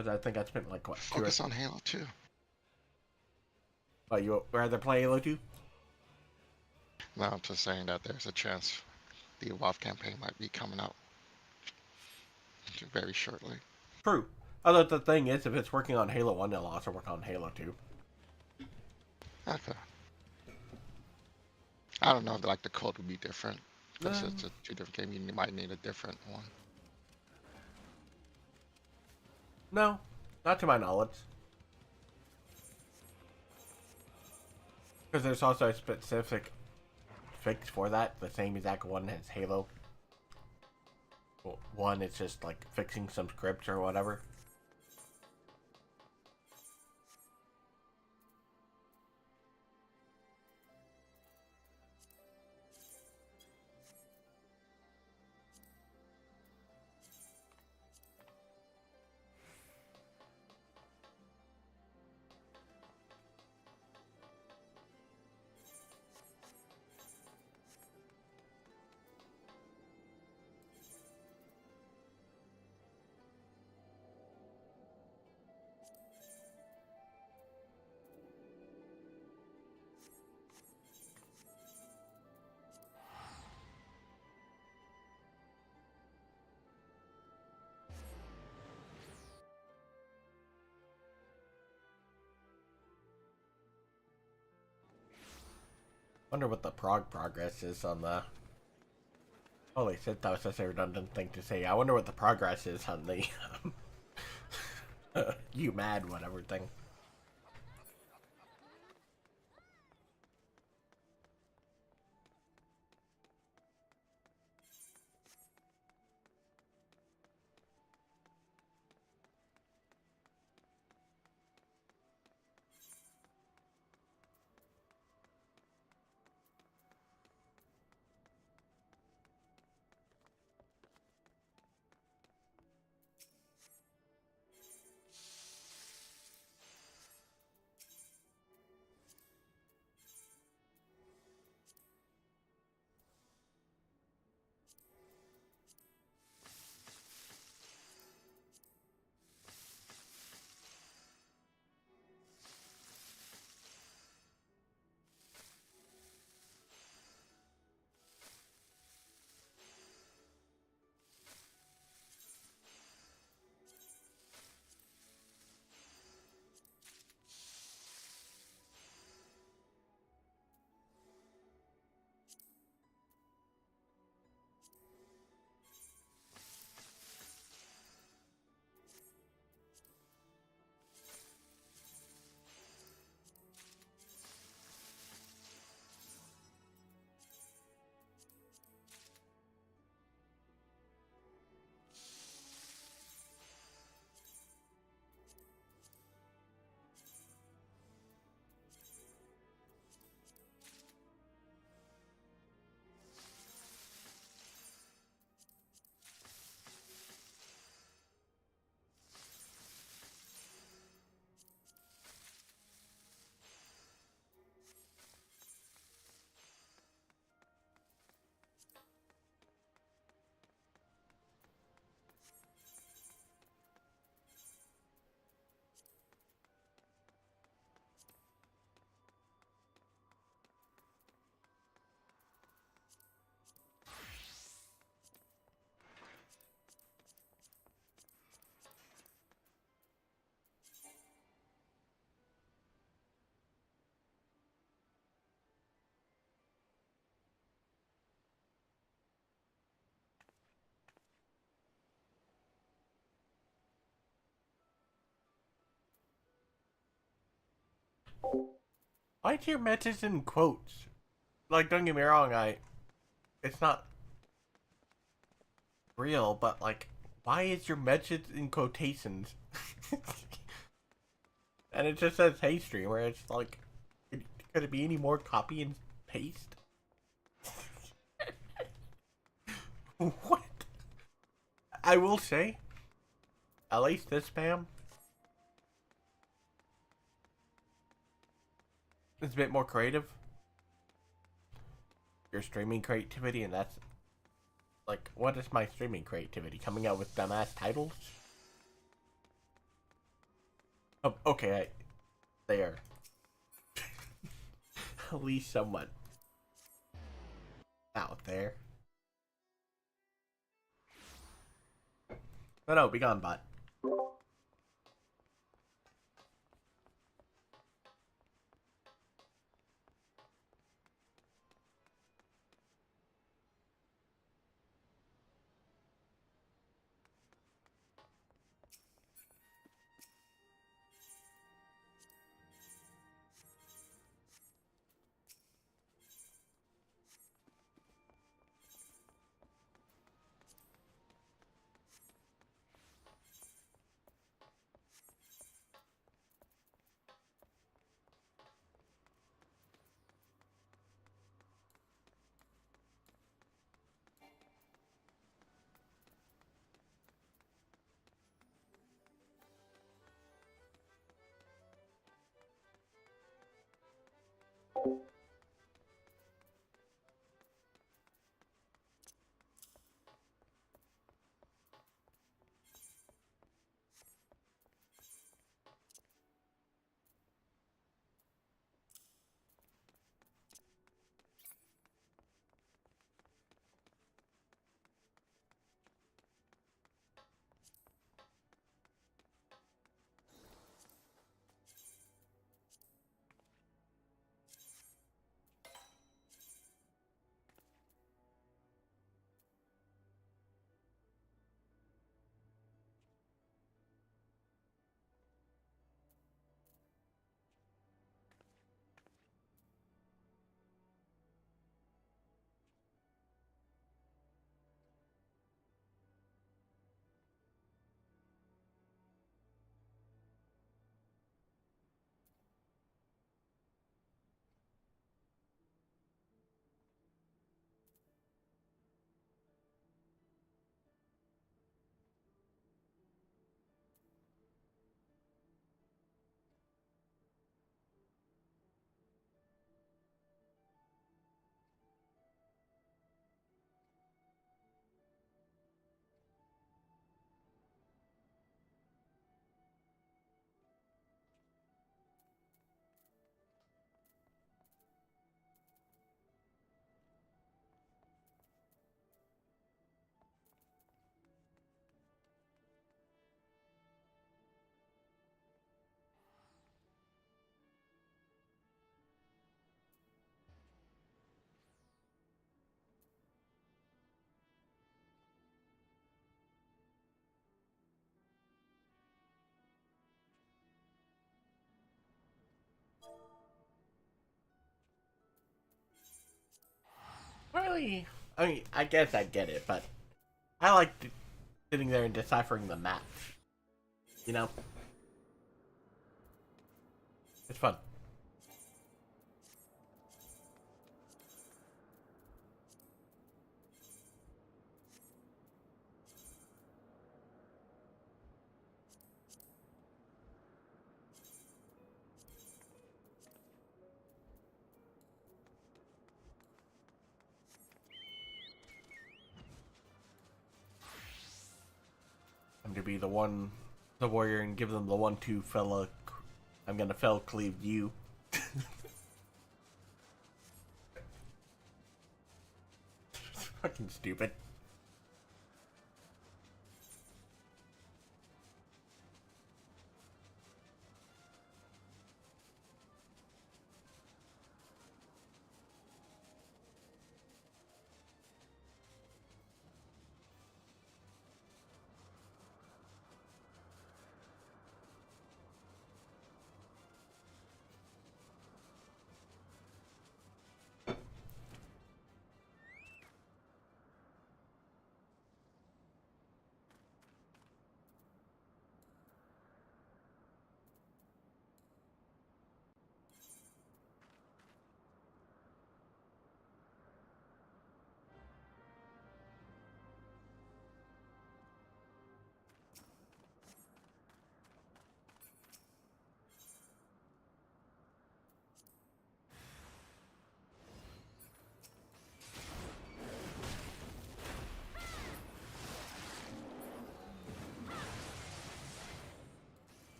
Because I think I spent like what Focus on Halo 2. Oh, you rather play Halo 2? No, I'm just saying that there's a chance the WoW campaign might be coming out very shortly. True. Although the thing is, if it's working on Halo 1, it'll also work on Halo 2. Okay. I don't know if like the code would be different because it's a two different game. You might need a different one. No, not to my knowledge. Because there's also a specific fix for that, the same exact one as Halo. Well, one, it's just like fixing some scripts or whatever. Wonder what the progress is on the... Holy shit, that was such a redundant thing to say. I wonder what the progress is on the... you mad whatever thing. Why'd your message in quotes? Like, don't get me wrong, it's not real, but like, why is your message in quotations? And it just says "Hey streamer." It's like, could it be any more copy and paste? What? I will say, at least this spam is a bit more creative. Your streaming creativity, and that's like, what is my streaming creativity? Coming out with dumbass titles? Oh, okay, there. At least someone out there. But no, be gone, bot. Really? I mean, I guess I get it, but I like sitting there and deciphering the map. You know? It's fun. I'm gonna be the warrior, and give them the 1-2 fella. I'm gonna fell cleave you. Fucking stupid.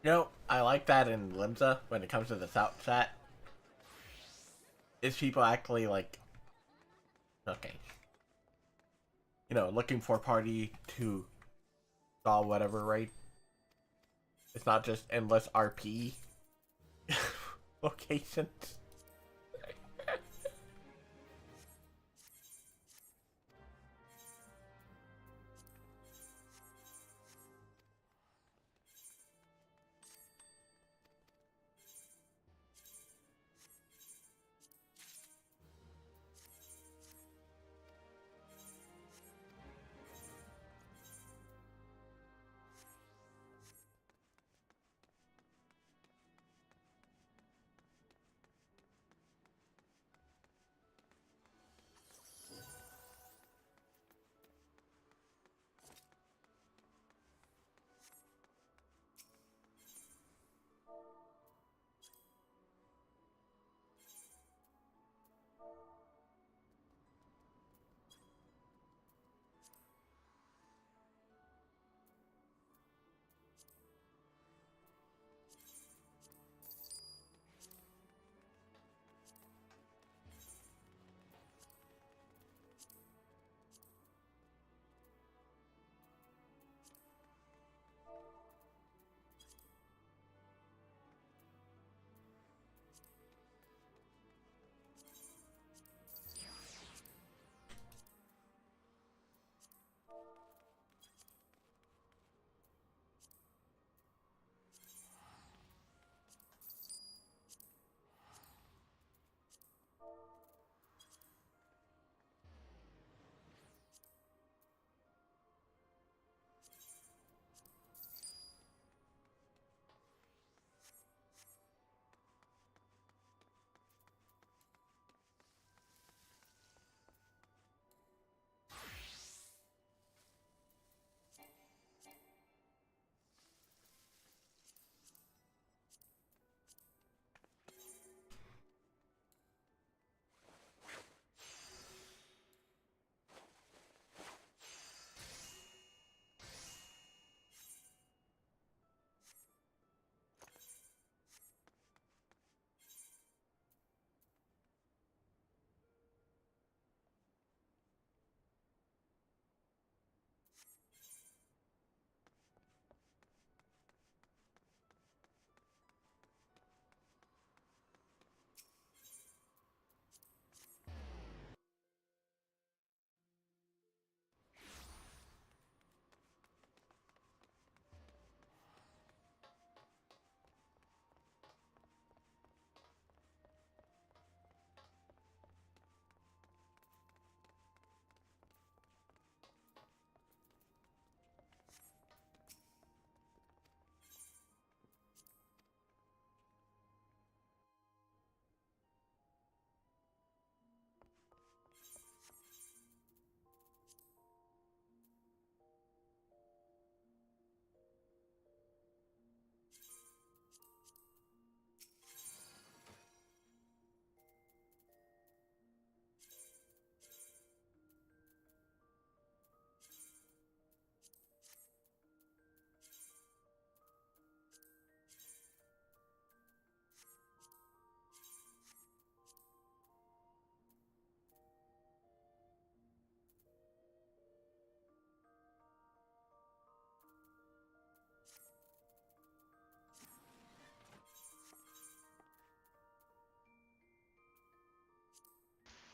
I like that in Limsa when it comes to the South chat. Is people actually like, okay, looking for a party to solve whatever, right? It's not just endless RP locations.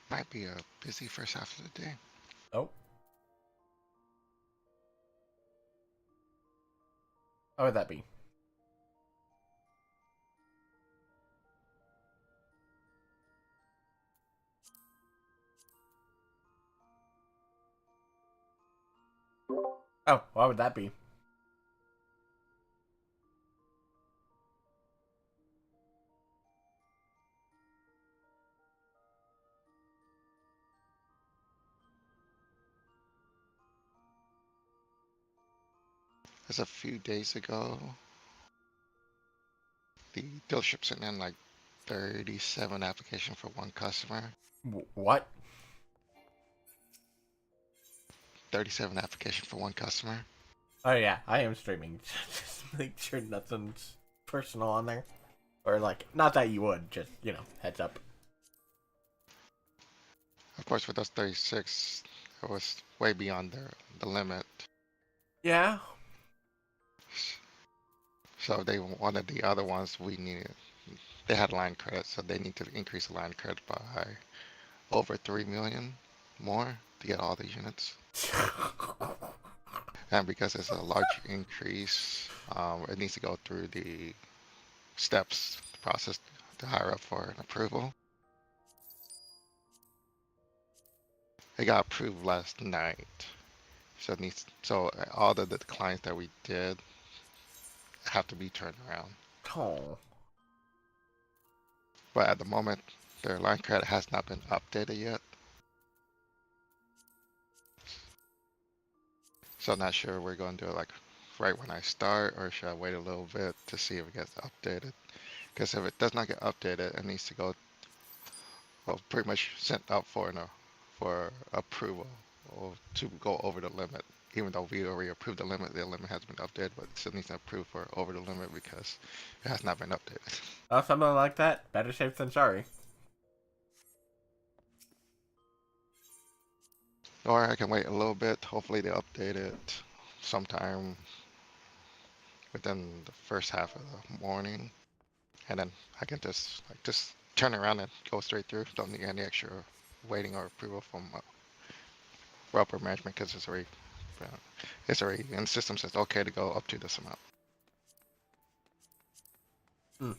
Might be a busy first half of the day. Oh, how would that be? Oh, why would that be? As a few days ago, the dealership sent in like 37 applications for one customer. What? 37 applications for one customer. Oh yeah, I am streaming. Just make sure nothing's personal on there, or like not that you would, just heads up. Of course, with those 36, it was way beyond the limit. Yeah. So they wanted the other ones we needed. They had line credit, so they need to increase the line credit by over 3 million more to get all the units. And because it's a large increase, it needs to go through the steps, the process to hire up for an approval. It got approved last night. So all the declines that we did have to be turned around. Oh. But at the moment, their line credit has not been updated yet. So I'm not sure we're going to do it like right when I start, or should I wait a little bit to see if it gets updated? Because if it does not get updated, it needs to go, well, pretty much sent out for approval or to go over the limit. Even though we already approved the limit has been updated, but it still needs to approve for over the limit because it has not been updated. Oh, something like that. Better safe than sorry. Or I can wait a little bit. Hopefully they update it sometime within the first half of the morning, and then I can just turn around and go straight through. Don't need any extra waiting or approval from for upper management because uh, it's already in the system says okay to go up to this amount. Hmm.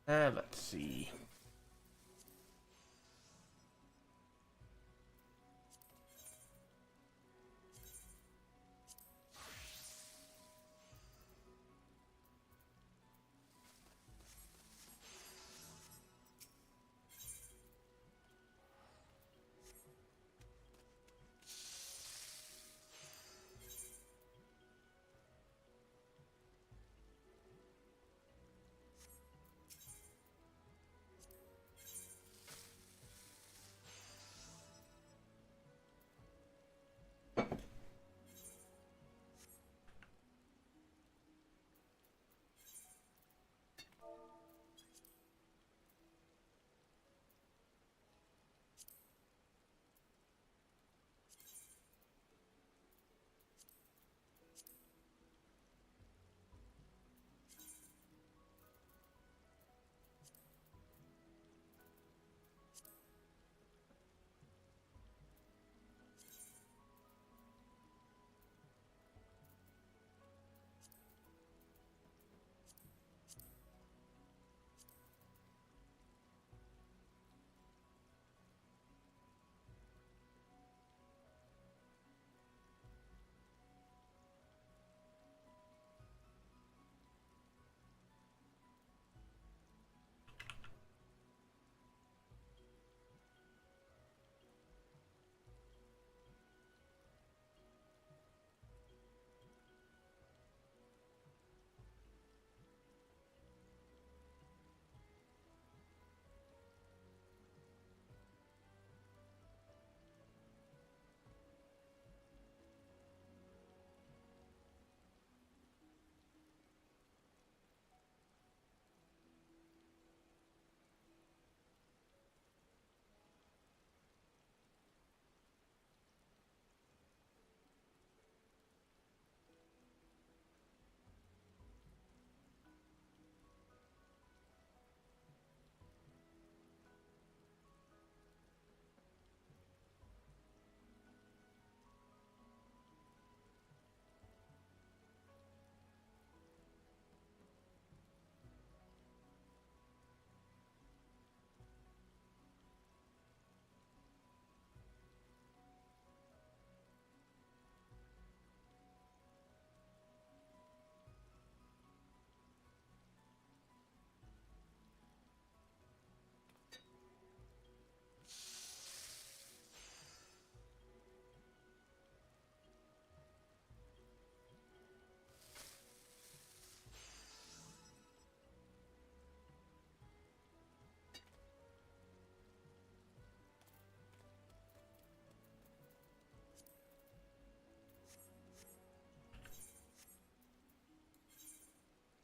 Let's see.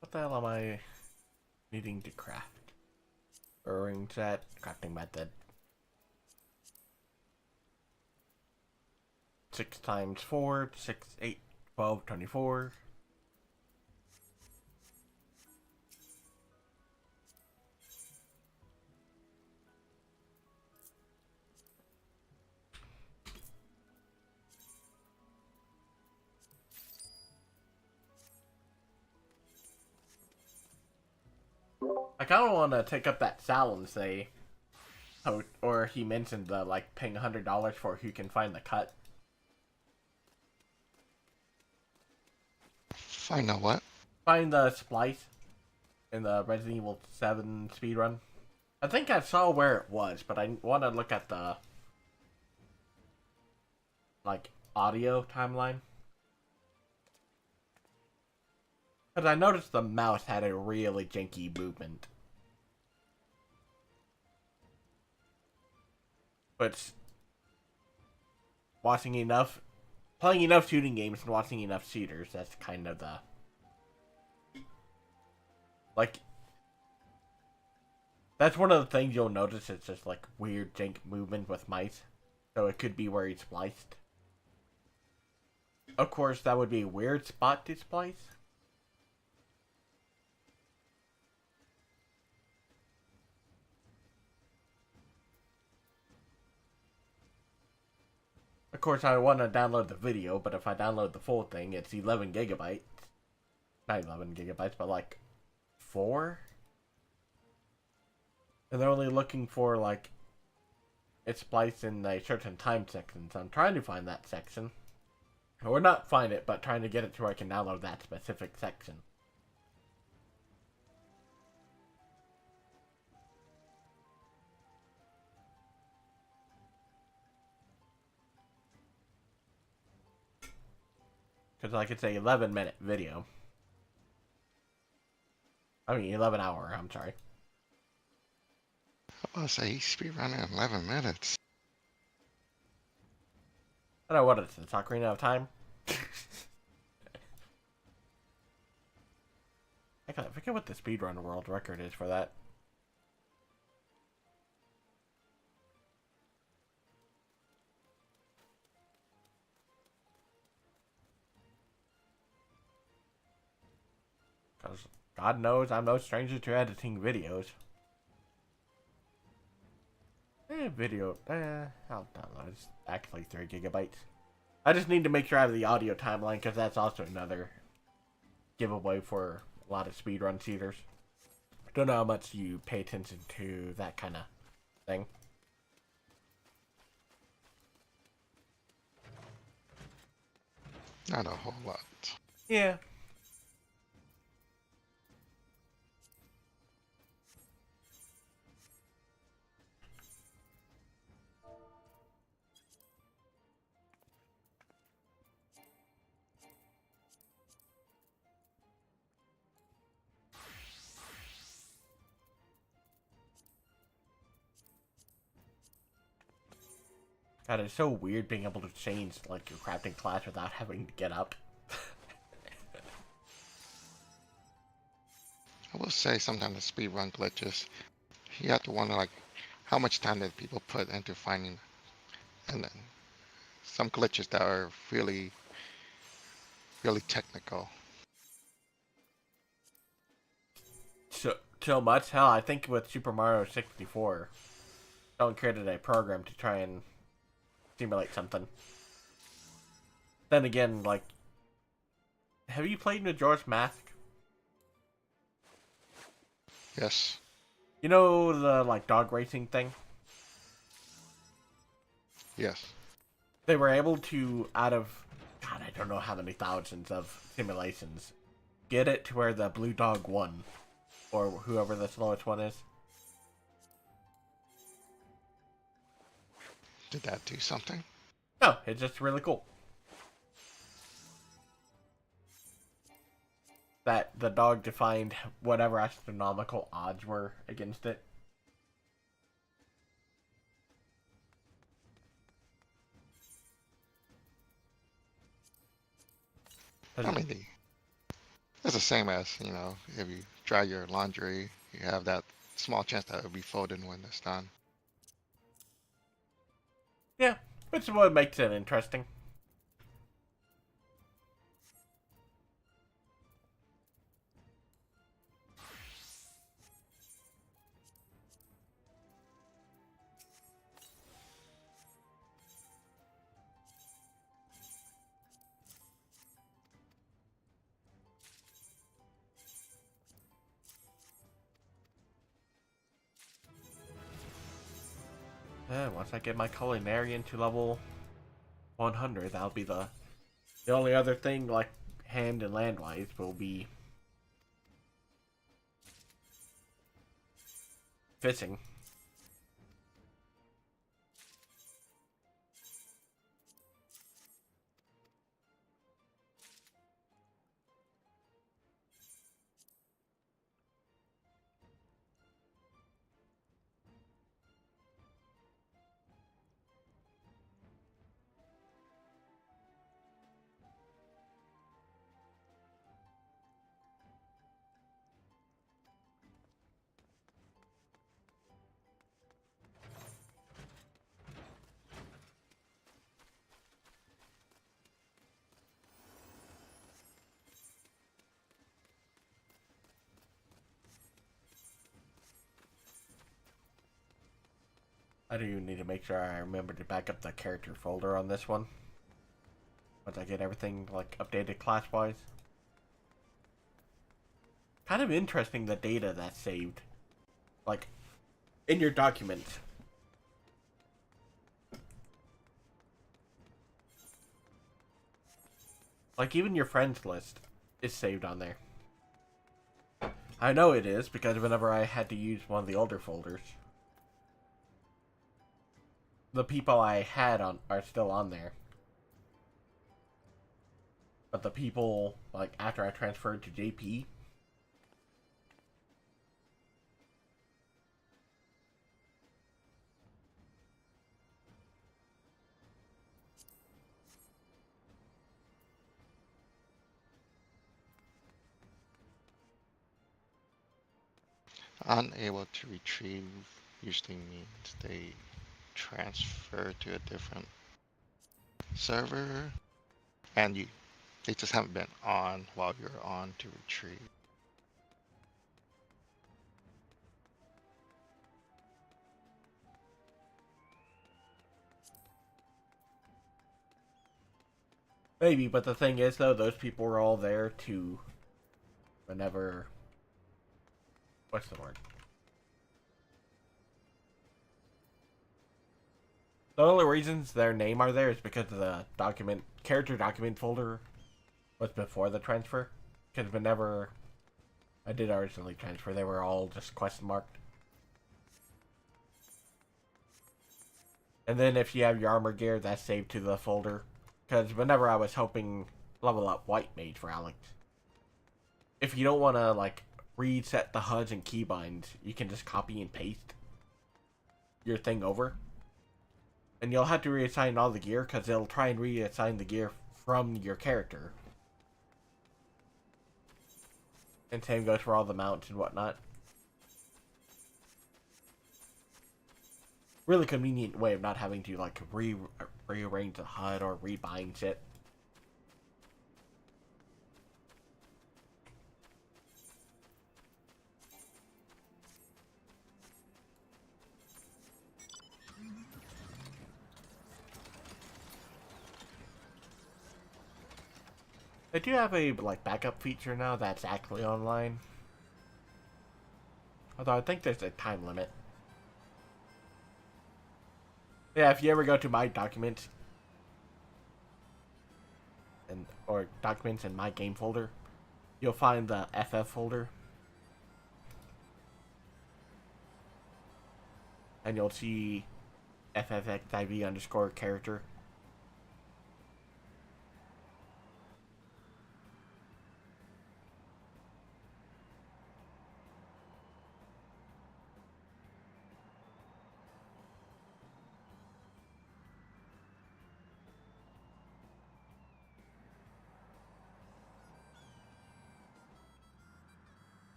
What the hell am I needing to craft? Brewing set, crafting method. 6 times 4, 6, 8, 12, 24. I kind of want to take up that Sal and say, oh, or he mentioned the like paying $100 for who can find the cut. Find out what? Find the splice in the Resident Evil 7 speedrun. I think I saw where it was, but I want to look at the like audio timeline. Because I noticed the mouse had a really janky movement. But watching enough, playing enough shooting games and watching enough shooters, that's kind of the, like, that's one of the things you'll notice. It's just like weird jank movement with mice. So it could be where he spliced. Of course, that would be a weird spot to splice. Of course, I want to download the video, but if I download the full thing, it's 11 gigabytes. Not 11 gigabytes, but like 4? And they're only looking for, like, it's spliced in a certain time section. So I'm trying to find that section. Or not find it, but trying to get it to where I can download that specific section. Because, like, it's a 11-minute video. I mean, 11 hour, I'm sorry. I was say he's speedrunning in 11 minutes. I don't know what it's, the Ocarina of Time. I forget what the speedrun world record is for that. Because God knows I'm no stranger to editing videos. Video, I'll download. It's actually 3 gigabytes. I just need to make sure I have the audio timeline, because that's also another giveaway for a lot of speedrun cheaters. Don't know how much you pay attention to that kind of thing. Not a whole lot. Yeah. God, it's so weird being able to change, like, your crafting class without having to get up. I will say sometimes the speedrun glitches, you have to wonder like how much time did people put into finding, and then some glitches that are really, really technical. So much? Hell, I think with Super Mario 64, someone created a program to try and simulate something. Then again, like, have you played Majora's Mask? Yes. You know the, like, dog racing thing? Yes. They were able to, out of, God, I don't know how many thousands of simulations, get it to where the blue dog won. Or whoever the slowest one is. Did that do something? No, it's just really cool. That the dog defined whatever astronomical odds were against it. I mean, it's the same as, you know, if you dry your laundry, you have that small chance that it'll be folded when it's done. Yeah, which is what makes it interesting. Once I get my culinarian to level 100, that'll be the only other thing, like, hand and land-wise, will be fishing. I do need to make sure I remember to back up the character folder on this one. Once I get everything, like, updated class-wise. Kind of interesting, the data that's saved. Like, in your documents. Like, even your friends list is saved on there. I know it is, because whenever I had to use one of the older folders, the people I had on are still on there. But the people, like, after I transferred to JP, Unable to retrieve usually means they transfer to a different server, and they just haven't been on while you're on to retrieve. maybe, but the thing is, though, those people were all there to, whenever, what's the word? The only reasons their name are there is because the character document folder was before the transfer. Because whenever I did originally transfer, they were all just question marked. And then if you have your armor gear, that's saved to the folder. Because whenever I was hoping level up White Mage for Alex, if you don't want to, like, reset the HUDs and keybinds, you can just copy and paste your thing over. And you'll have to reassign all the gear, because it'll try and reassign the gear from your character. And same goes for all the mounts and whatnot. Really convenient way of not having to, like, rearrange the HUD or rebind shit. They do have a, like, backup feature now that's actually online. Although I think there's a time limit. Yeah, if you ever go to my documents, or documents in my game folder, you'll find the FF folder. And you'll see FFXIV underscore character.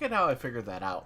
Look at how I figured that out.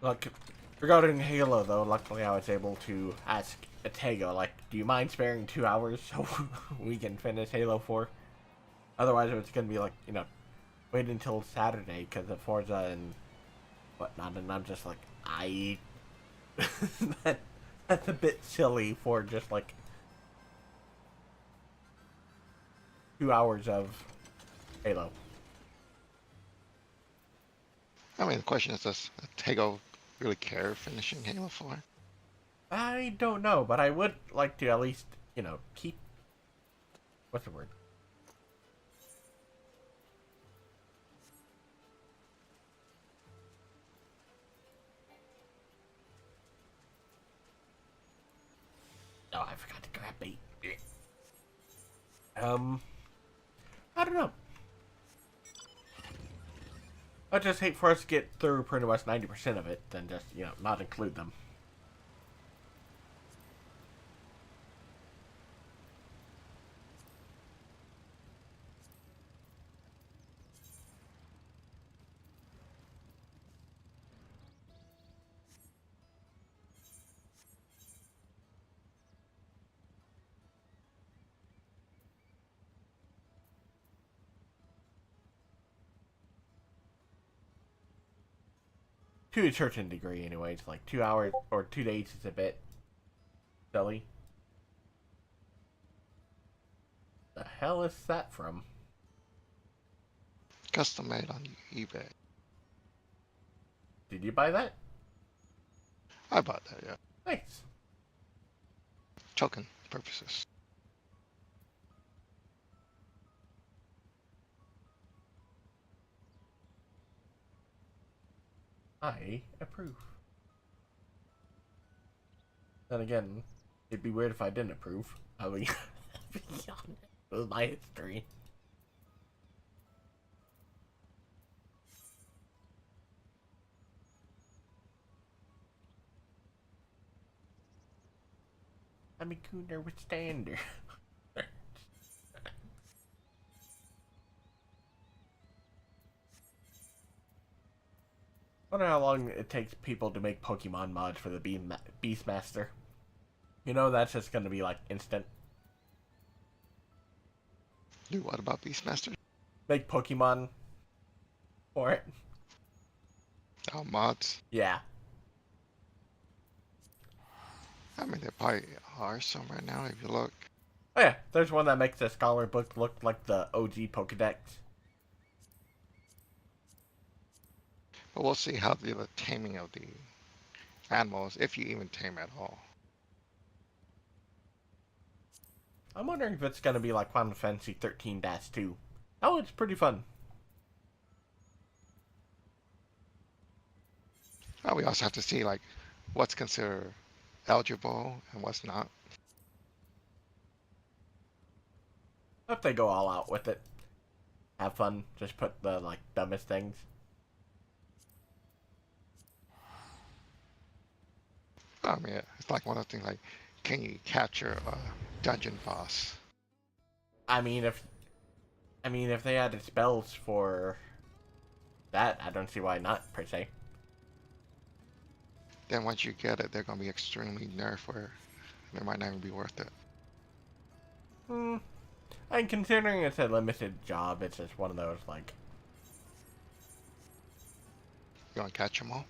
Look, regarding Halo, though, luckily I was able to ask Atego, like, do you mind sparing 2 hours so we can finish Halo 4? Otherwise, it's going to be like, wait until Saturday because of Forza and whatnot. And I'm just like, that, that's a bit silly for just like 2 hours of Halo. I mean, the question is, does Tego really care finishing Halo 4? I don't know, but I would like to at least, keep. What's the word? Oh, I forgot to grab bait. I don't know. I just hate for us to get through pretty much 90% of it, then just, not include them. To a certain degree, anyways. Like 2 hours or 2 days is a bit silly. The hell is that from? Custom made on eBay. Did you buy that? I bought that, yeah. Nice. Token purposes. I approve. Then again, it'd be weird if I didn't approve. I mean, be honest with my history. I'm a gooner with standard. I wonder how long it takes people to make Pokemon mods for the Beastmaster. That's just gonna be like instant. Do what about Beastmaster? Make Pokemon for it. Oh, mods. Yeah. I mean, there probably are some right now if you look. Oh yeah, there's one that makes the Scholar book look like the OG Pokedex. But we'll see how the taming of the animals, if you even tame at all. I'm wondering if it's gonna be like Final Fantasy 13-2. Oh, it's pretty fun. Well, we also have to see like what's considered eligible and what's not. If they go all out with it, have fun. Just put the like dumbest things. I mean, it's like one of the things like, can you capture a dungeon boss? I mean, if they added spells for that, I don't see why not per se. Then once you get it, they're gonna be extremely nerfed where it might not even be worth it. And considering it's a limited job, it's just one of those like, You wanna catch them all?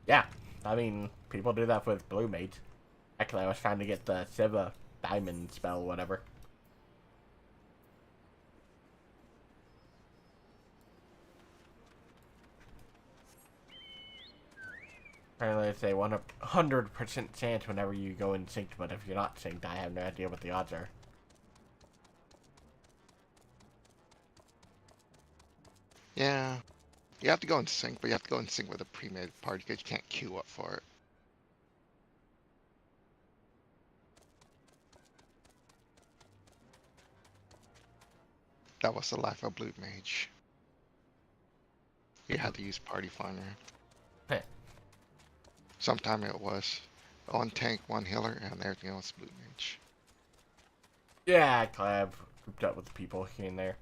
yeah. I mean, people do that with Blue Mage. Actually, I was trying to get the Siva Diamond spell, whatever. Apparently, it's a 100% chance whenever you go in synced, but if you're not synced, I have no idea what the odds are. Yeah. You have to go in sync, but you have to go in sync with a pre-made party because you can't queue up for it. That was the life of Blue Mage. You had to use Party Finder. Heh. Sometime it was one tank, one healer, and everything else Blue Mage. Yeah, I've grouped up with the people here and there.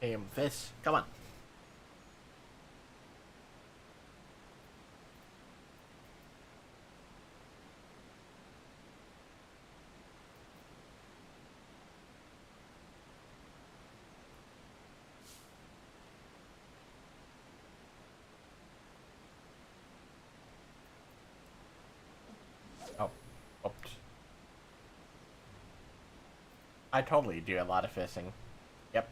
Damn fish. Come on. Oh. Oops. I totally do a lot of fishing. Yep.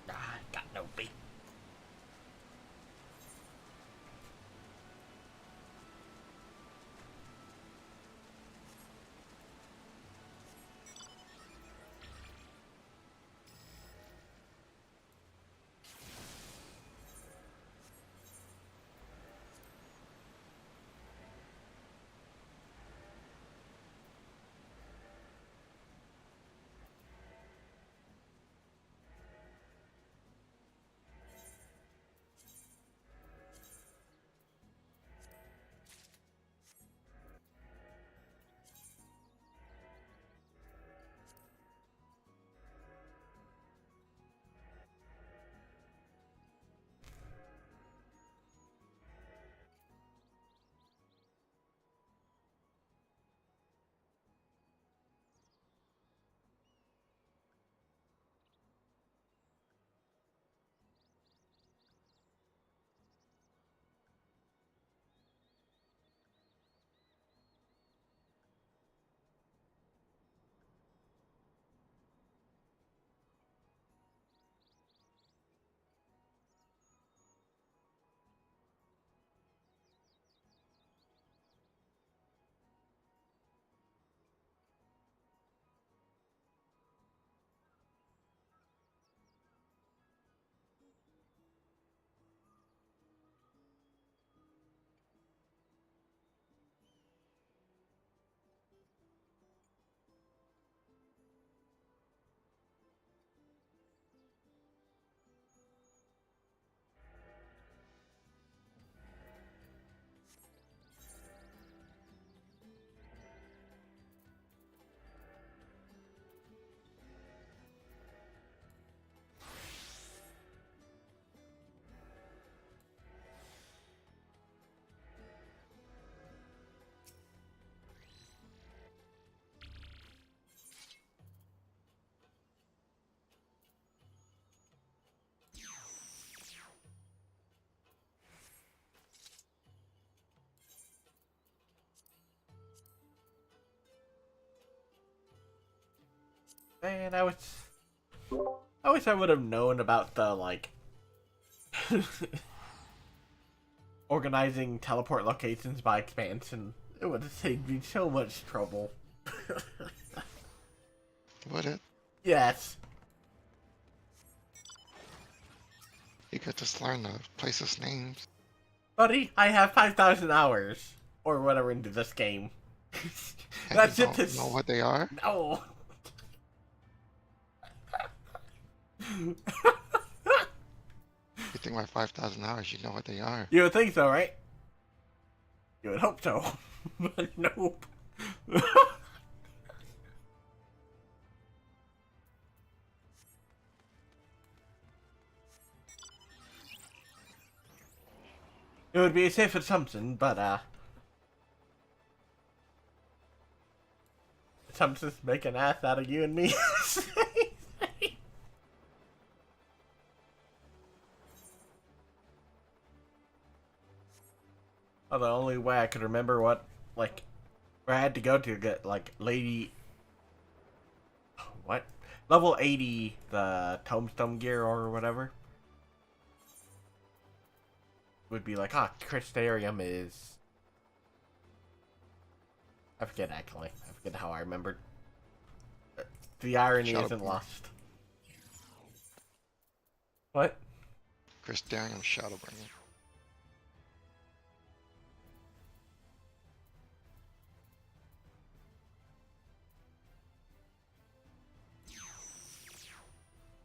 Ah, got no bait. Man, I wish I would have known about the, like, organizing teleport locations by expansion. It would have saved me so much trouble. Would it? Yes. You could just learn the places' names. Buddy, I have 5,000 hours. Or whatever into this game. And you That ship don't know is... what they are? No. You think by 5,000 hours you know what they are? You would think so, right? You would hope so. But nope. It would be a safe assumption, but assumptions make an ass out of you and me. Oh, the only way I could remember what, like, where I had to go to get, like, Lady... What? Level 80, the Tombstone gear or whatever. Would be like, Crystarium is... I forget, actually. I forget how I remembered. The irony isn't lost. What? Crystarium Shadowbringer.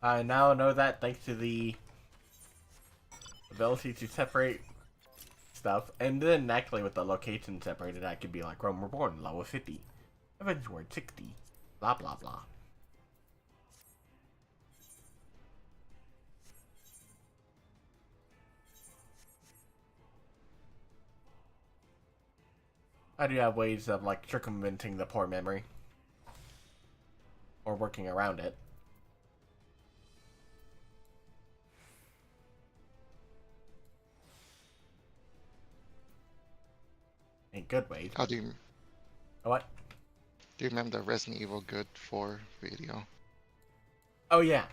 I now know that thanks to the ability to separate stuff, and then actually with the location separated, I could be like Rome Reborn, level 50, Avenged Word 60, blah blah blah. I do have ways of like circumventing the poor memory, or working around it. In good ways. How do you What? do you remember the Resident Evil Good 4 video? Oh yeah.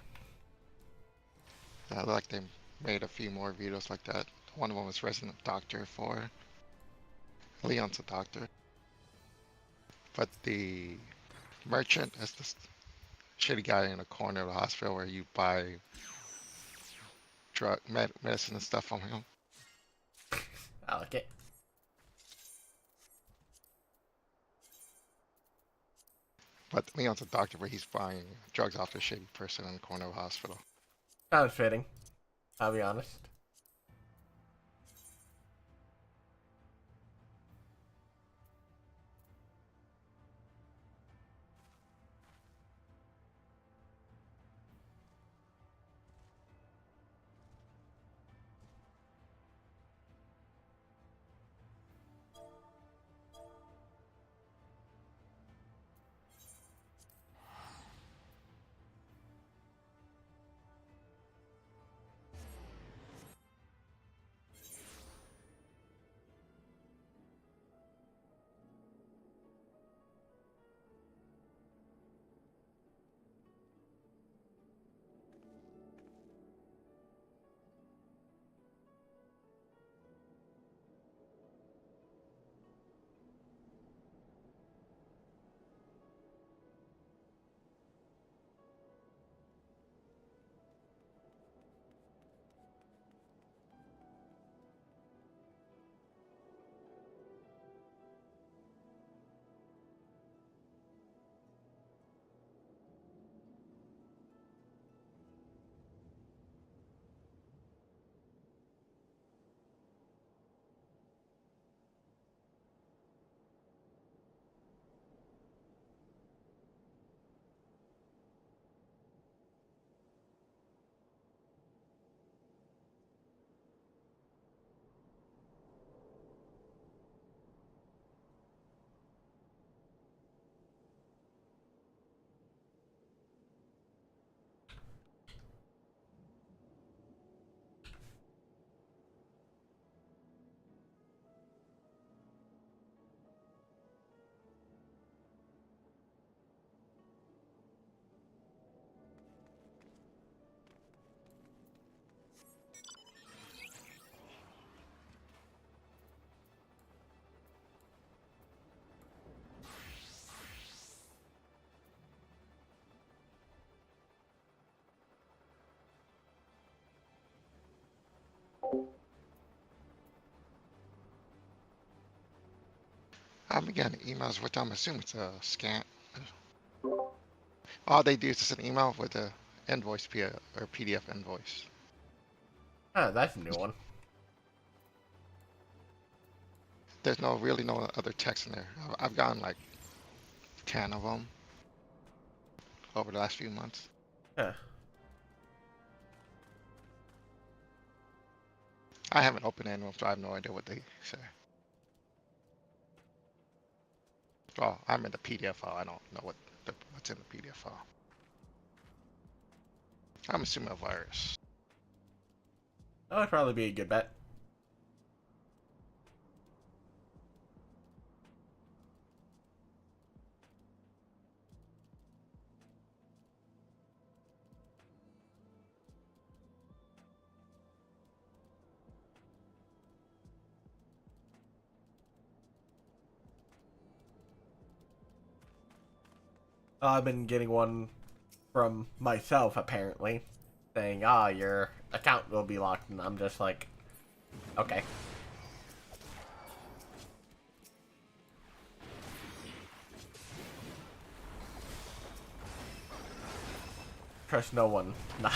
Like they made a few more videos like that. One of them was Resident Doctor 4. Leon's a doctor. But the merchant is this shitty guy in a corner of the hospital where you buy medicine and stuff from him. I like it. But Leon's a doctor where he's buying drugs off the shitty person in the corner of the hospital. Sounds fitting. I'll be honest. I've been getting emails, which I'm assuming it's a scam. All they do is just an email with a invoice or PDF invoice. Oh, that's a new one. There's really no other text in there. I've gotten like 10 of them over the last few months. Huh. I haven't opened any of them, so I have no idea what they say. Well, I'm in the PDF file. I don't know what's in the PDF file. I'm assuming a virus. That would probably be a good bet. I've been getting one from myself, apparently, saying, your account will be locked, and I'm just like, okay. Trust no one. Nah.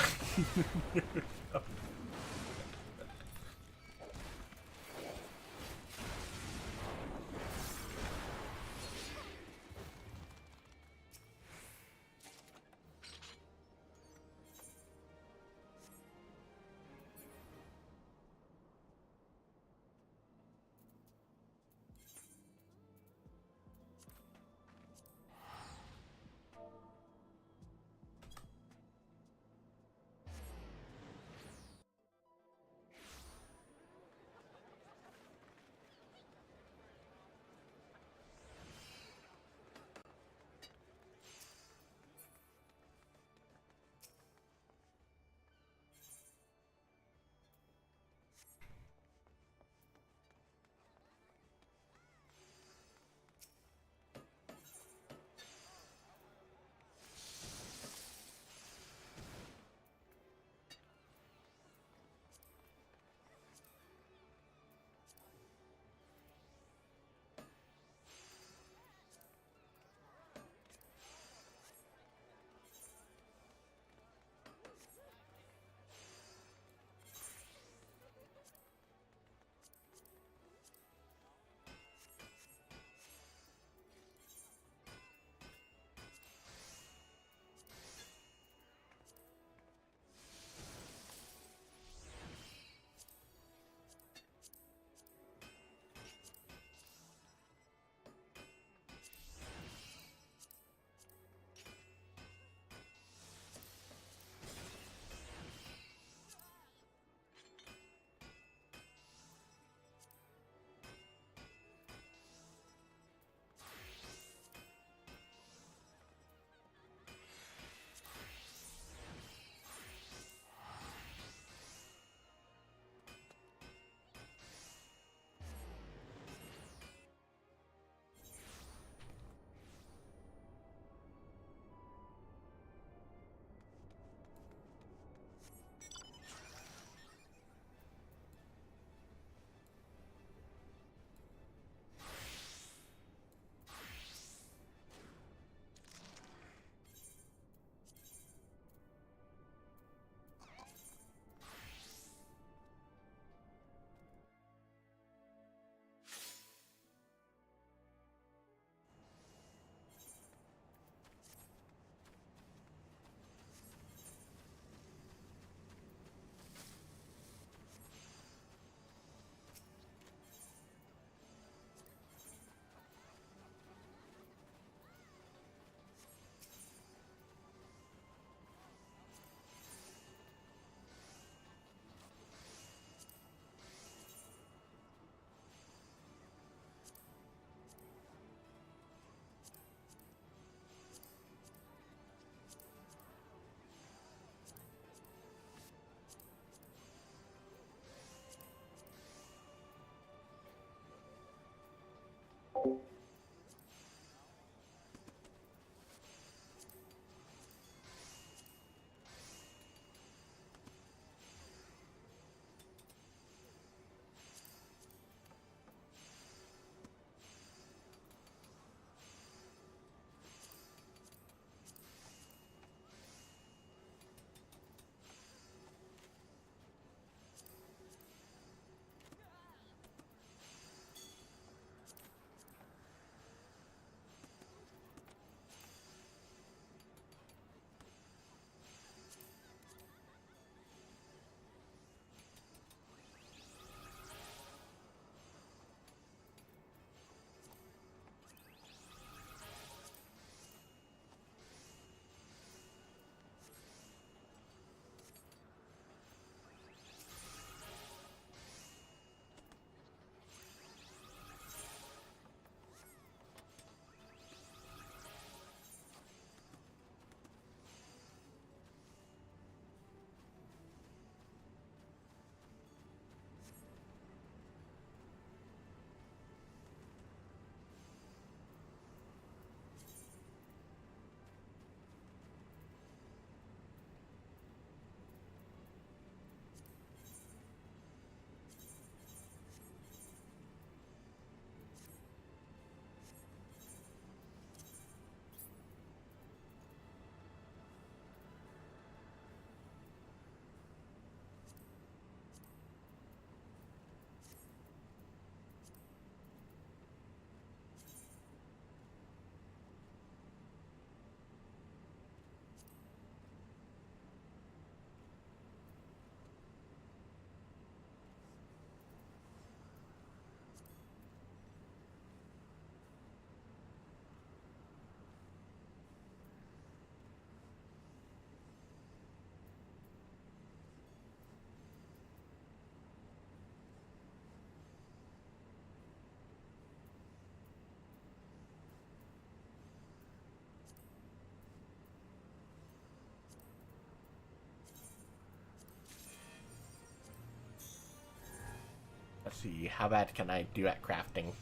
Let's see, how bad can I do at crafting?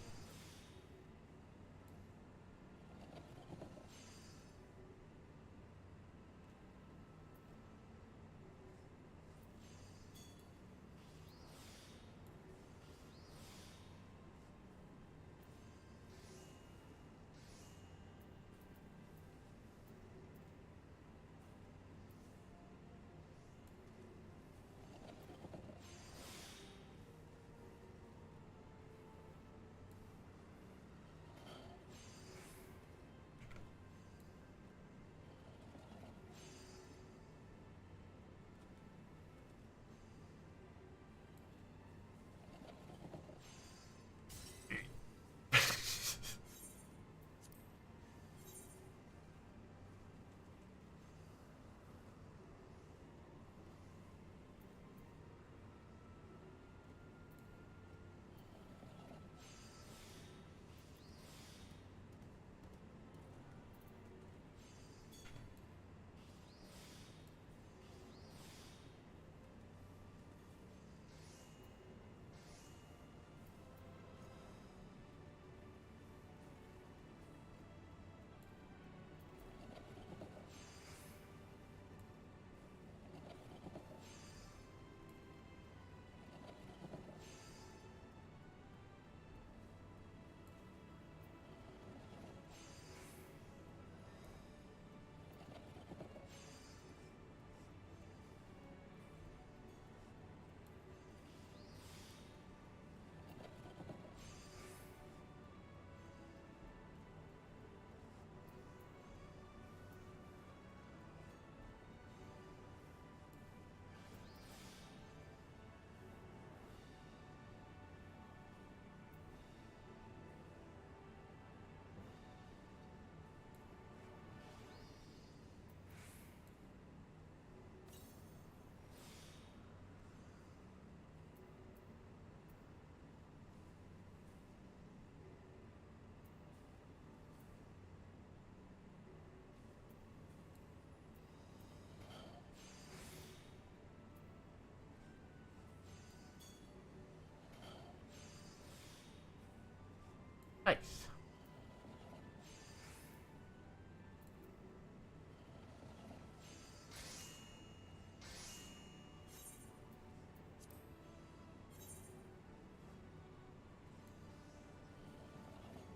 Nice.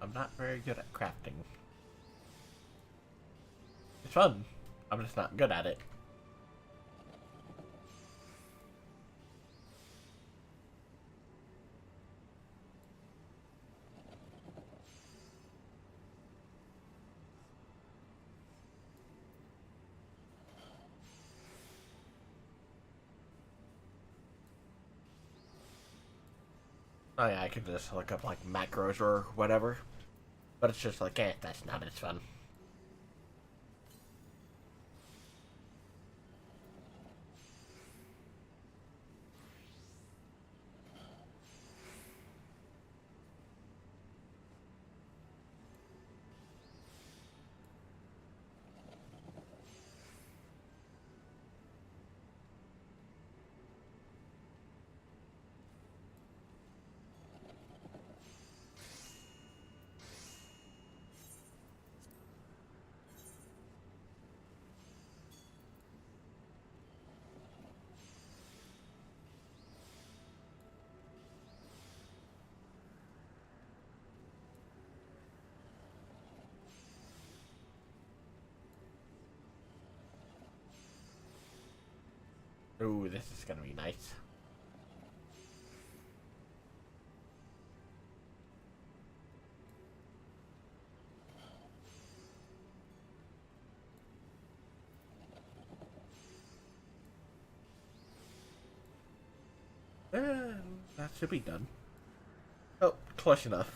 I'm not very good at crafting. It's fun. I'm just not good at it. Oh yeah, I could just look up like macros or whatever. But it's just like, that's not as fun. Ooh, this is gonna be nice. That should be done. Oh, close enough.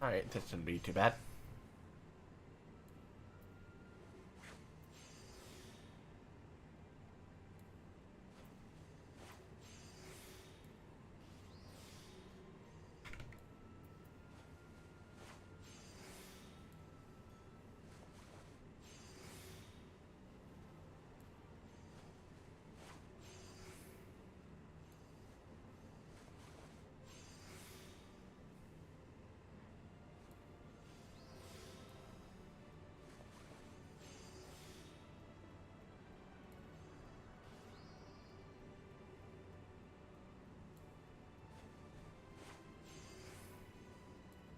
Alright, this shouldn't be too bad.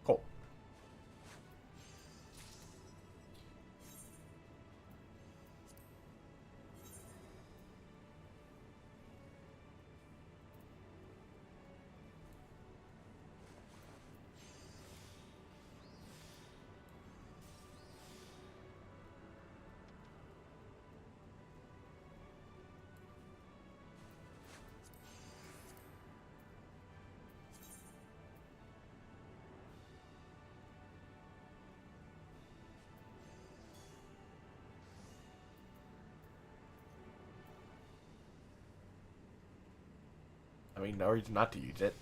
Cool. I mean, no reason not to use it.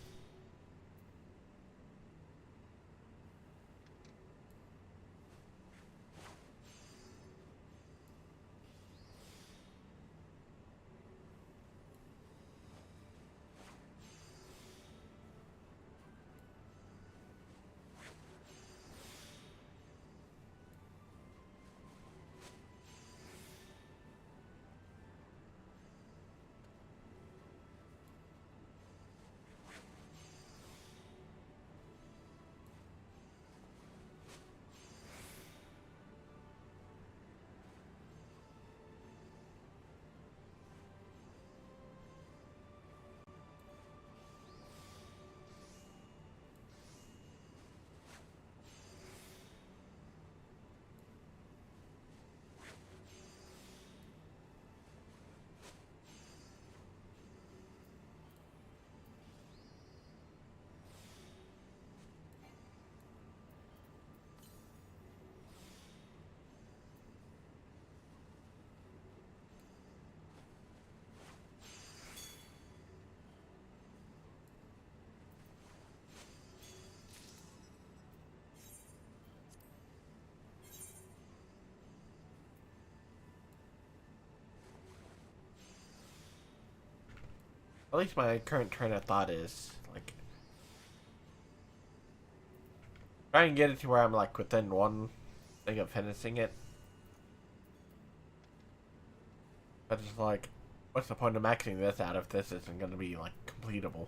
At least my current train of thought is, like, try and get it to where I'm, like, within one thing of finishing it. But it's like, what's the point of maxing this out if this isn't going to be, like, completable?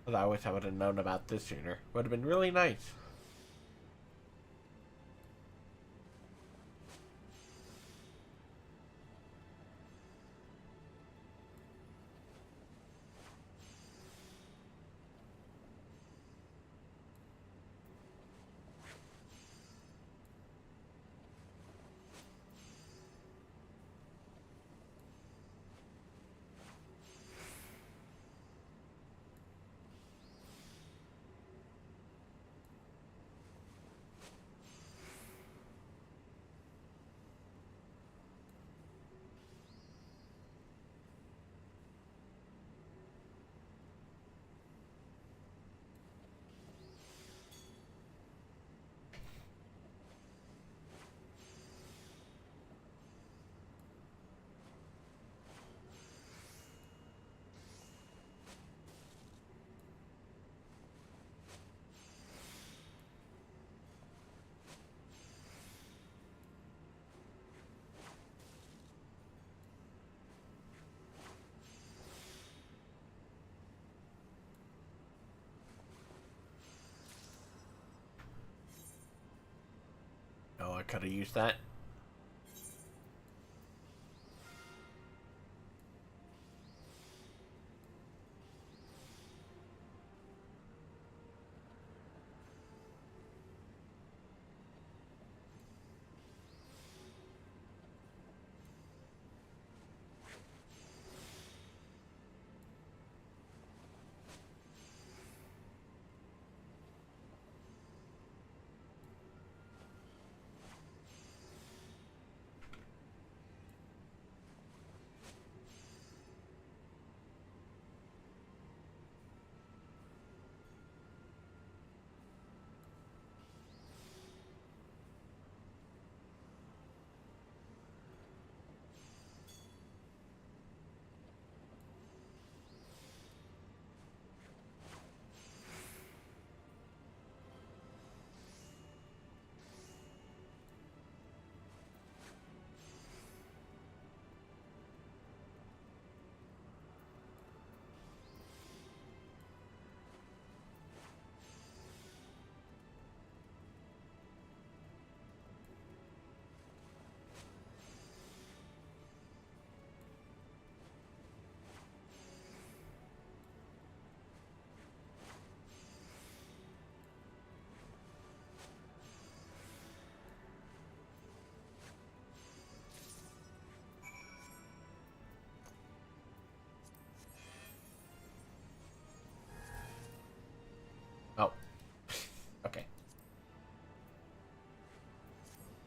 But I wish I would have known about this sooner. Would have been really nice. Oh, I could have used that.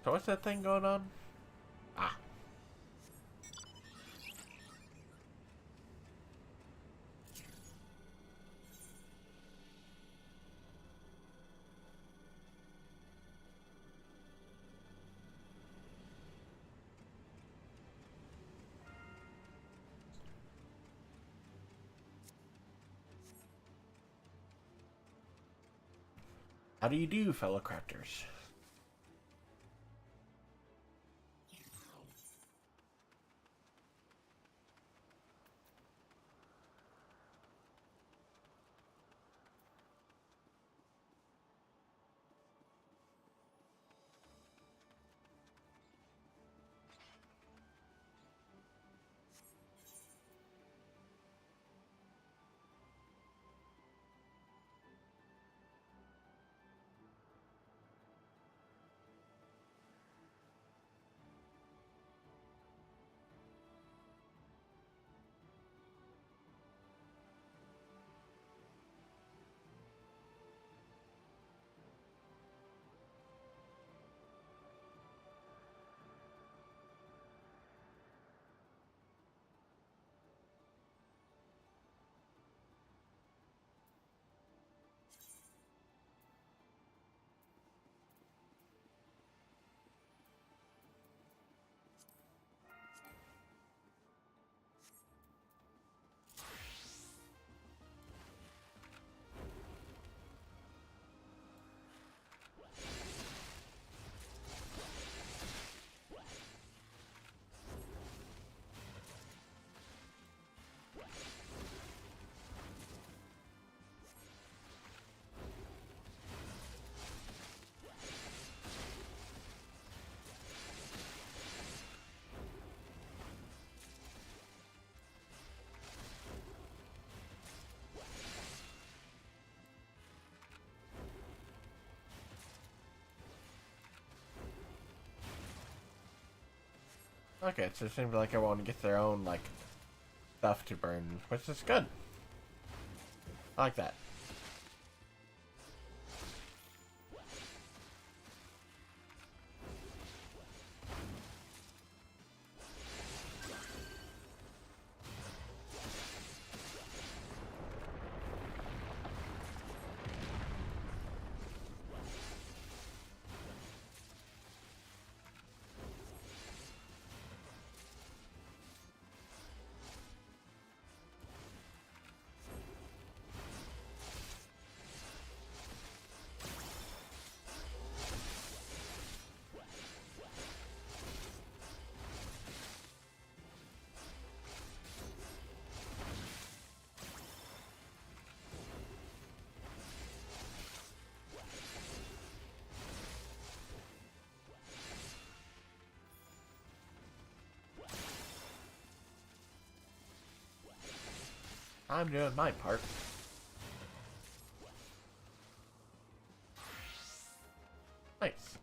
So what's that thing going on? Ah. How do you do, fellow crafters? Okay, so it seems like everyone gets their own, like, stuff to burn, which is good. I like that. I'm doing my part. Nice.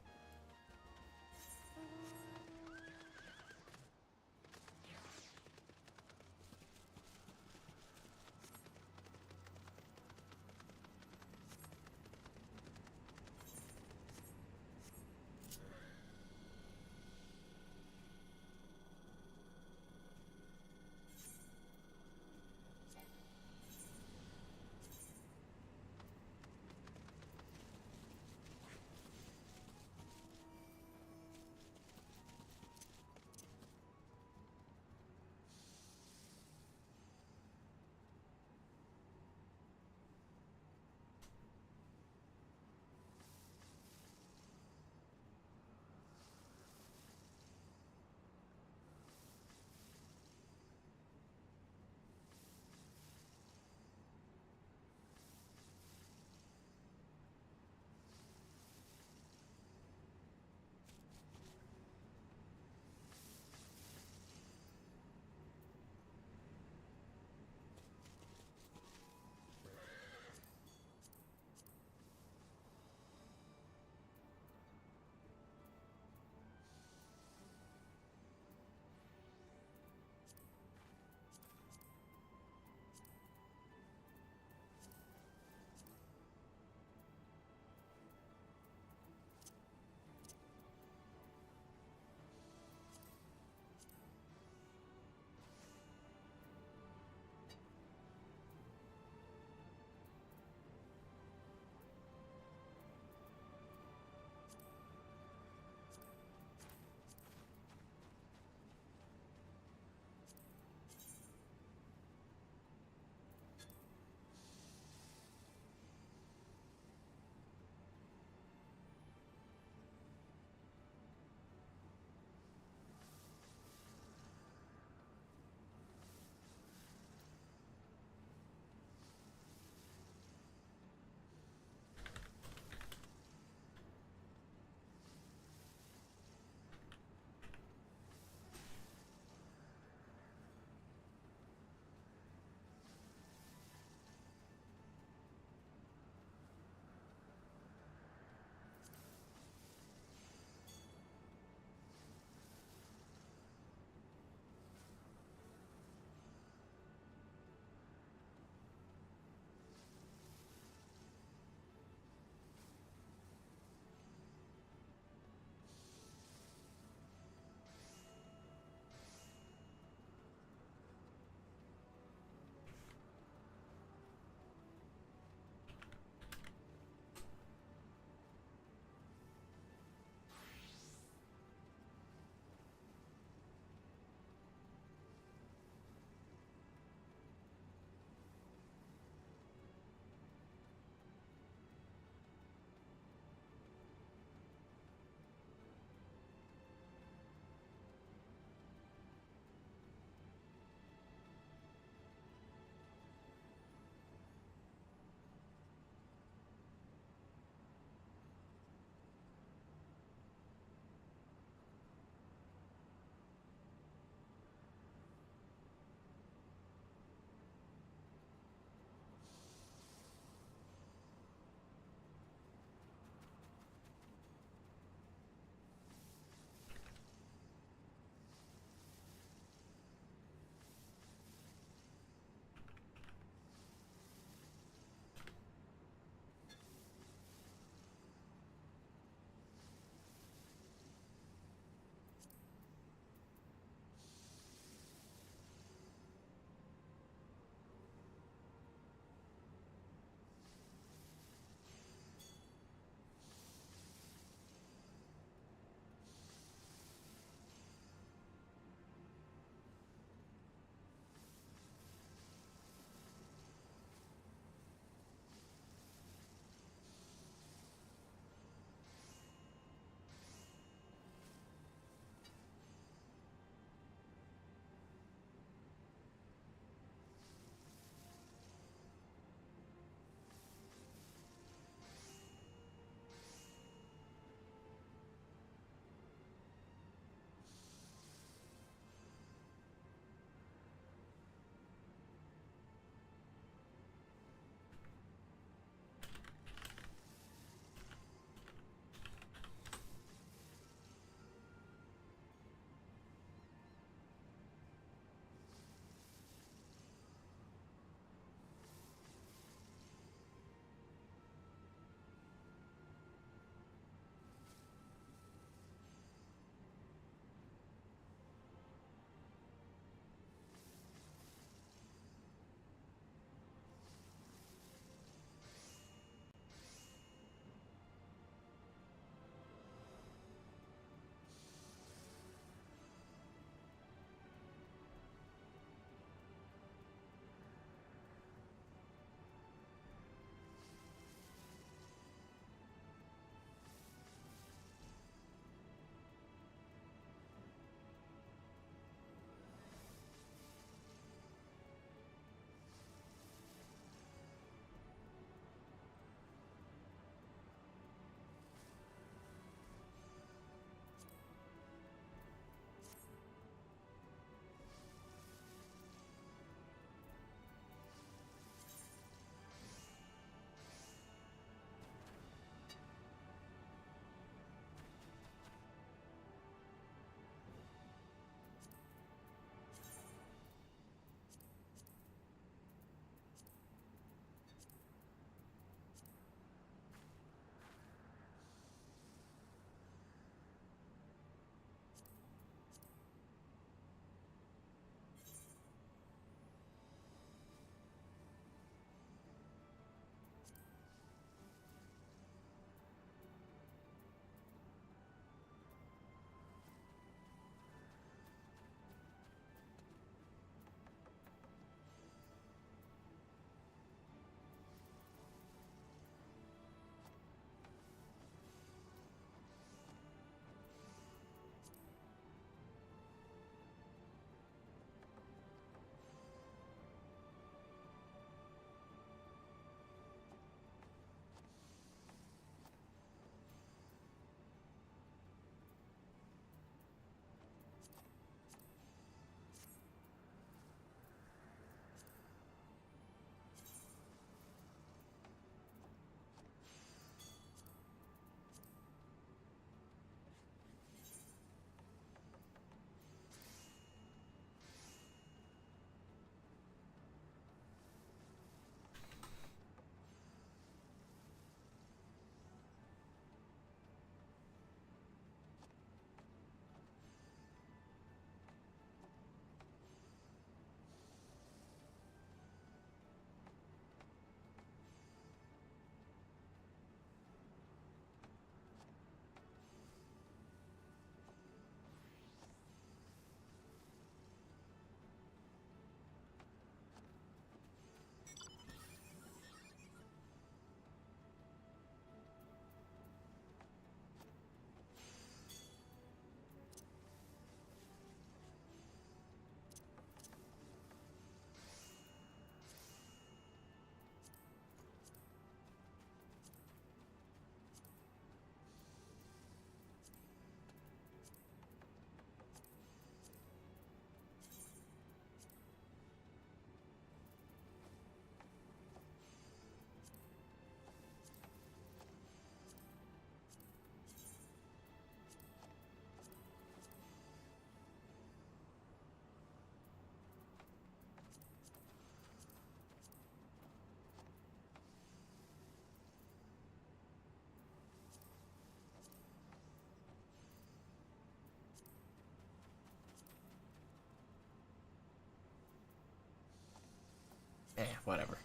Whatever.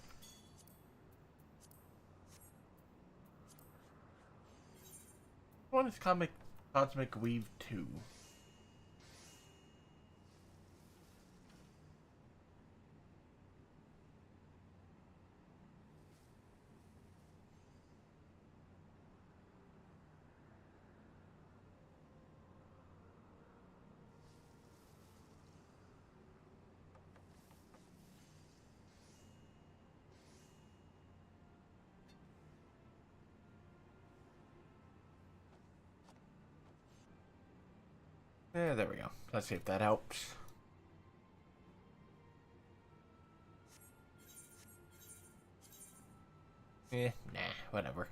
What is Cosmic Weave 2? Yeah, there we go. Let's see if that helps. Nah, whatever.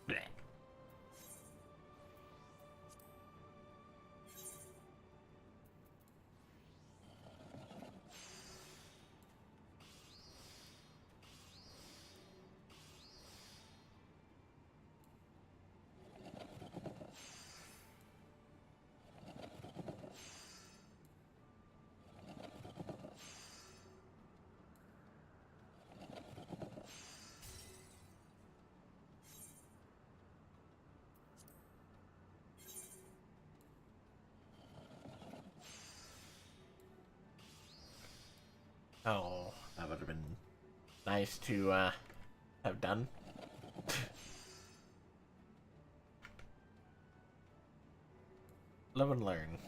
Bleh. Oh, that would have been nice to have done. Live and learn.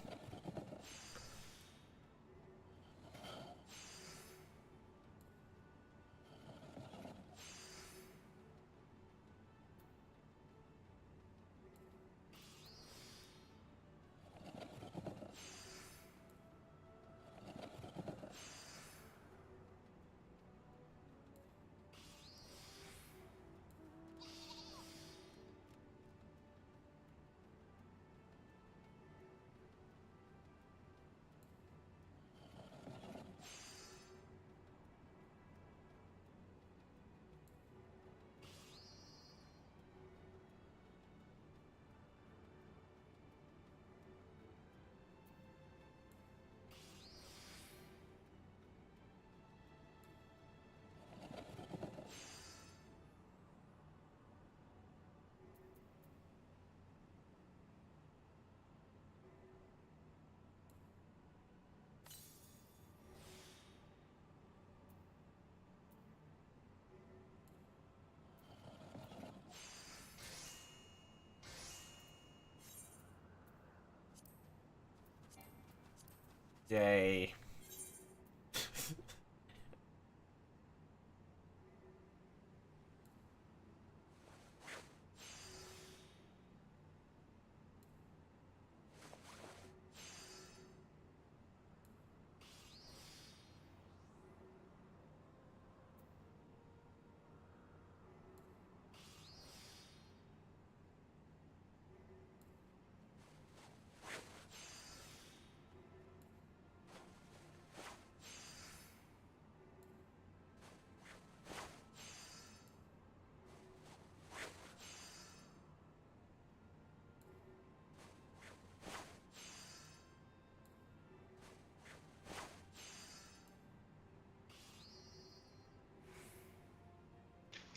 Yay.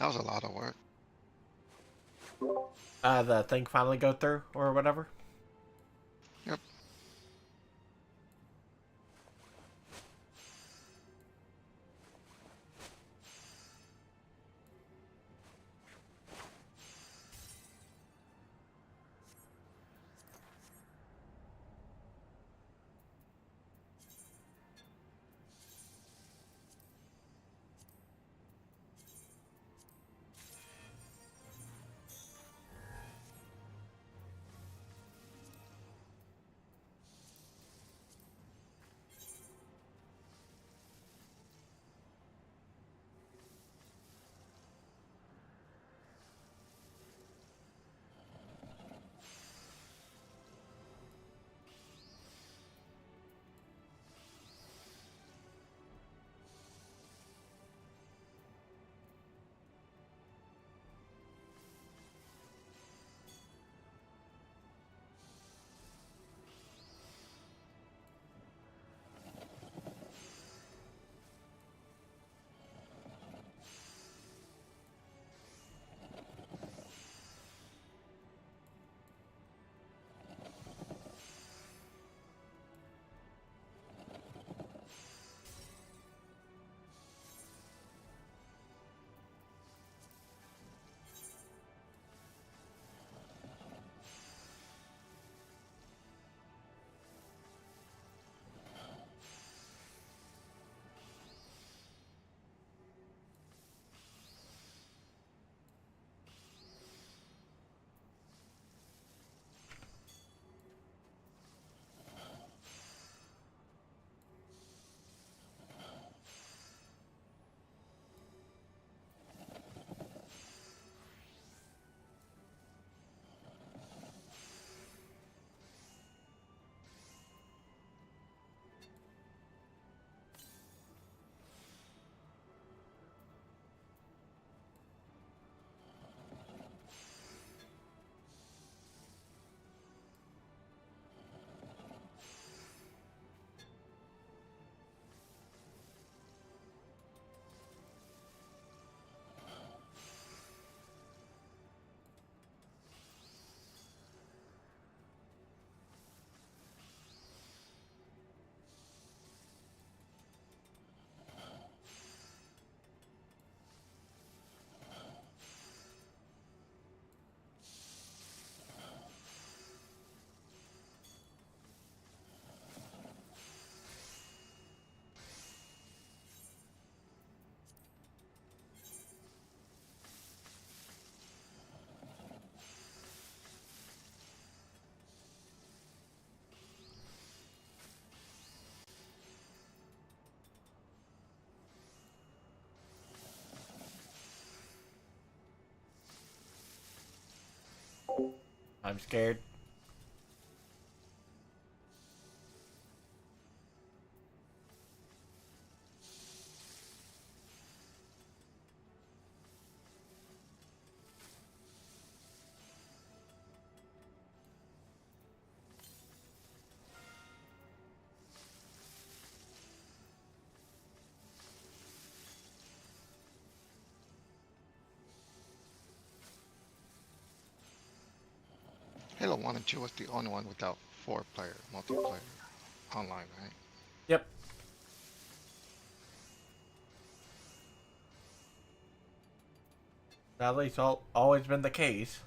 That was a lot of work. The thing finally go through or whatever. Yep. I'm scared. Halo 1 and 2 was the only one without 4-player multiplayer online, right? Yep. At least always been the case.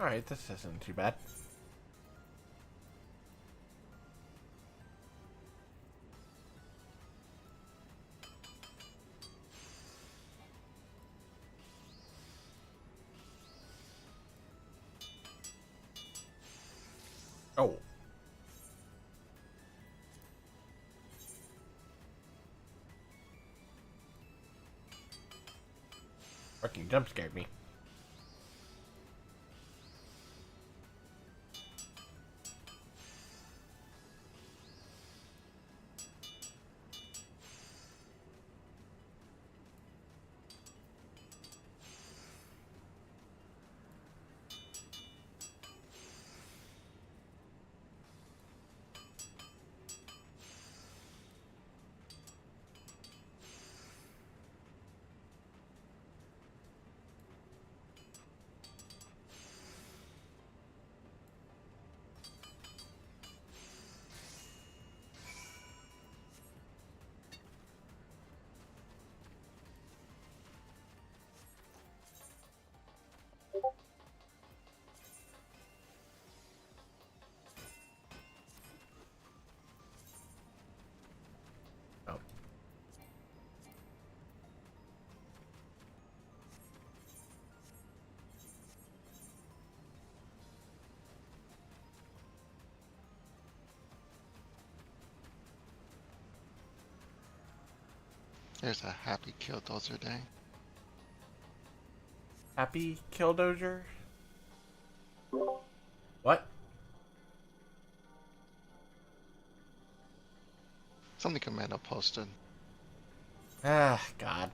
Alright, this isn't too bad. Oh. Fucking jump scared me. There's a happy Killdozer day. Happy Killdozer? What? Something Commando posted. Ah, God.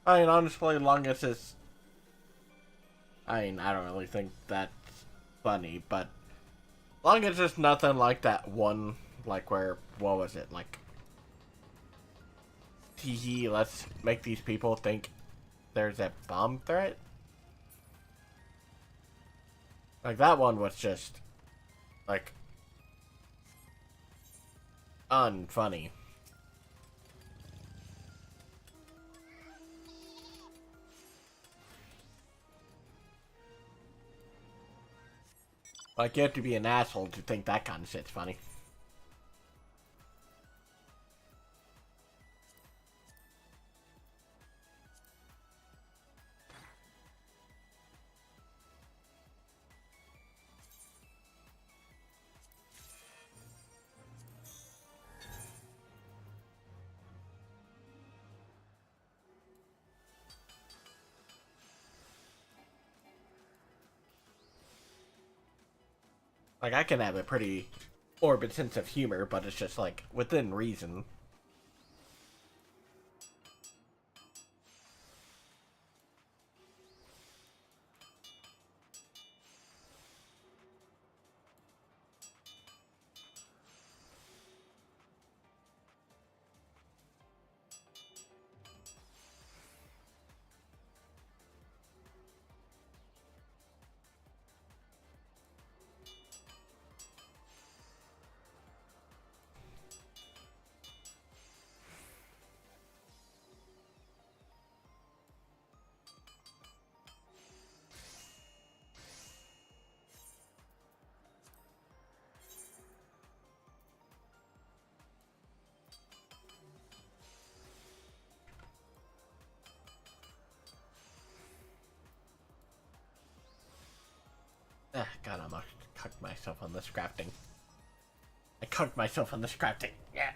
I mean, honestly, long as it's... I mean, I don't really think that's funny, but... Long as it's nothing like that one, like where... What was it? Like... Teehee, let's make these people think there's a bomb threat? Like, that one was just... Like... Unfunny. Like, you have to be an asshole to think that kind of shit's funny. Like, I can have a pretty morbid sense of humor, but it's just, like, within reason. Ah, God, I almost cucked myself on this crafting. I cucked myself on this crafting. Yeah.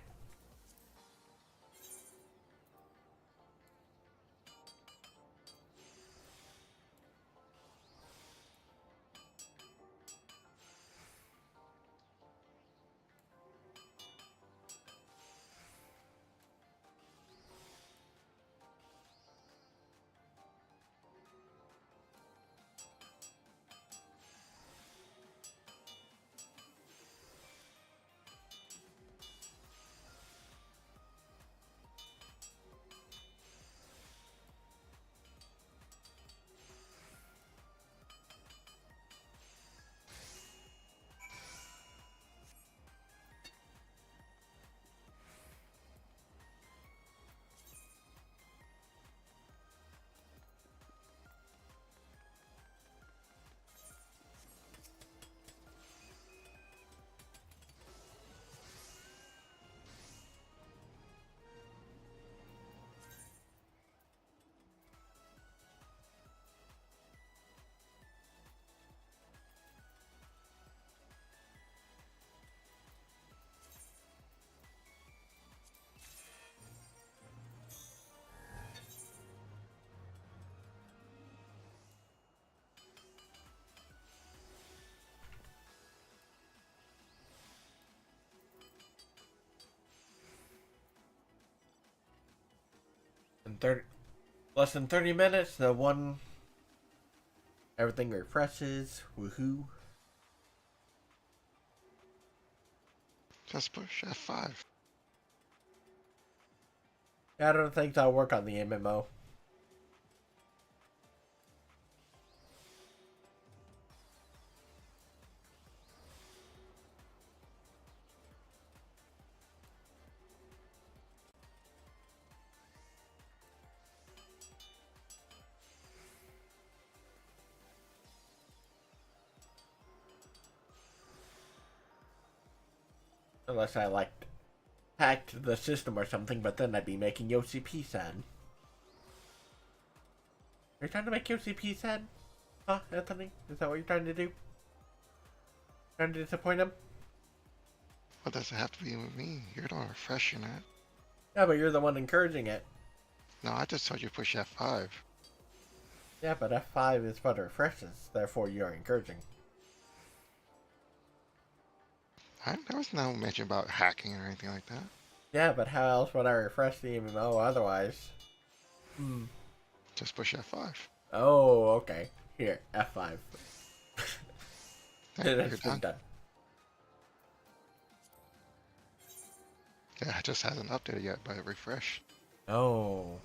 In 30, less than 30 minutes, the one, everything refreshes. Woohoo. Just push F5. Yeah, I don't think that'll work on the MMO. Unless I, like, hacked the system or something, but then I'd be making OCP sad. Are you trying to make QCP sad? Huh, Anthony? Is that what you're trying to do? Trying to disappoint him? What does it have to be with me? You're the one refreshing it. Yeah, but you're the one encouraging it. No, I just told you to push F5. Yeah, but F5 is for the refreshes, therefore you are encouraging. There was no mention about hacking or anything like that. Yeah, but how else would I refresh the MMO otherwise? Hmm. Just push F5. Oh, okay. Here, F5. There, It you're has been done. Yeah, it just hasn't updated yet, but refresh. Oh.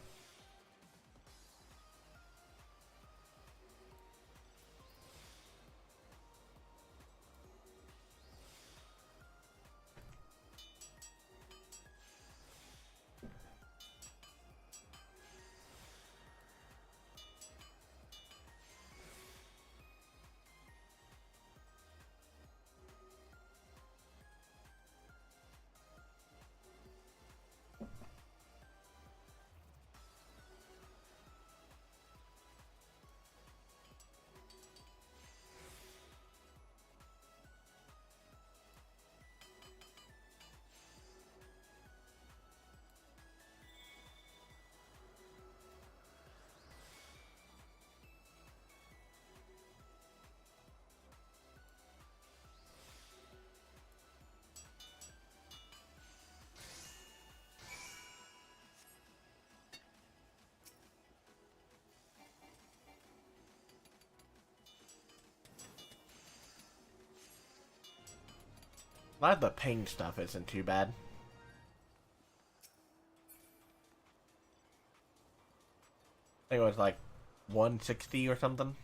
Glad the ping stuff isn't too bad. I think it was like 160 or something.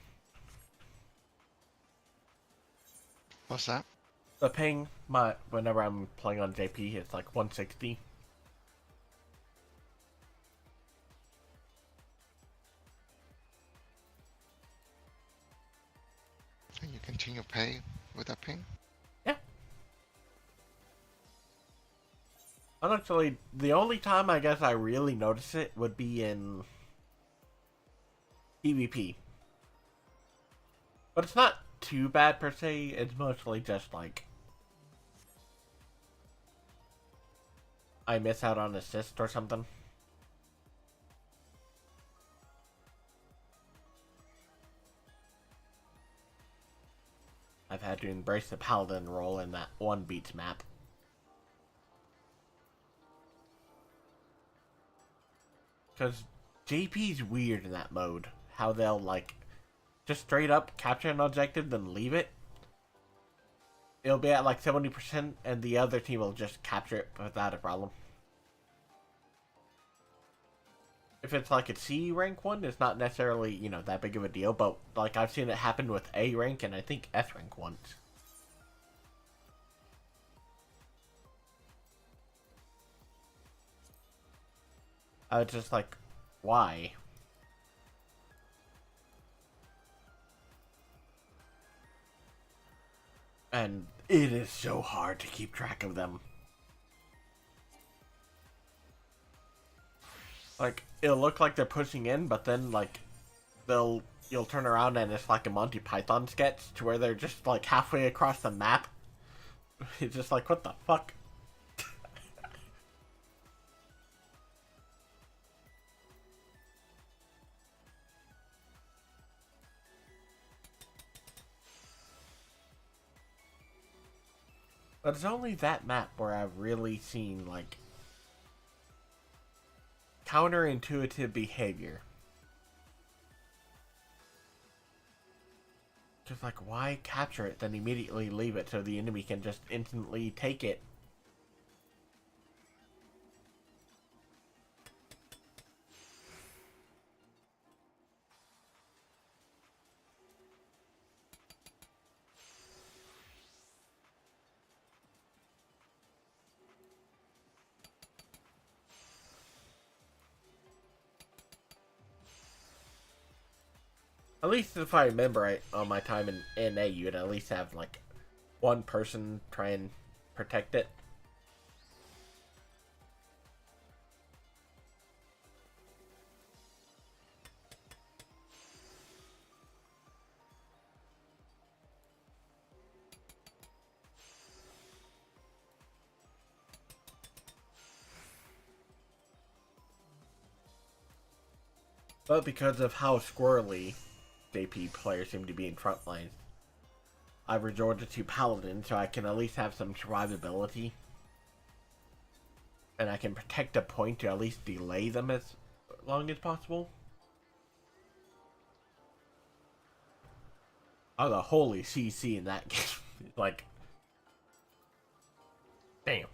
What's that? The ping, whenever I'm playing on JP, it's like 160. Can you continue pay with that ping? Yeah. Honestly, the only time I guess I really notice it would be in PvP. But it's not too bad per se, it's mostly just like I miss out on assist or something. I've had to embrace the paladin role in that one beats map. Because JP's weird in that mode. How they'll like just straight up capture an objective then leave it. It'll be at like 70% and the other team will just capture it without a problem. If it's like a C rank one, it's not necessarily, you know, that big of a deal, but like I've seen it happen with A rank and I think S rank once. I was just like, why? And it is so hard to keep track of them. Like, it'll look like they're pushing in, but then, like, you'll turn around and it's like a Monty Python sketch to where they're just, like, halfway across the map. It's just like, what the fuck? But it's only that map where I've really seen, like, counterintuitive behavior. Just like, why capture it, then immediately leave it so the enemy can just instantly take it? At least if I remember right, on my time in NA, you'd at least have, like, one person try and protect it. But because of how squirrely JP players seem to be in front lines, I've resorted to Paladin so I can at least have some survivability. And I can protect a point to at least delay them as long as possible. Oh, the holy CC in that game. Like, damn.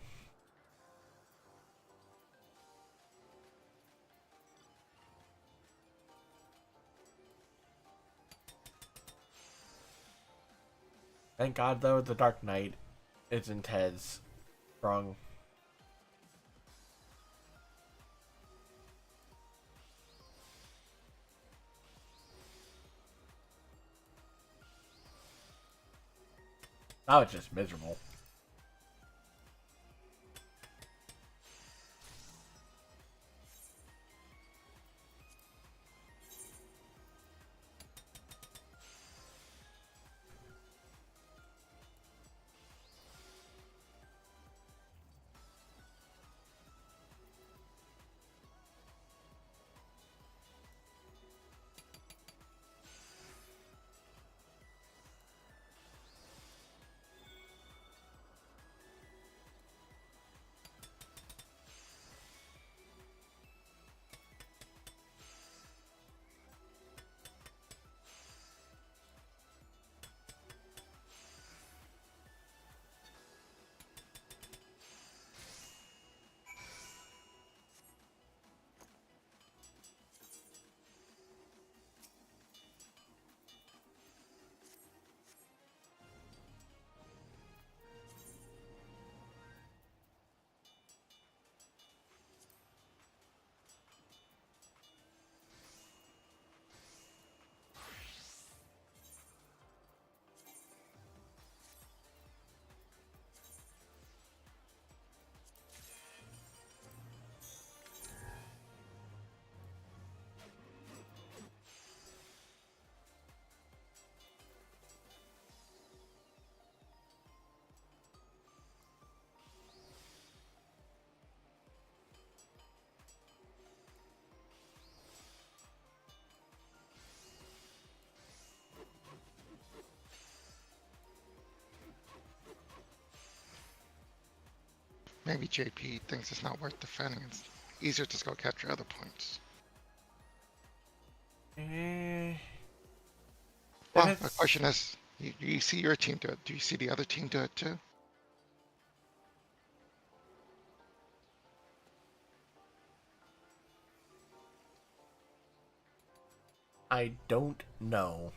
Thank God, though, the Dark Knight isn't as strong. That was just miserable. Maybe JP thinks it's not worth defending. It's easier to just go capture other points. Well, the question is, you see your team do it. Do you see the other team do it too? I don't know.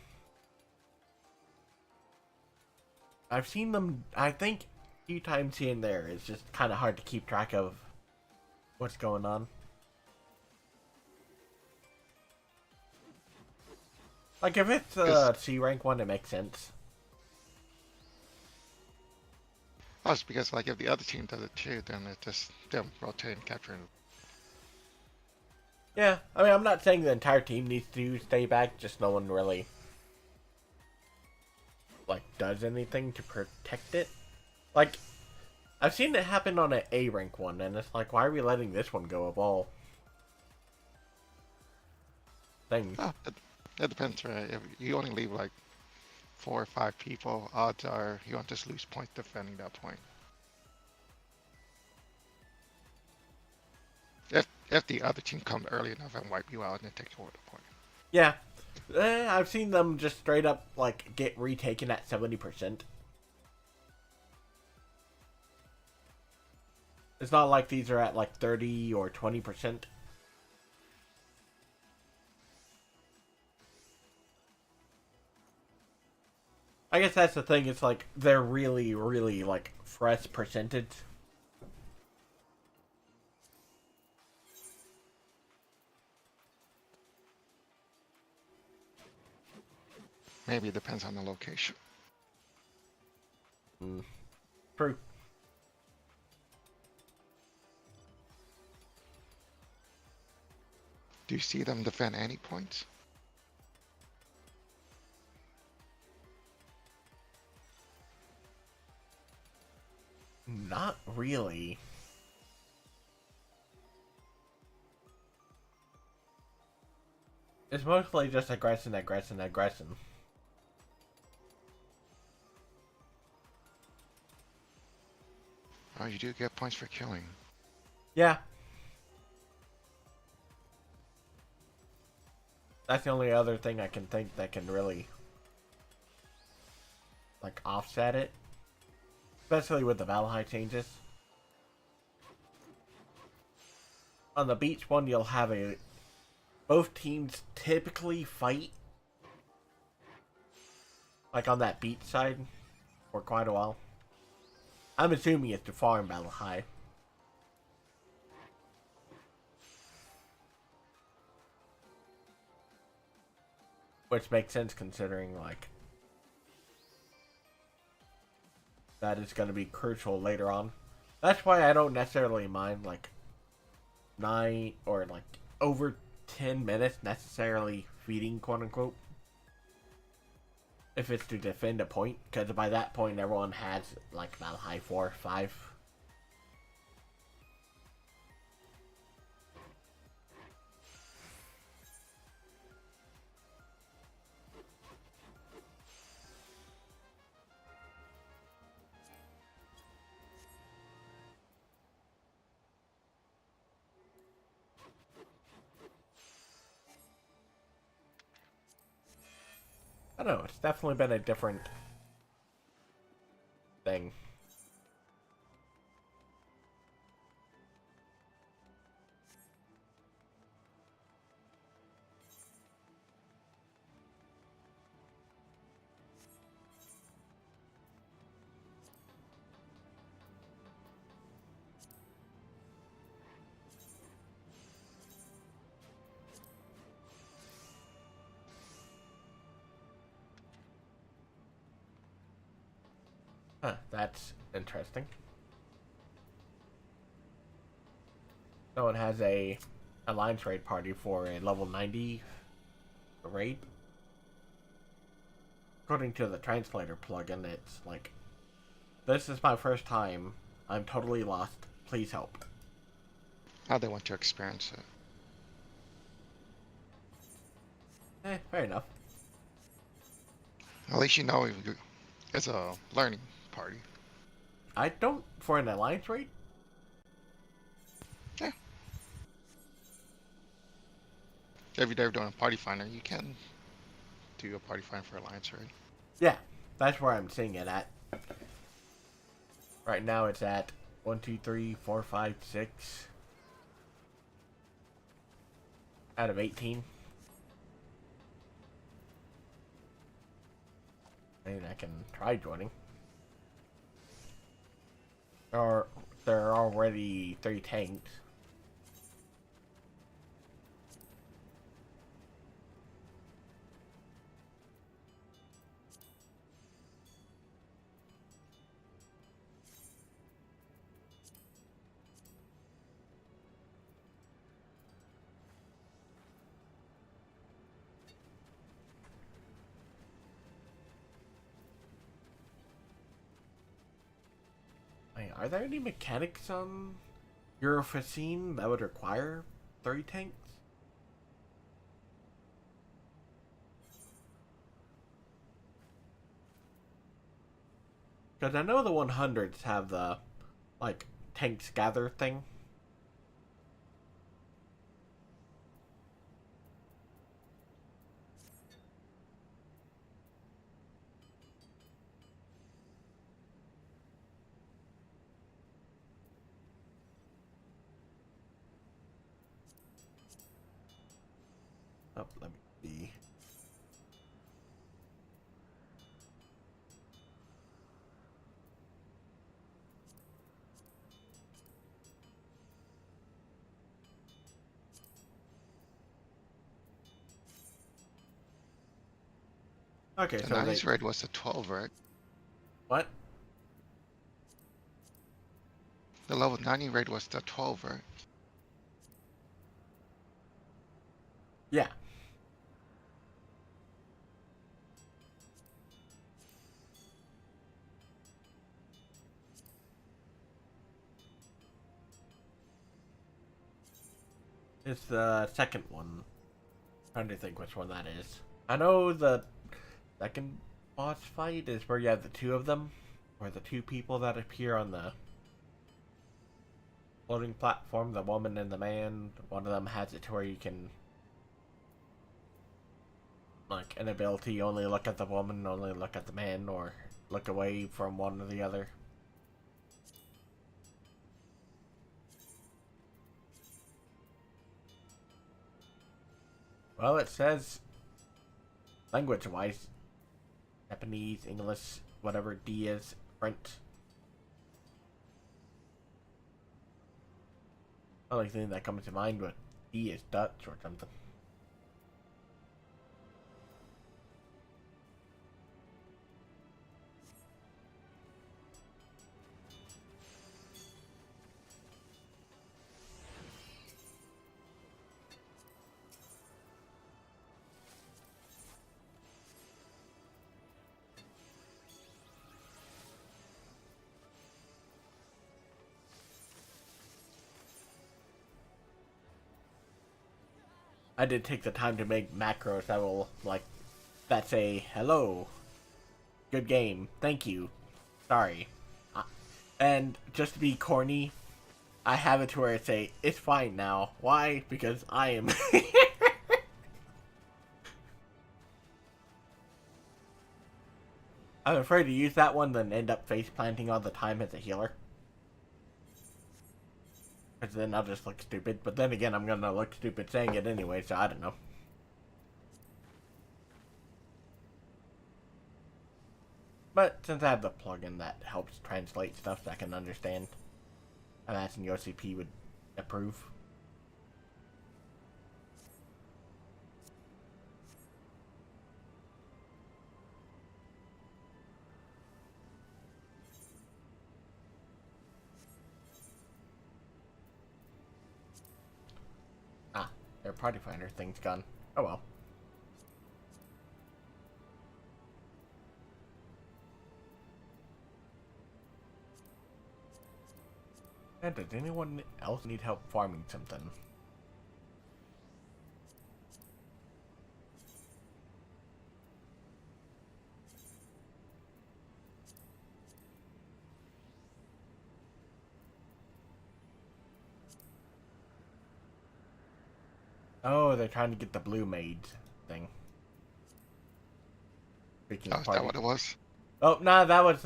I've seen them, I think, a few times here and there. It's just kind of hard to keep track of what's going on. Like, if it's a C rank one, it makes sense. Oh, it's because, like, if the other team does it too, then it just, them rotate and capture. Yeah, I mean, I'm not saying the entire team needs to stay back, just no one really, like, does anything to protect it. Like, I've seen it happen on an A rank one, and it's like, why are we letting this one go of all things? Oh, it depends, right? If you only leave, like, 4 or 5 people, odds are you won't just lose points defending that point. If the other team comes early enough and wipe you out and then take over the point. Yeah, I've seen them just straight up, like, get retaken at 70%. It's not like these are at, like, 30 or 20%. I guess that's the thing, it's like, they're really, really, like, fresh percentage. Maybe it depends on the location. True. Do you see them defend any points? Not really. It's mostly just aggression. Oh, you do get points for killing. Yeah. That's the only other thing I can think that can really, like, offset it. Especially with the Valhalla changes. On the beach one, you'll have both teams typically fight, like, on that beach side for quite a while. I'm assuming it's to farm Valhalla. Which makes sense considering, like, that is going to be crucial later on. That's why I don't necessarily mind, like, 9 or, like, over 10 minutes necessarily feeding, quote unquote. If it's to defend a point, because by that point everyone has, like, about high 4 or 5. I don't know, it's definitely been a different thing. Huh, that's interesting. No one has a alliance raid party for a level 90 raid. According to the translator plugin, it's like, this is my first time. I'm totally lost. Please help. How they want to experience it. Fair enough. At least you know it's a learning party. I don't for an alliance raid. Yeah. If you're doing a party finder, you can do a party finder for Alliance raid. Yeah, that's where I'm seeing it at. Right now it's at 1, 2, 3, 4, 5, 6 out of 18. Maybe I can try joining. Or there are already 3 tanks. Are there any mechanics on FFXIV that would require 3 tanks? Because I know the 100s have the, like, tanks gather thing. Oh, let me see. Okay, The so 90s raid was the 12, right? What? The level 90 raid was the 12, right? Yeah. It's the second one. Trying to think which one that is. I know the second boss fight is where you have the two of them, or the two people that appear on the floating platform, the woman and the man. One of them has it to where you can, like, an ability, only look at the woman, only look at the man, or look away from one or the other. Well, it says language-wise, Japanese, English, whatever D is, French. The only thing that comes to mind with D is Dutch or something. I did take the time to make macros that will, like, that say, hello, good game, thank you, sorry. And just to be corny, I have it to where it say, it's fine now. Why? Because I am... I'm afraid to use that one, then end up face planting all the time as a healer. Because then I'll just look stupid. But then again, I'm gonna look stupid saying it anyway, so I don't know. But since I have the plugin that helps translate stuff that I can understand, I imagine OCP would approve. Ah, their party finder thing's gone. Oh well. And does anyone else need help farming something? Oh, they're trying to get the blue maid thing. Speaking Oh, of is that party. what it was? Oh, no, that was,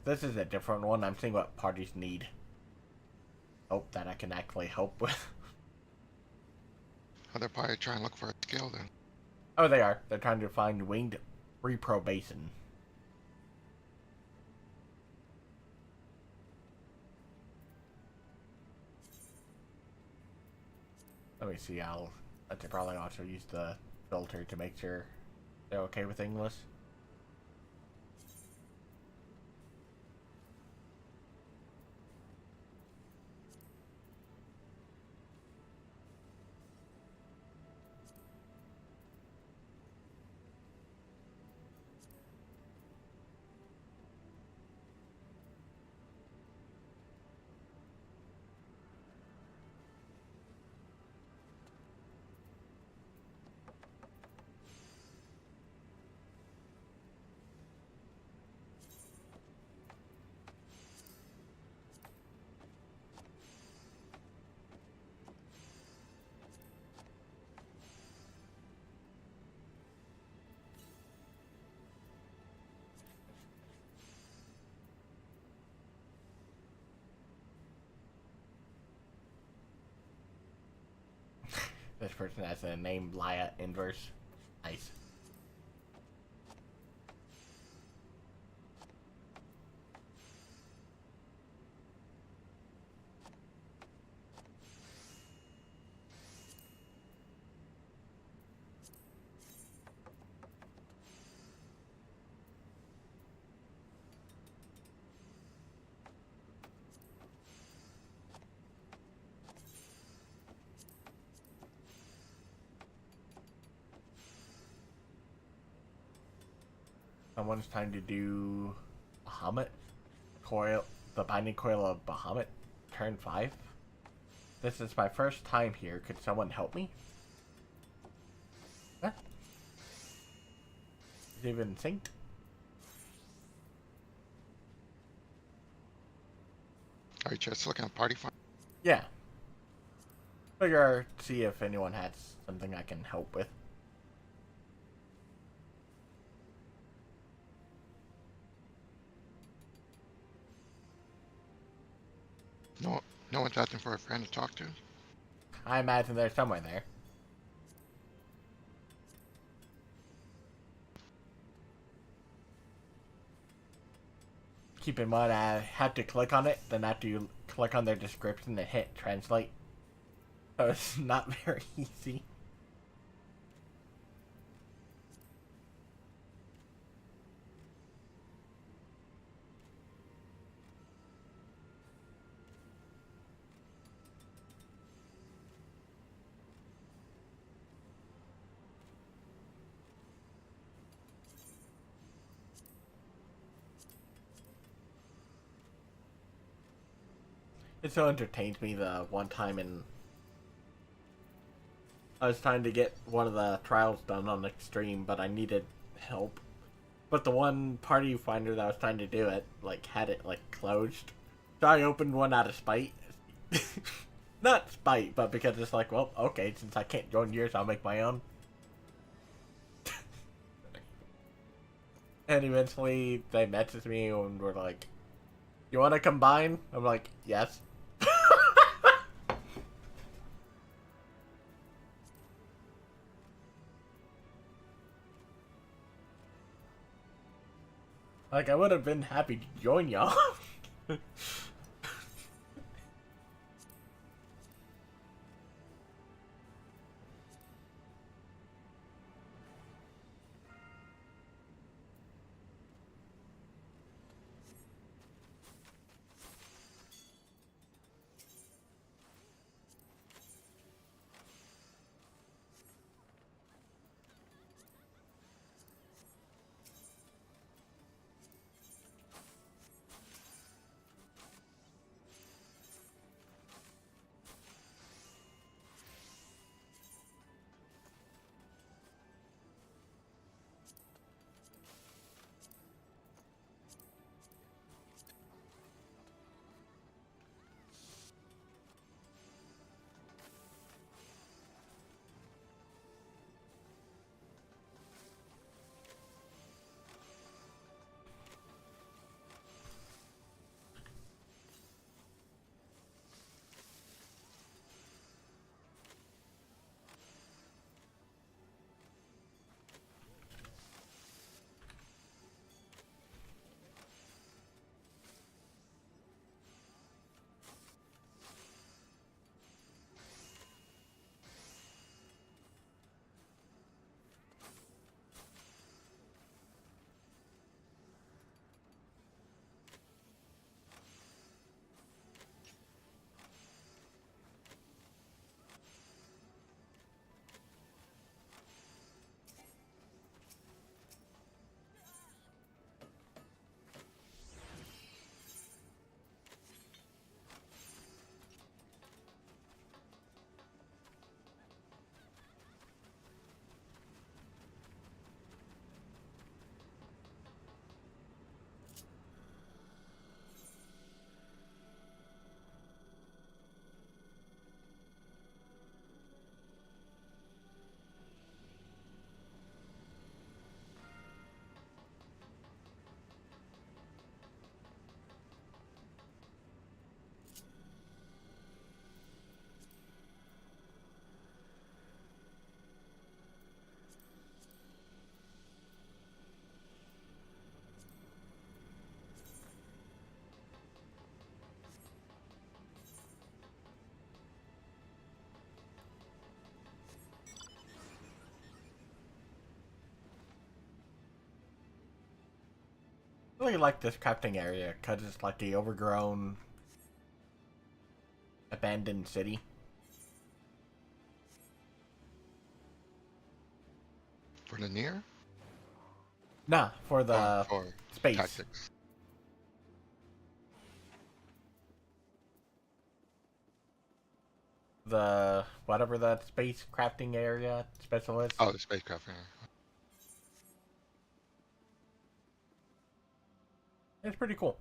this is a different one. I'm seeing what parties need. Oh, that I can actually help with. Oh, they're probably trying to look for a skill then. Oh, they are. They're trying to find winged repro basin. Let me see, I should probably also use the filter to make sure they're okay with English. This person has a name Laya Inverse. Nice. Someone's trying to do Bahamut coil, the binding coil of Bahamut, turn 5. This is my first time here. Could someone help me? Is it even synced? Are you just looking at party find? Yeah. Figure see if anyone has something I can help with. No, no one's asking for a friend to talk to. I imagine there's someone there. Keep in mind, I have to click on it, then after you click on their description and hit translate. So it's not very easy. It so entertains me the one time I was trying to get one of the trials done on Extreme, but I needed help. But the one party finder that I was trying to do it, like, had it, like, closed. So I opened one out of spite. Not spite, but because it's like, well, okay, since I can't join yours, I'll make my own. And eventually, they messaged me and were like, you want to combine? I'm like, yes. Like, I would have been happy to join y'all. I really like this crafting area because it's like the overgrown, abandoned city. For the near? Nah, for the For space. tactics. The whatever that space crafting area special is. Oh, the spacecraft. Yeah. It's pretty cool.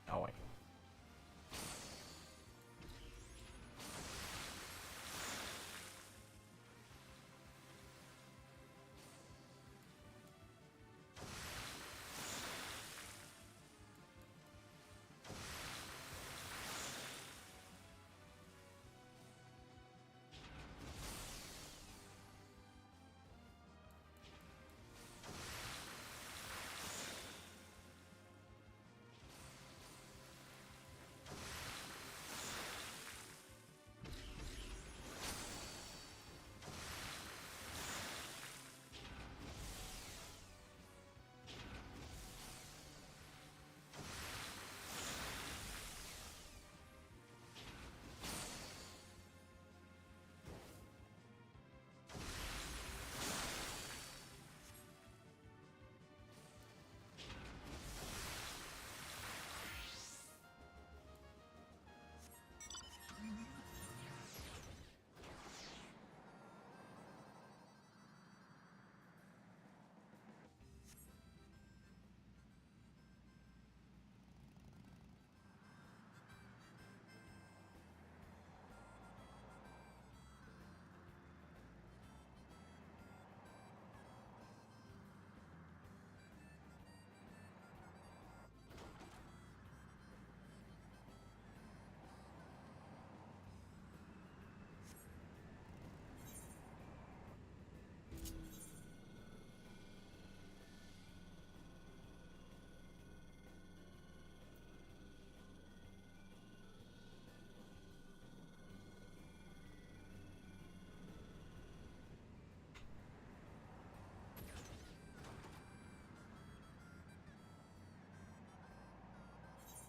Oh wait.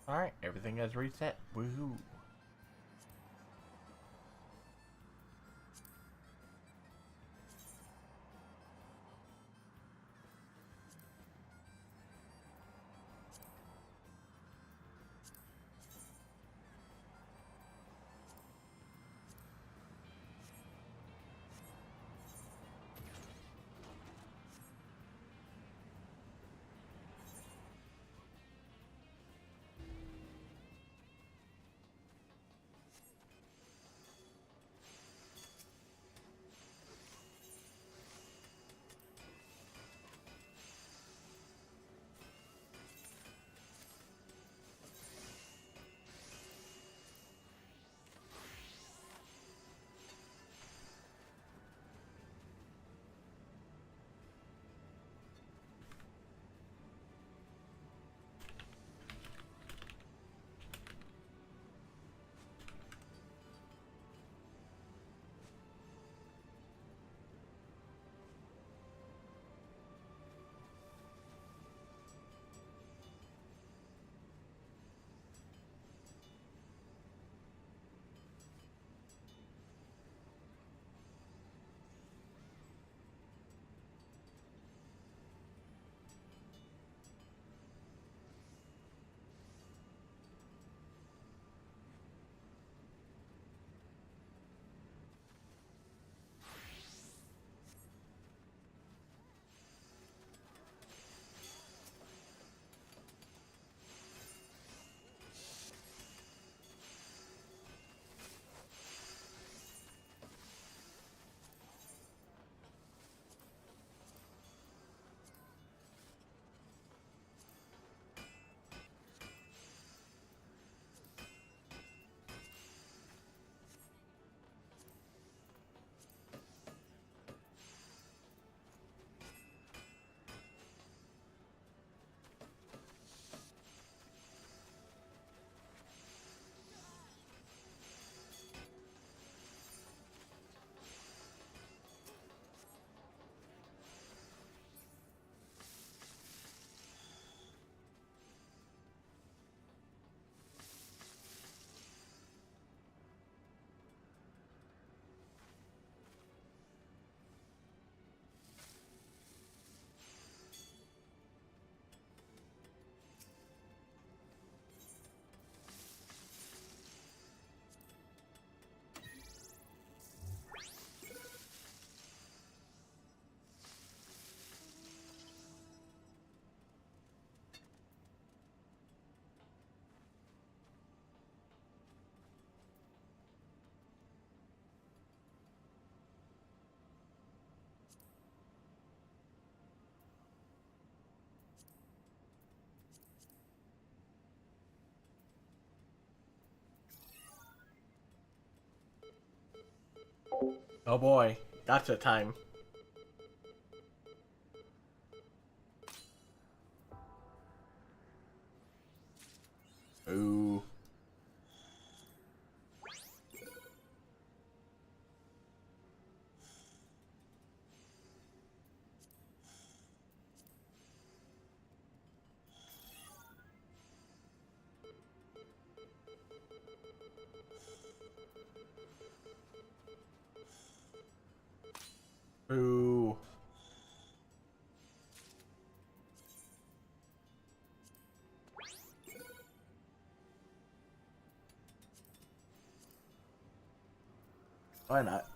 Alright, everything has reset. Woohoo. Oh boy, that's a time. Ooh. Ooh. Why not?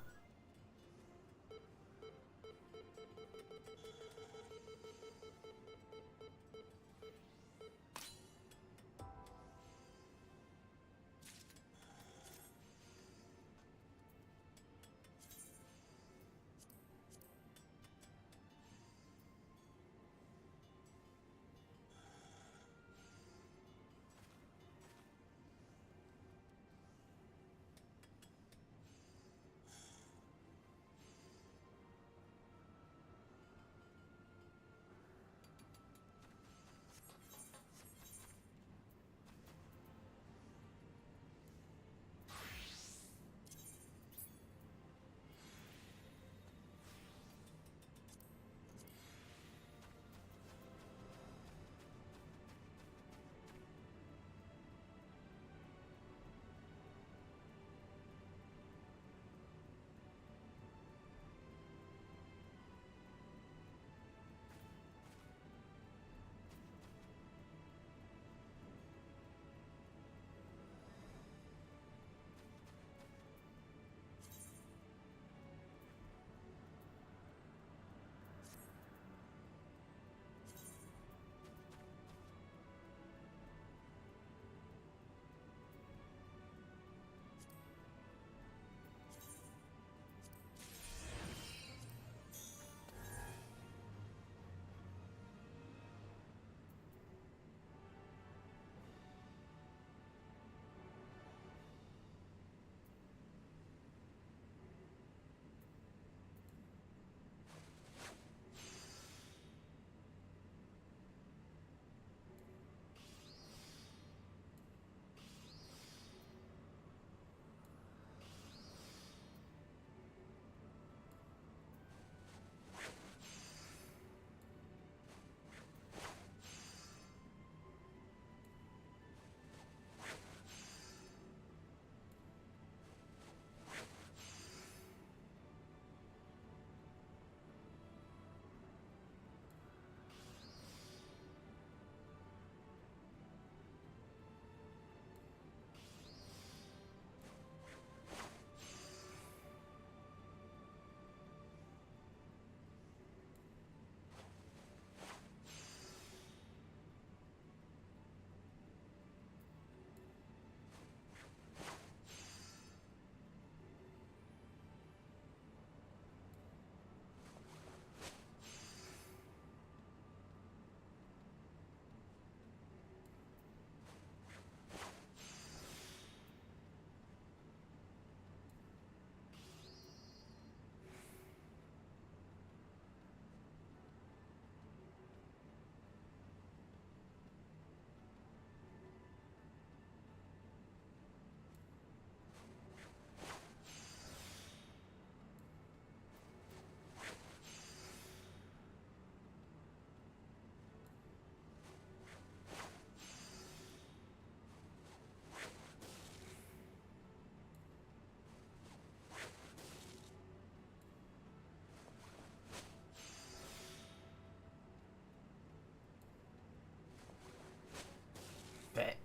Bet.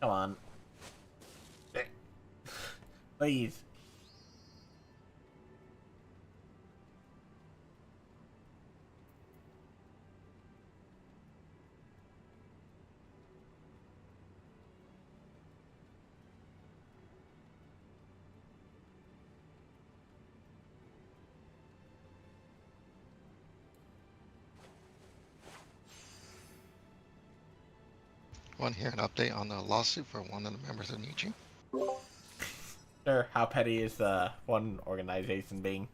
Come on. Bet. Please. Want to hear an update on the lawsuit for one of the members of Nietzsche? Sure. How petty is the one organization being?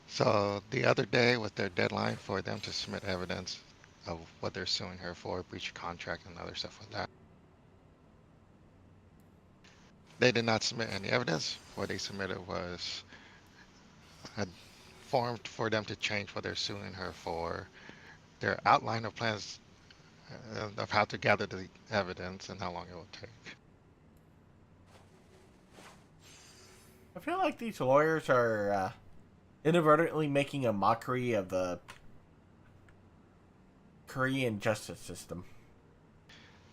So the other day was their deadline for them to submit evidence of what they're suing her for, breach of contract and other stuff like that. They did not submit any evidence. What they submitted was a form for them to change what they're suing her for, their outline of plans of how to gather the evidence and how long it will take. I feel like these lawyers are inadvertently making a mockery of the Korean justice system.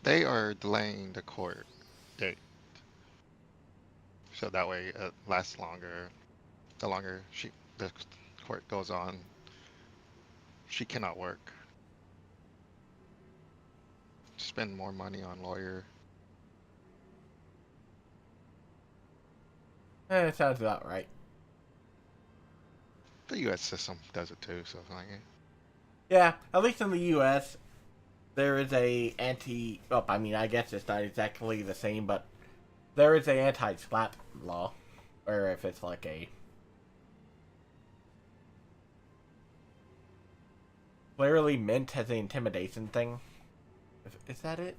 They are delaying the court date, so that way it lasts longer. The longer the court goes on, she cannot work. Spend more money on lawyer. It sounds about right. The U.S. system does it too, so like, Yeah, at least in the U.S., there is a anti. Well, I mean, I guess it's not exactly the same, but there is a anti-slap law, or if it's like a clearly meant as an intimidation thing. Is that it?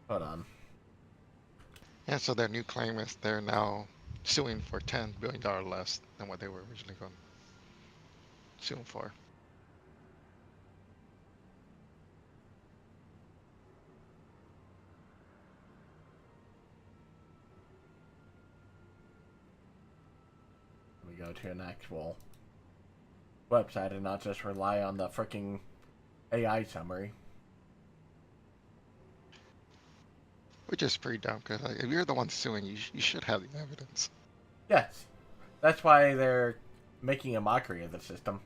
Hold on. and so their new claim is they're now suing for $10 billion less than what they were originally going to sue for. Let me go to an actual website and not just rely on the freaking AI summary. Which is pretty dumb, because like, if you're the one suing, you should have the evidence. Yes, that's why they're making a mockery of the system.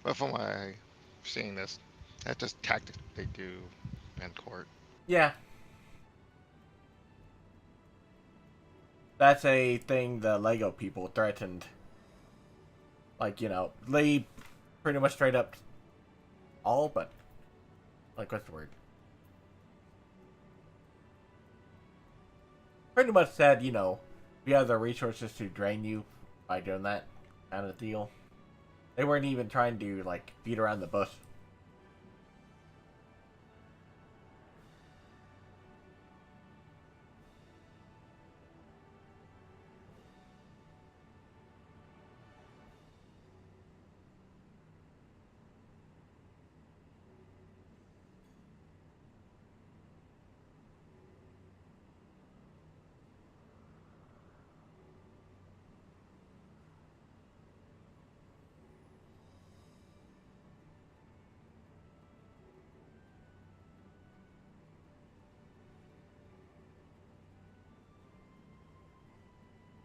But from what I've seen, that's just tactics they do in court. Yeah. That's a thing the Lego people threatened. Like, they pretty much straight up all but, like, what's the word? Pretty much said, we have the resources to drain you by doing that kind of deal. They weren't even trying to, like, beat around the bush.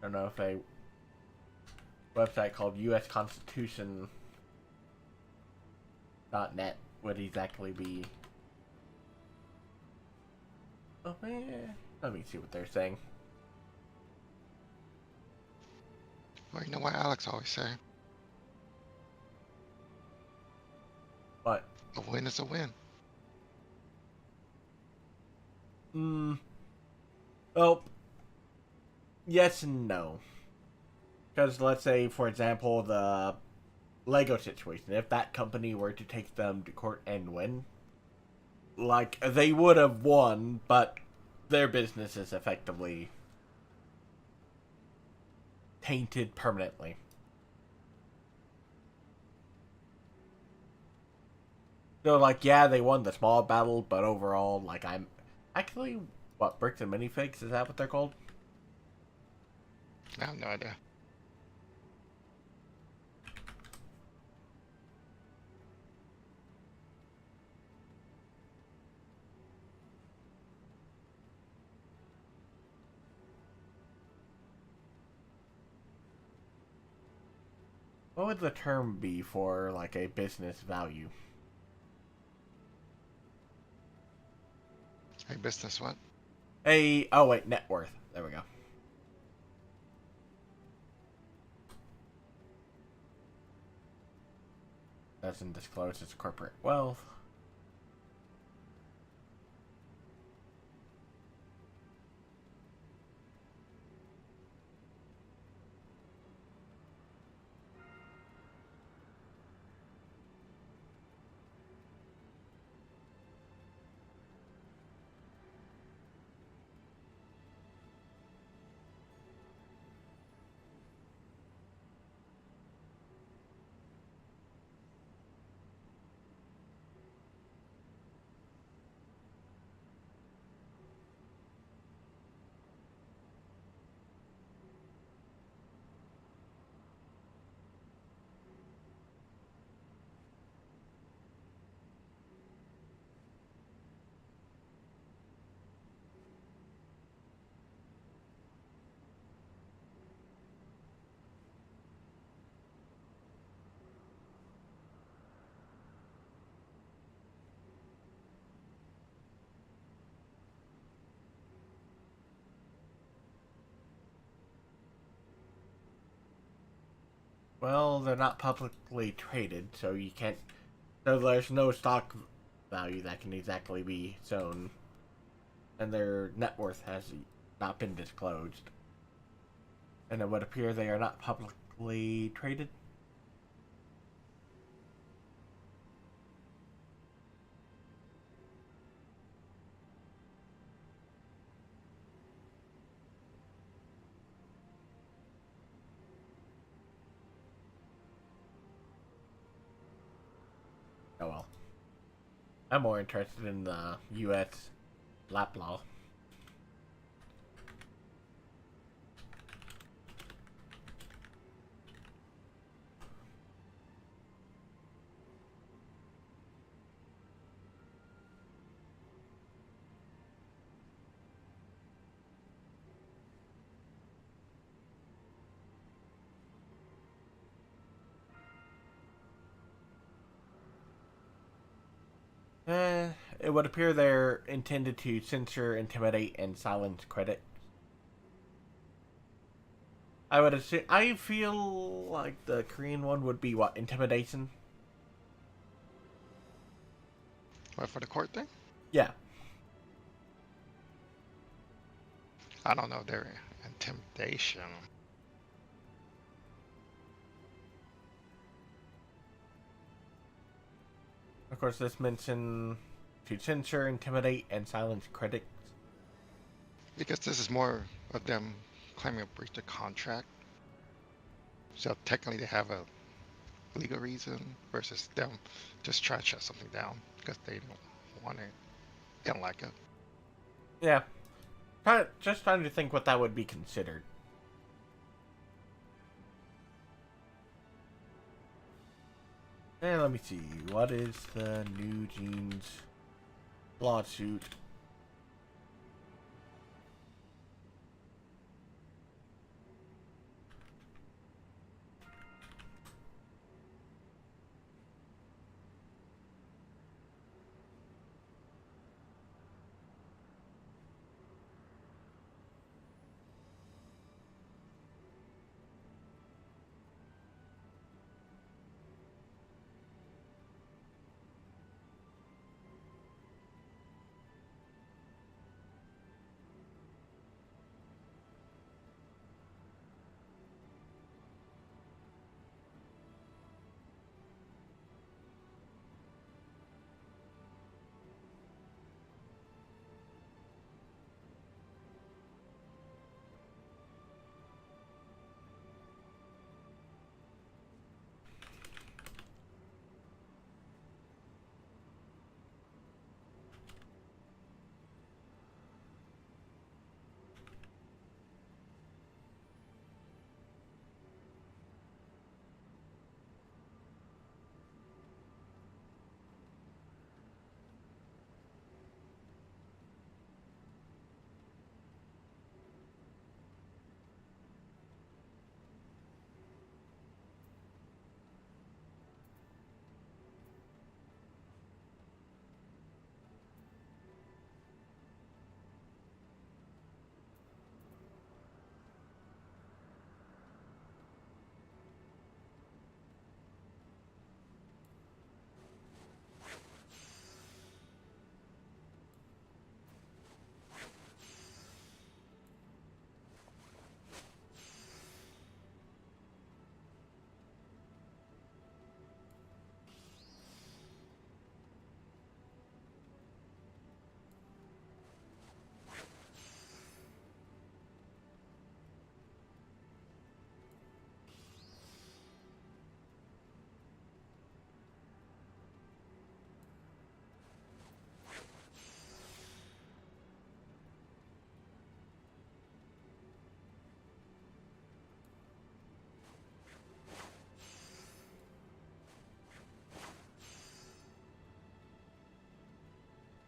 I don't know if a website called usconstitution.net would exactly be... Oh, man. Let me see what they're saying. Well, you know what Alex always say? What? A win is a win. Well, yes and no. Because let's say, for example, the Lego situation. If that company were to take them to court and win, like, they would have won, but their business is effectively tainted permanently. So, like, yeah, they won the small battle, but overall, like, I'm... Actually, what, bricks and minifigs? Is that what they're called? I have no idea. What would the term be for, like, a business value? Hey, business what? Oh wait, net worth. There we go. Doesn't disclose its corporate wealth. Well, they're not publicly traded, so you can't. So there's no stock value that can exactly be shown, and their net worth has not been disclosed. And it would appear they are not publicly traded. Oh well. I'm more interested in the U.S. lap law. It would appear they're intended to censor, intimidate, and silence critics. I would assume. I feel like the Korean one would be what, intimidation? What, for the court thing? Yeah. I don't know. Their intimidation. Of course, this mentioned to censor, intimidate, and silence critics. Because this is more of them claiming a breach of contract. So technically they have a legal reason versus them just trying to shut something down because they don't want it. They don't like it. Yeah. Just trying to think what that would be considered. And let me see. What is the New Jeans lawsuit?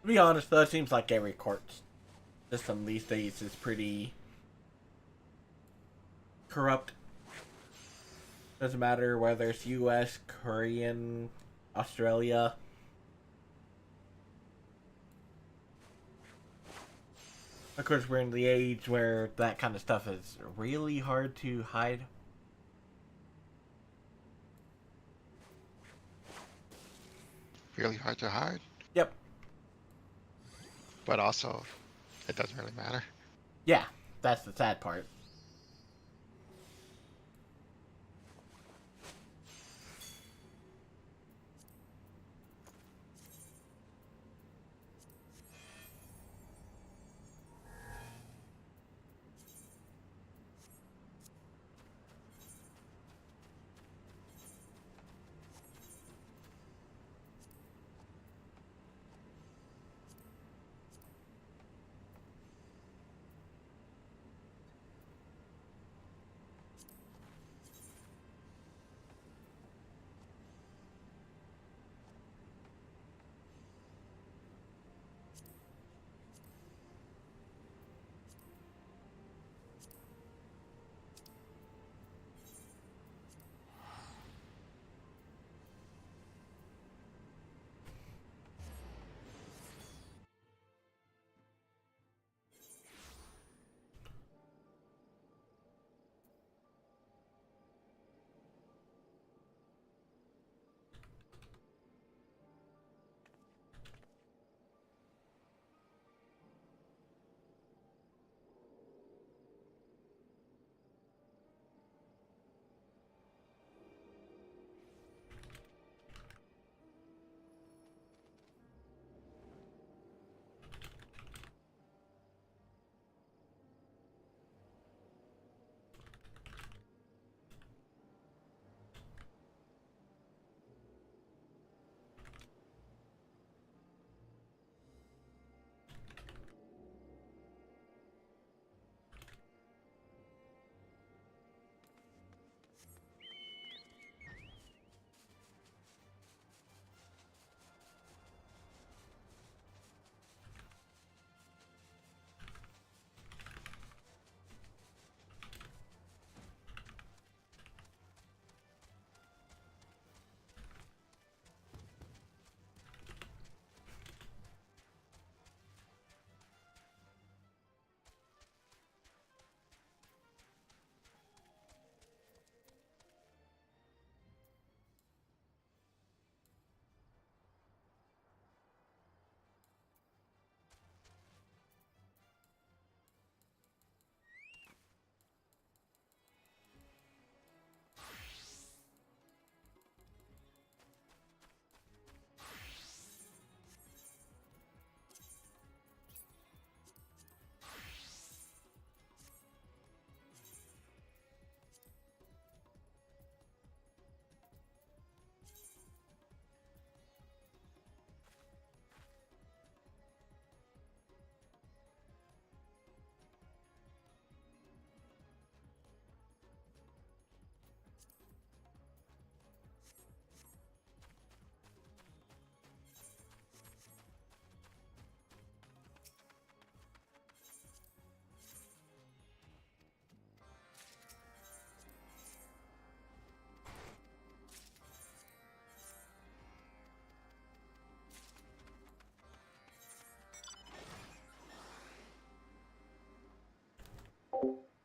To be honest, though, it seems like every court system these days is pretty corrupt. Doesn't matter whether it's US, Korean, Australia. Of course, we're in the age where that kind of stuff is really hard to hide. really hard to hide, Yep. but also it doesn't really matter. Yeah, that's the sad part.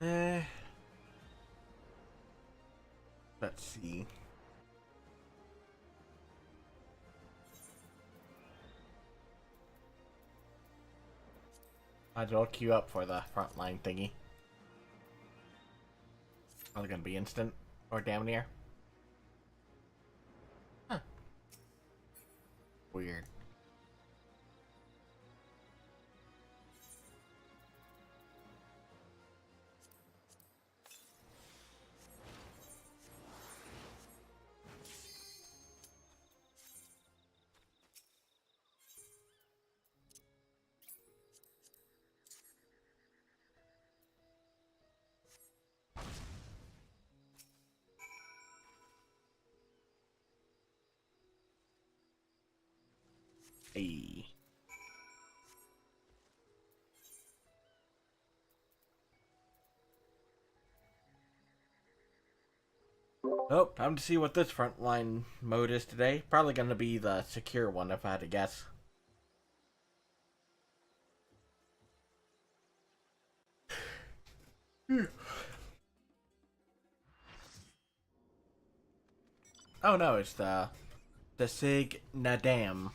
Eh. Let's see. Might as well queue up for the frontline thingy. Probably gonna be instant or damn near. Huh. Weird. Hey. Oh, time to see what this frontline mode is today. Probably gonna be the secure one if I had to guess. Oh no, it's the The Sig Nadam.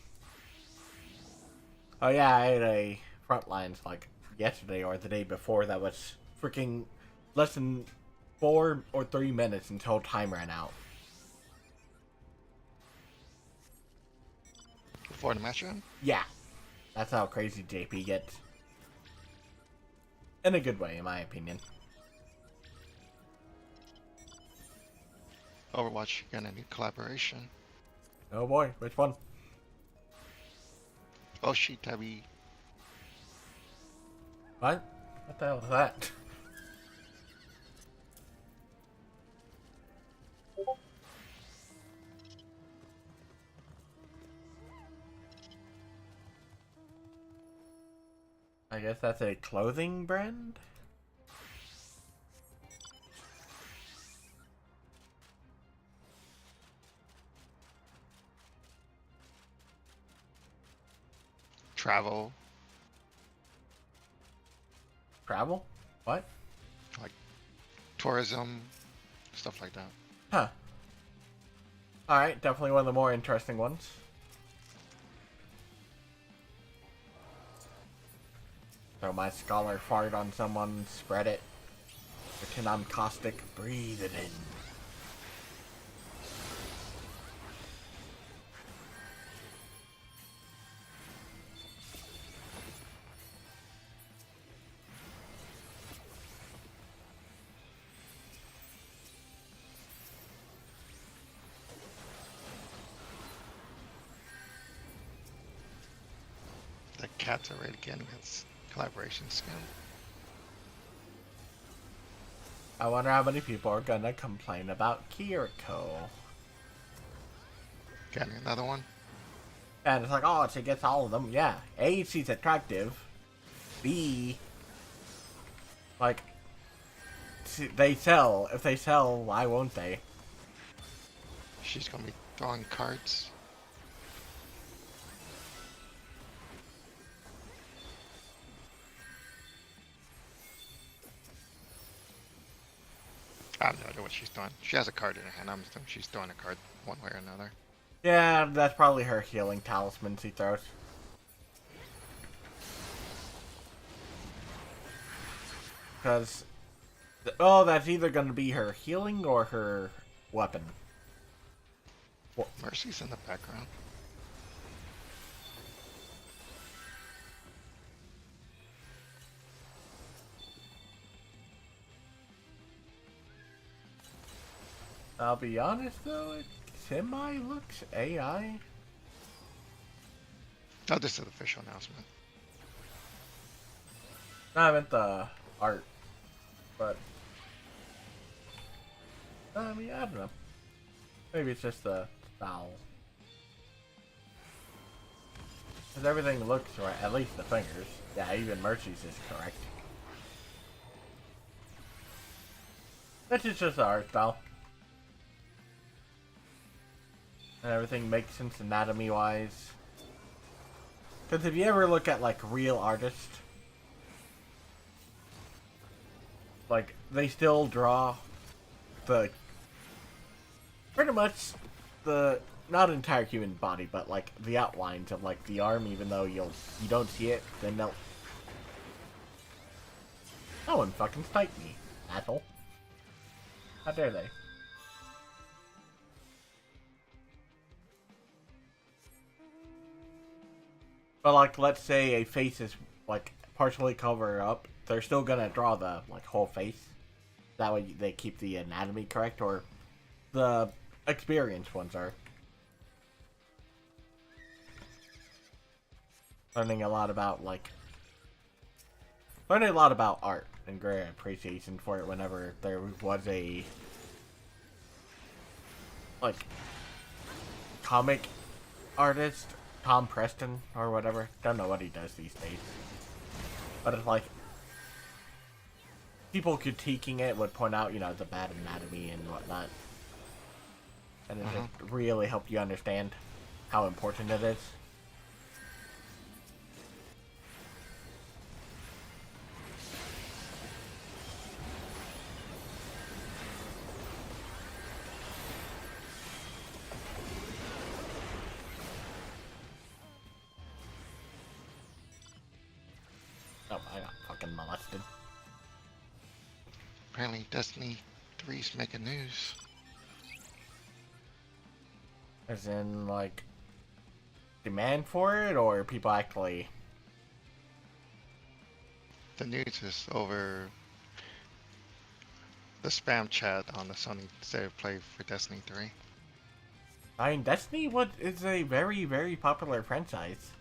Oh yeah, I had a Frontlines like yesterday or the day before that was freaking less than 4 or 3 minutes until time ran out. Before the match run? Yeah, that's how crazy JP gets. In a good way, in my opinion. Overwatch gonna need collaboration. Oh boy, which one? Oh shit, Tabby. What? What the hell is that? I guess that's a clothing brand? Travel. Travel? What? Like tourism. Stuff like that. Huh. Alright, definitely one of the more interesting ones. Throw my scholar fart on someone, spread it. Pretend I'm caustic, breathe it in. The cat's already getting its collaboration skin. I wonder how many people are gonna complain about Kiriko. Getting another one? And it's like, oh, she gets all of them. Yeah. A, she's attractive. B, like, they sell. If they sell, why won't they? She's gonna be throwing cards. I have no idea what she's doing. She has a card in her hand. I'm assuming she's throwing a card one way or another. Yeah, that's probably her healing talisman she throws. Because, oh, that's either going to be her healing or her weapon. Mercy's in the background. I'll be honest though, it semi looks AI. Oh, this is an official announcement. No, I meant the art, but I mean, I don't know. Maybe it's just the style. Because everything looks right, at least the fingers. Yeah, even Mercy's is correct. This is just the art style. And everything makes sense anatomy-wise. Because if you ever look at, like, real artists, like, they still draw the, pretty much the, not entire human body, but, like, the outlines of, like, the arm, even though you don't see it, then they'll, no one fucking sniped me, asshole. How dare they? But, like, let's say a face is, like, partially covered up. They're still gonna draw the, like, whole face. That way they keep the anatomy correct, or the experienced ones are. Learning a lot about, like, learning a lot about art and great appreciation for it whenever there was a, like, comic artist, Tom Preston or whatever. Don't know what he does these days. But it's like, people critiquing it would point out, you know, the bad anatomy and whatnot. And it just really helped you understand how important it is. apparently Destiny 3's making news. As in, like, demand for it, or people actually... The news is over the spam chat on the Sony State of Play for Destiny 3. I mean, Destiny is a very, very popular franchise.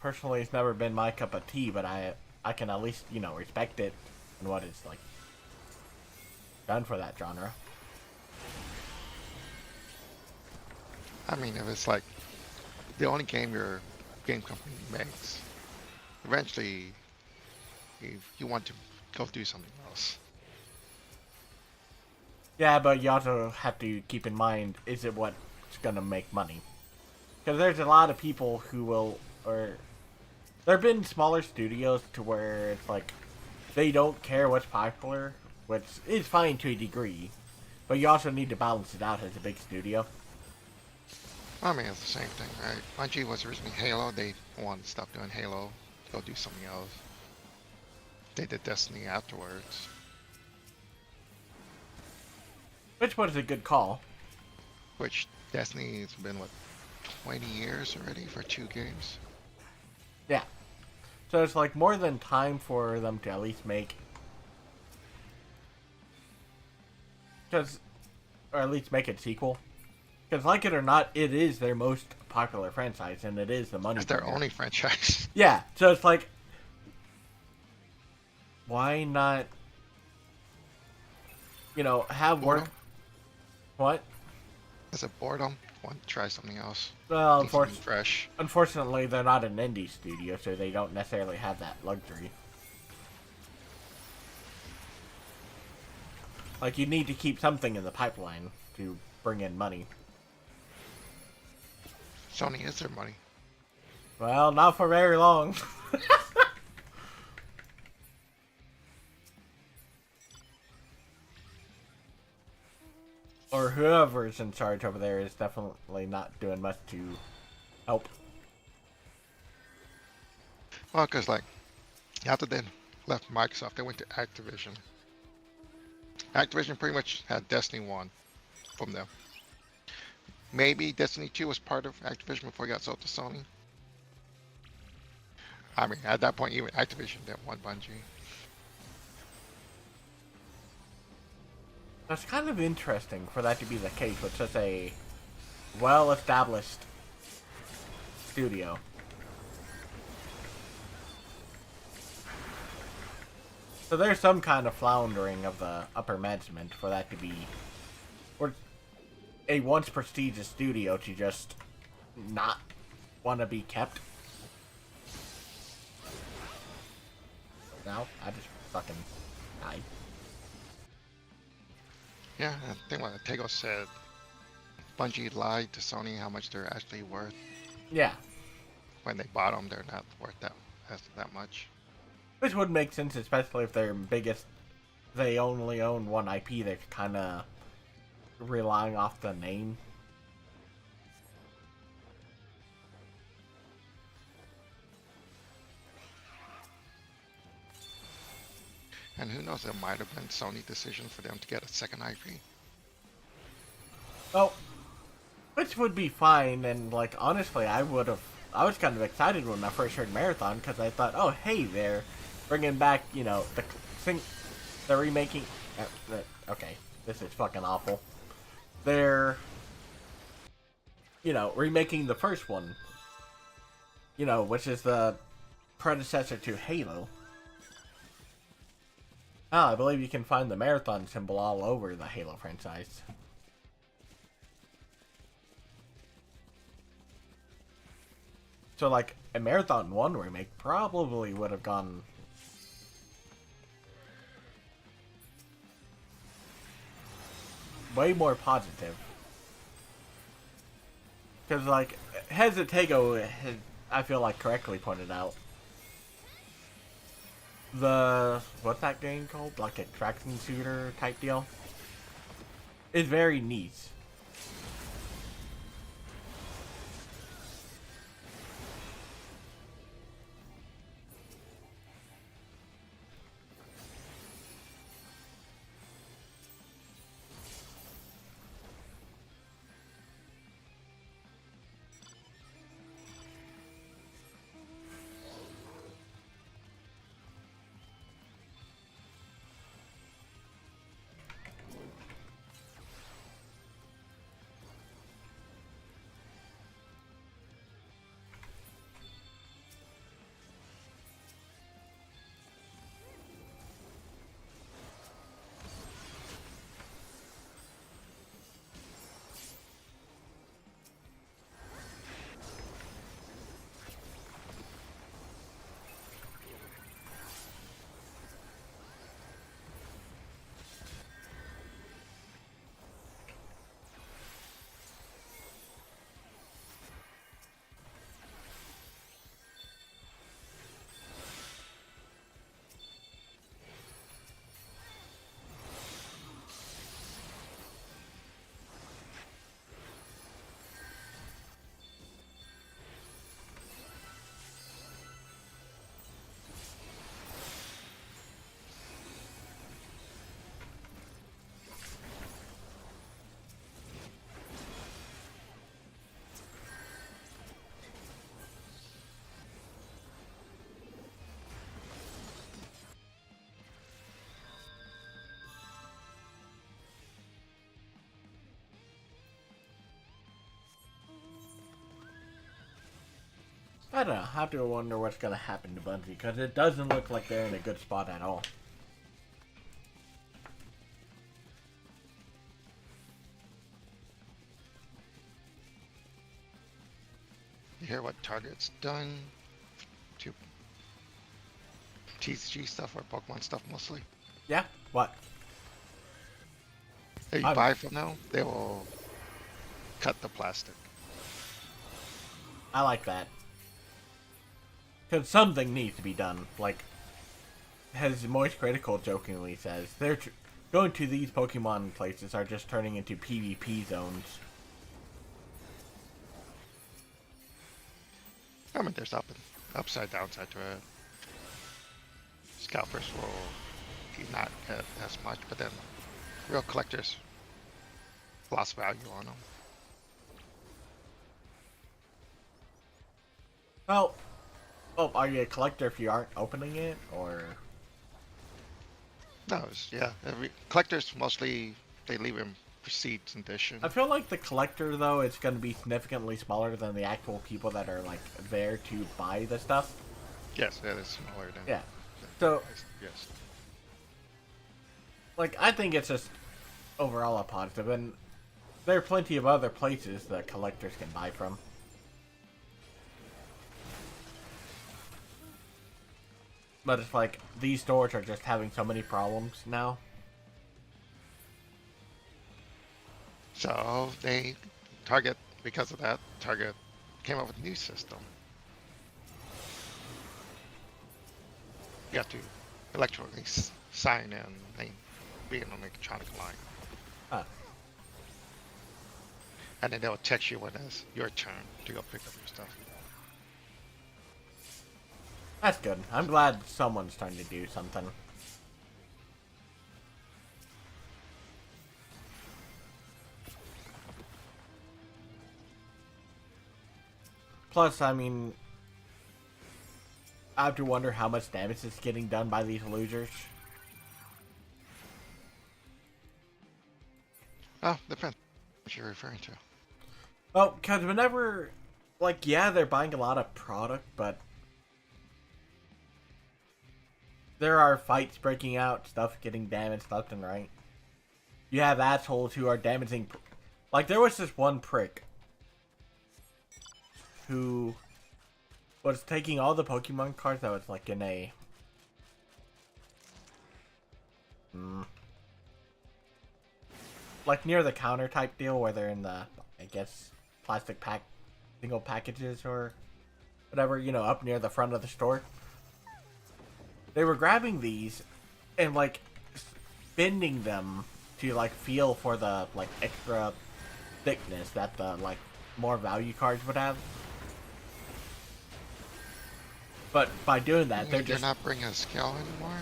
Personally, it's never been my cup of tea, but I can at least, you know, respect it and what it's, like, done for that genre. I mean, if it's like the only game your game company makes, eventually you want to go do something else. Yeah, but you also have to keep in mind, is it what's gonna make money? Because there's a lot of people who will, or there have been smaller studios to where it's like, they don't care what's popular, which is fine to a degree, but you also need to balance it out as a big studio. I mean, it's the same thing, right? Bungie was originally Halo. They wanted to stop doing Halo, go do something else. They did Destiny afterwards. Which was a good call. Which Destiny's been, what, 20 years already for 2 games? Yeah. So it's like more than time for them to at least make... or at least make a sequel. Because like it or not, it is their most popular franchise, and it is the money. It's their only franchise. Yeah, so it's like... Why not... You know, have work... Boredom? What? Is it boredom? Want to try something else? Well, Fresh. unfortunately, they're not an indie studio, so they don't necessarily have that luxury. Like, you need to keep something in the pipeline to bring in money. Sony is their money. Well, not for very long. Or whoever's in charge over there is definitely not doing much to help. Well, because, like, after they left Microsoft, they went to Activision. Activision pretty much had Destiny 1 from them. Maybe Destiny 2 was part of Activision before it got sold to Sony. I mean, at that point, even Activision didn't want Bungie. That's kind of interesting for that to be the case with such a well-established studio. So there's some kind of floundering of the upper management for that to be, or a once prestigious studio to just not want to be kept. Now, I just fucking died. Yeah, I think what Tego said, Bungie lied to Sony how much they're actually worth. Yeah. When they bought them, they're not worth that much. Which would make sense, especially if their biggest, they only own one IP, they're kind of relying off the name. And who knows, it might have been Sony's decision for them to get a second IP. Oh, which would be fine, and like honestly, I was kind of excited when I first heard Marathon because I thought, oh hey, they're bringing back, you know, they're remaking. Okay, this is fucking awful. They're, you know, remaking the first one. You know, which is the predecessor to Halo. I believe you can find the Marathon symbol all over the Halo franchise. So, like, a Marathon 1 remake probably would have gone way more positive. Because, like, Hezitego, I feel like, correctly pointed out, what's that game called? Like a traction shooter type deal. It's very niche. I don't know. I have to wonder what's gonna happen to Bungie because it doesn't look like they're in a good spot at all. You hear what Target's done to TCG stuff or Pokemon stuff mostly? Yeah. What? If you buy from them, they will cut the plastic. I like that. Because something needs to be done. Like, as Moist Critical jokingly says, they're going to these Pokemon places are just turning into PvP zones. I mean, there's upside, downside to it. Scalpers will not get as much, but then real collectors lost value on them. Well, are you a collector if you aren't opening it, or? No, yeah. Collectors mostly, they leave in prestige edition. I feel like the collector, though, is going to be significantly smaller than the actual people that are, like, there to buy the stuff. Yes, it is smaller than... Yeah. So, yes. Like, I think it's just overall a positive, and there are plenty of other places that collectors can buy from. But it's like, these stores are just having so many problems now. So, because of that, Target came up with a new system. You have to electronically sign in and be in an electronic line. Huh. And then they'll text you when it's your turn to go pick up your stuff. That's good. I'm glad someone's trying to do something. Plus, I mean, I have to wonder how much damage is getting done by these losers. Oh, depends what you're referring to. Well, because whenever, like, yeah, they're buying a lot of product, but there are fights breaking out, stuff getting damaged left and right. You have assholes who are damaging... Like, there was this one prick who was taking all the Pokemon cards that was, like, in a... like, near the counter type deal where they're in the, I guess, plastic single packages or whatever, you know, up near the front of the store. They were grabbing these and like bending them to like feel for the like extra thickness that the like more value cards would have. But by doing that, they're They're just not bringing a scale anymore?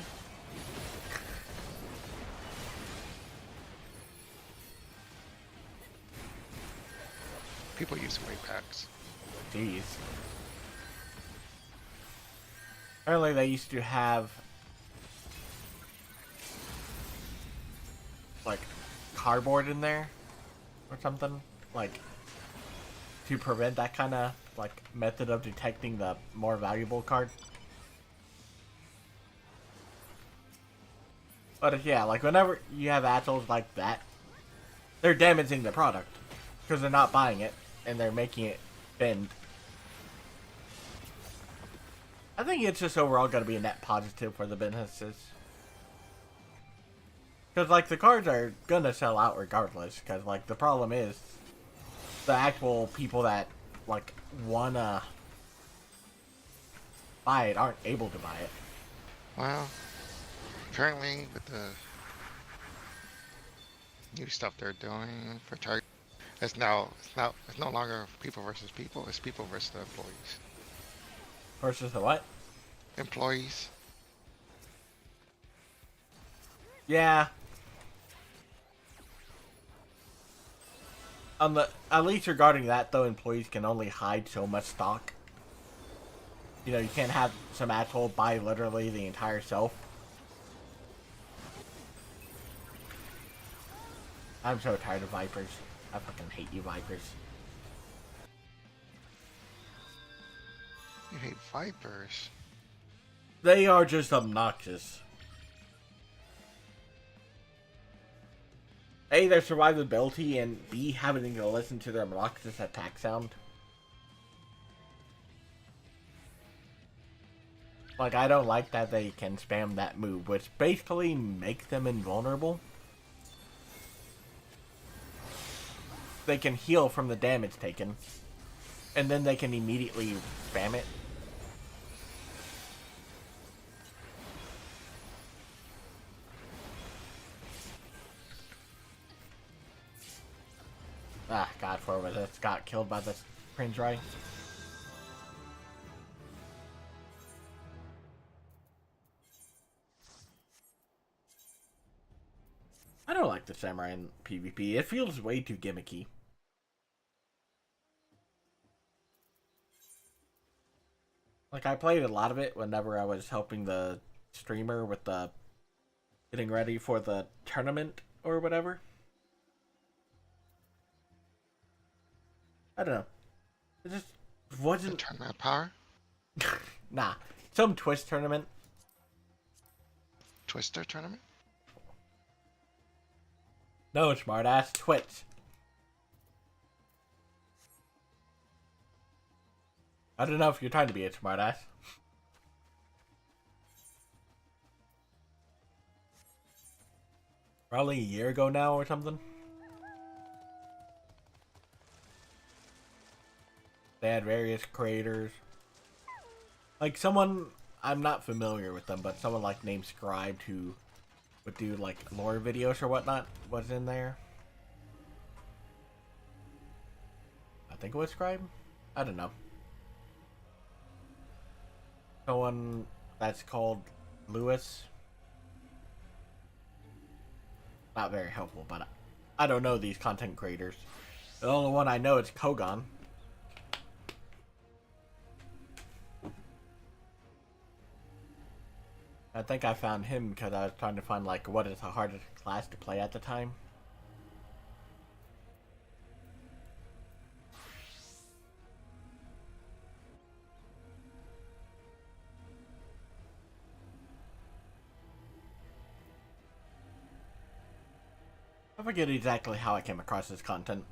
People use weight packs. jeez. Apparently, they used to have like cardboard in there or something, like to prevent that kind of like method of detecting the more valuable card. But yeah, like whenever you have assholes like that, they're damaging the product because they're not buying it and they're making it bend. I think it's just overall going to be a net positive for the businesses. Because, like, the cards are going to sell out regardless. Because, like, the problem is the actual people that, like, want to buy it aren't able to buy it. Well, currently with the new stuff they're doing for Target, it's no longer people versus people, it's people versus the employees. Versus the what? Employees. Yeah. At least regarding that, though, employees can only hide so much stock. You know, you can't have some asshole buy literally the entire shelf. I'm so tired of Vipers. I fucking hate you, Vipers. You hate Vipers. They are just obnoxious. A, their survivability, and B, having to listen to their obnoxious attack sound. Like, I don't like that they can spam that move, which basically makes them invulnerable. They can heal from the damage taken, and then they can immediately spam it. Ah, God, for was it got killed by the cringe right. I don't like the samurai in PvP. It feels way too gimmicky. Like, I played a lot of it whenever I was helping the streamer with the getting ready for the tournament or whatever. I don't know. It just The wasn't. tournament power? Nah. Some Twist tournament. Twister tournament? No, smartass. Twitch. I don't know if you're trying to be a smartass. Probably a year ago now or something. They had various creators. Like someone, I'm not familiar with them, but someone like named Scribed who would do like lore videos or whatnot was in there. I think it was Scribe. I don't know. Someone that's called Lewis. Not very helpful, but I don't know these content creators. The only one I know is Kogan. I think I found him because I was trying to find like what is the hardest class to play at the time. I forget exactly how I came across this content.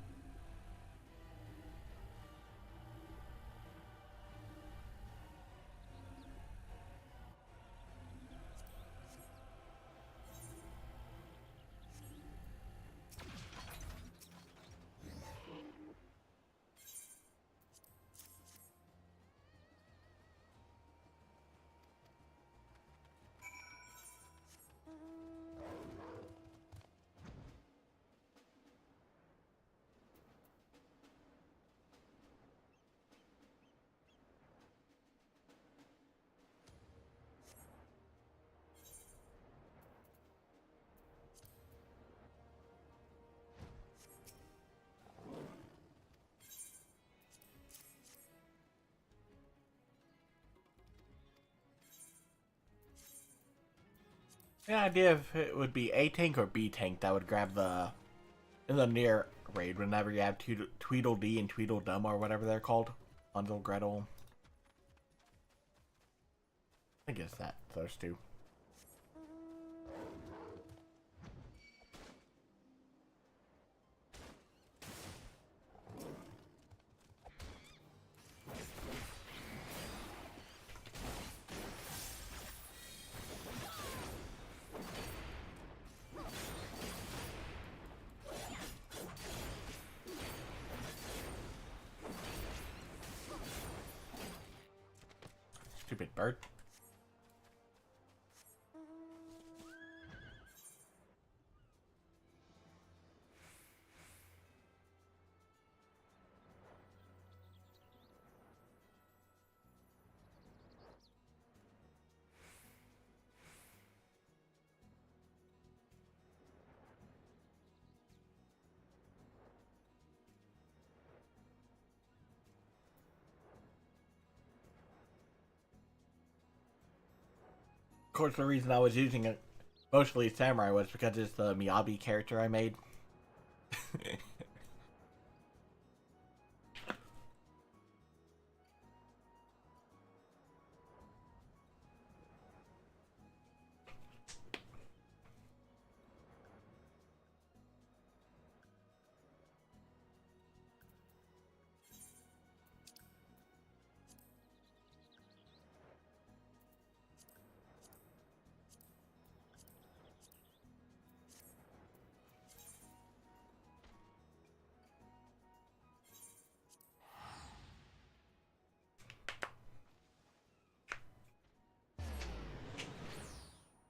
The idea if it would be A tank or B tank that would grab the in the near raid whenever you have Tweedledee and Tweedledum or whatever they're called. Hansel, Gretel. I guess that those two. Stupid bird. Of course, the reason I was using it mostly samurai was because it's the Miyabi character I made.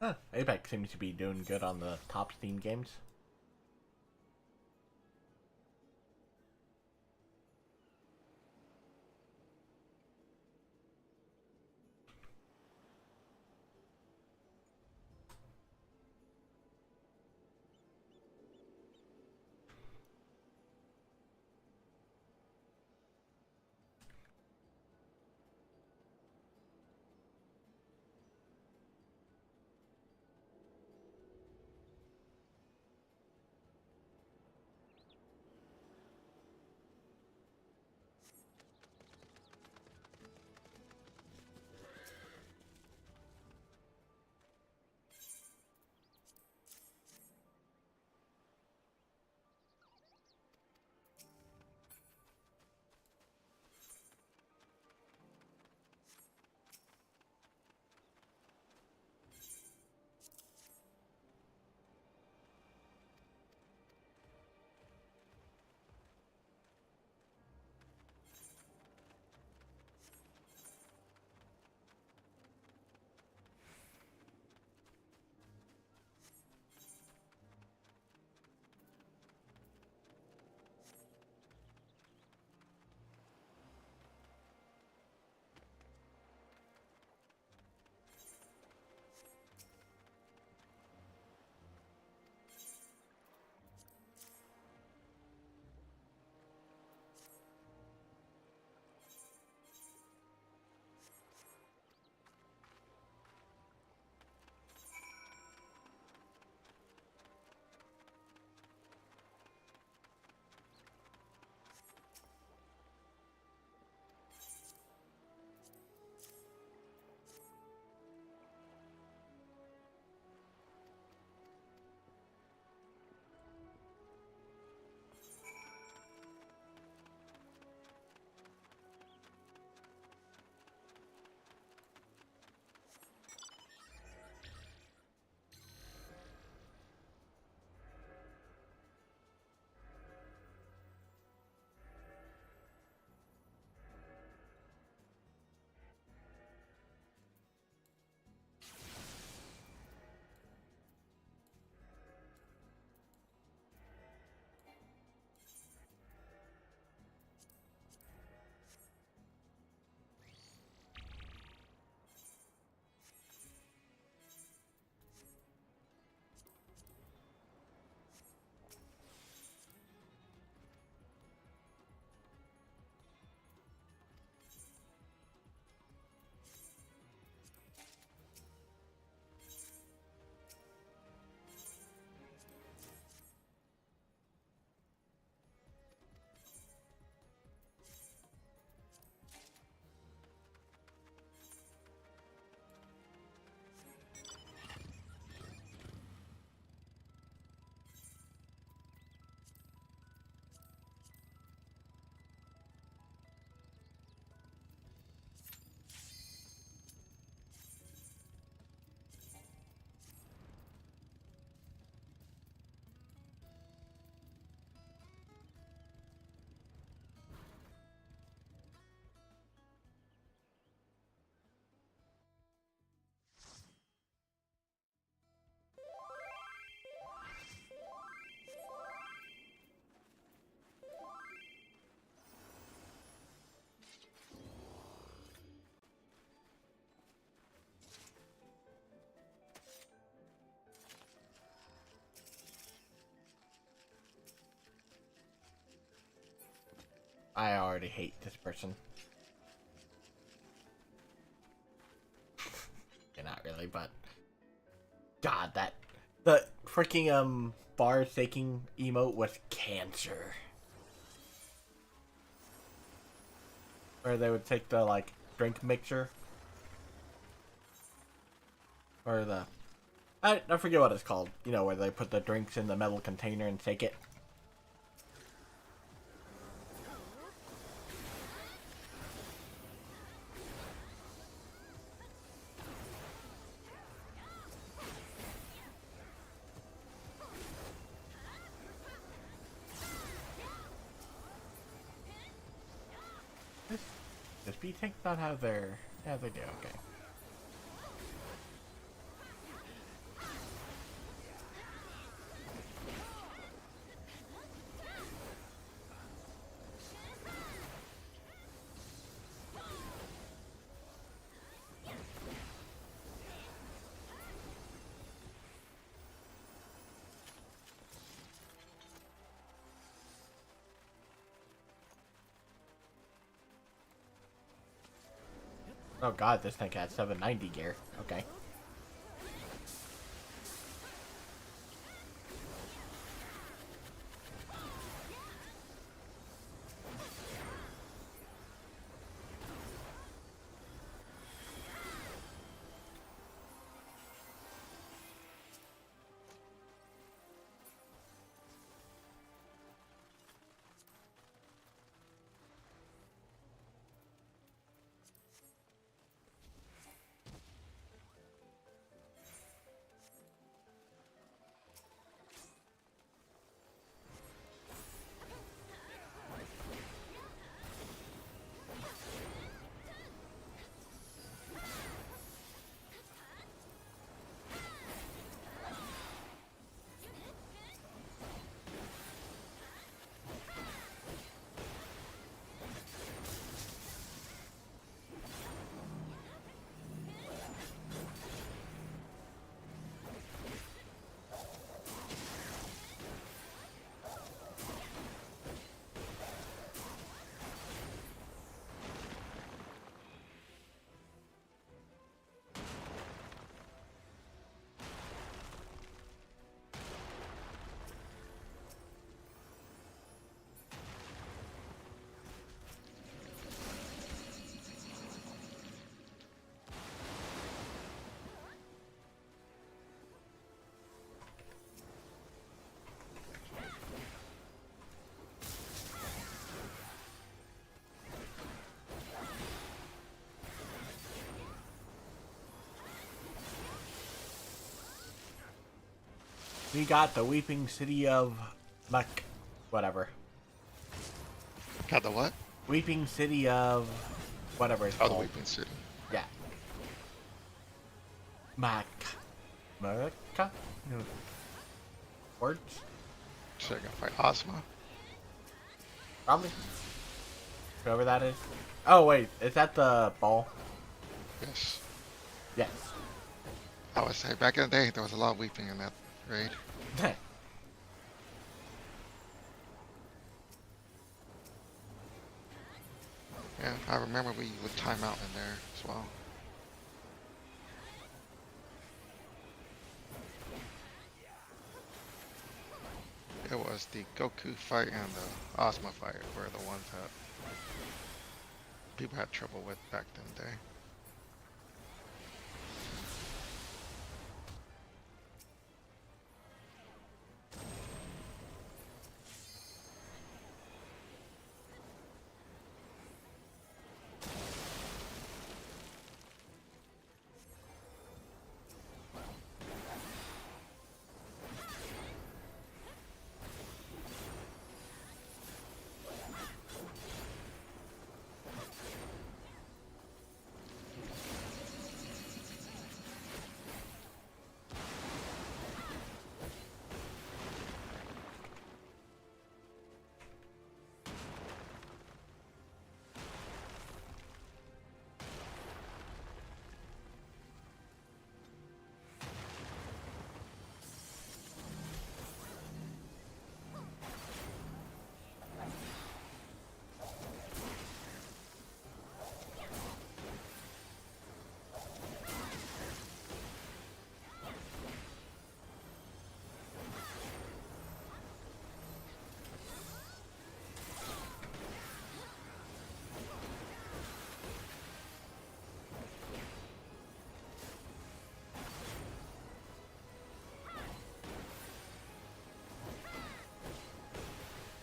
Huh, Apex seems to be doing good on the top Steam games. I already hate this person. Yeah, not really, but God, the freaking bar shaking emote was cancer. Where they would take the like drink mixer or the I forget what it's called. You know, where they put the drinks in the metal container and shake it. Does B-Tank not have their... Yeah, they do, okay. Oh god, this tank has 790 gear. Okay. We got the Weeping City of Mac... Whatever. Got the what? Weeping City of... Whatever it's Oh, called. the Weeping City. Yeah. America? No. Words? So I gotta fight Ozma. Probably. Whoever that is. Oh, wait. Is that the ball? Yes. Yes. I would say back in the day, there was a lot of weeping in that raid. Yeah, I remember we would time out in there as well. It was the Goku fight and the Ozma fight were the ones that people had trouble with back in the day.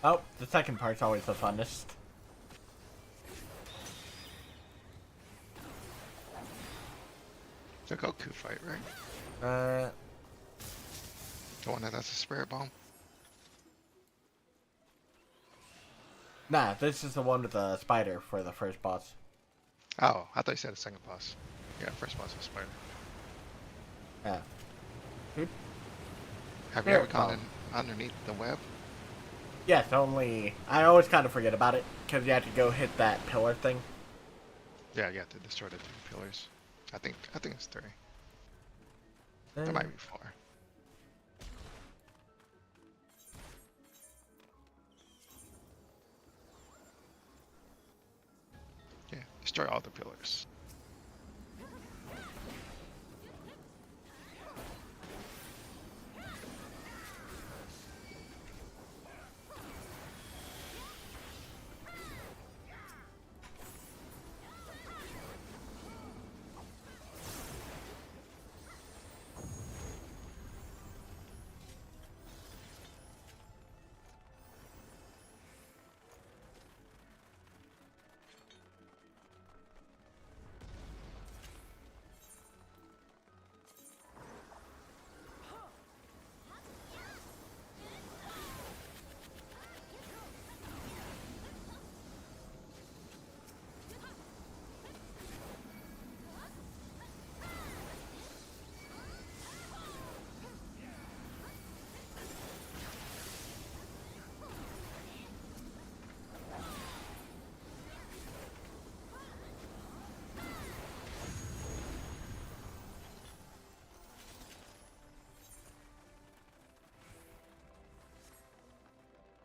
Oh, the second part's always the funnest. The Goku fight, right? Uh, The one that has a spirit bomb? nah, this is the one with the spider for the first boss. Oh, I thought you said the second boss. Yeah, first boss was spider. Yeah. Oop. Have you ever gone in underneath the web? Yes, only I always kind of forget about it because you have to go hit that pillar thing. Yeah, you have to destroy the 2 pillars. I think it's 3. Uh, That might be 4. Yeah, destroy all the pillars.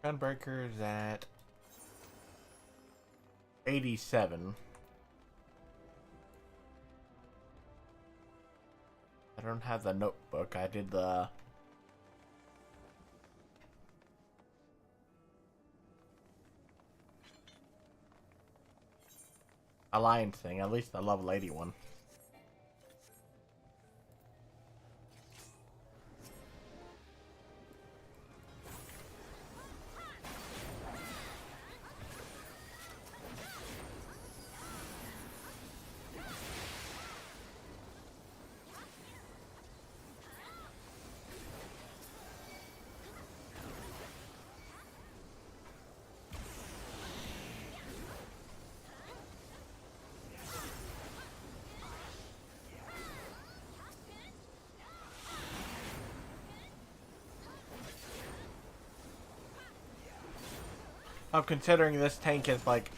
Gunbreaker is at 87. I don't have the notebook. I did the alliance thing. At least the level 81. Oh, considering this tank is like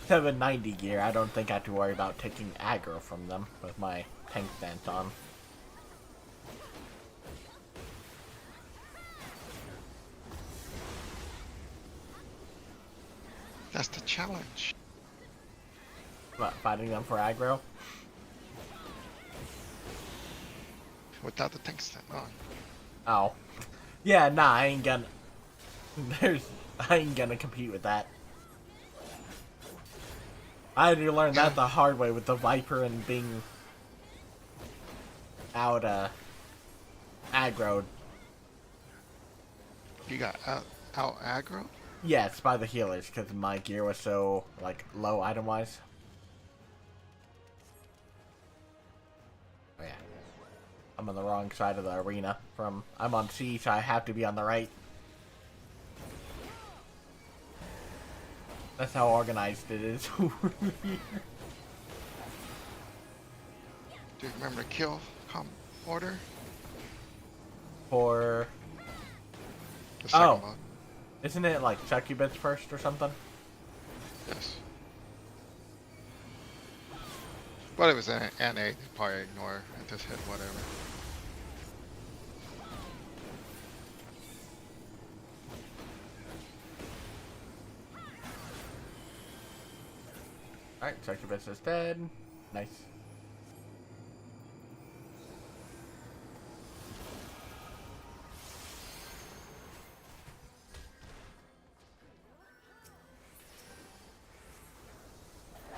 790 gear, I don't think I have to worry about taking aggro from them with my tank stance on. That's the challenge. What, fighting them for aggro? Without the tank stand on. Oh. Yeah, nah, I ain't gonna... I ain't gonna compete with that. I had to learn that the hard way with the Viper and being out, aggroed. You got out aggro? Yes, by the healers, because my gear was so, like, low item-wise. Oh, yeah. I'm on the wrong side of the arena. I'm on C, so I have to be on the right. That's how organized it is over here. Do you remember the kill order? For... The second Oh. one. Isn't it, like, succubus first or something? Yes. But it was an NA, they probably ignore and just hit whatever. Alright, succubus is dead. Nice.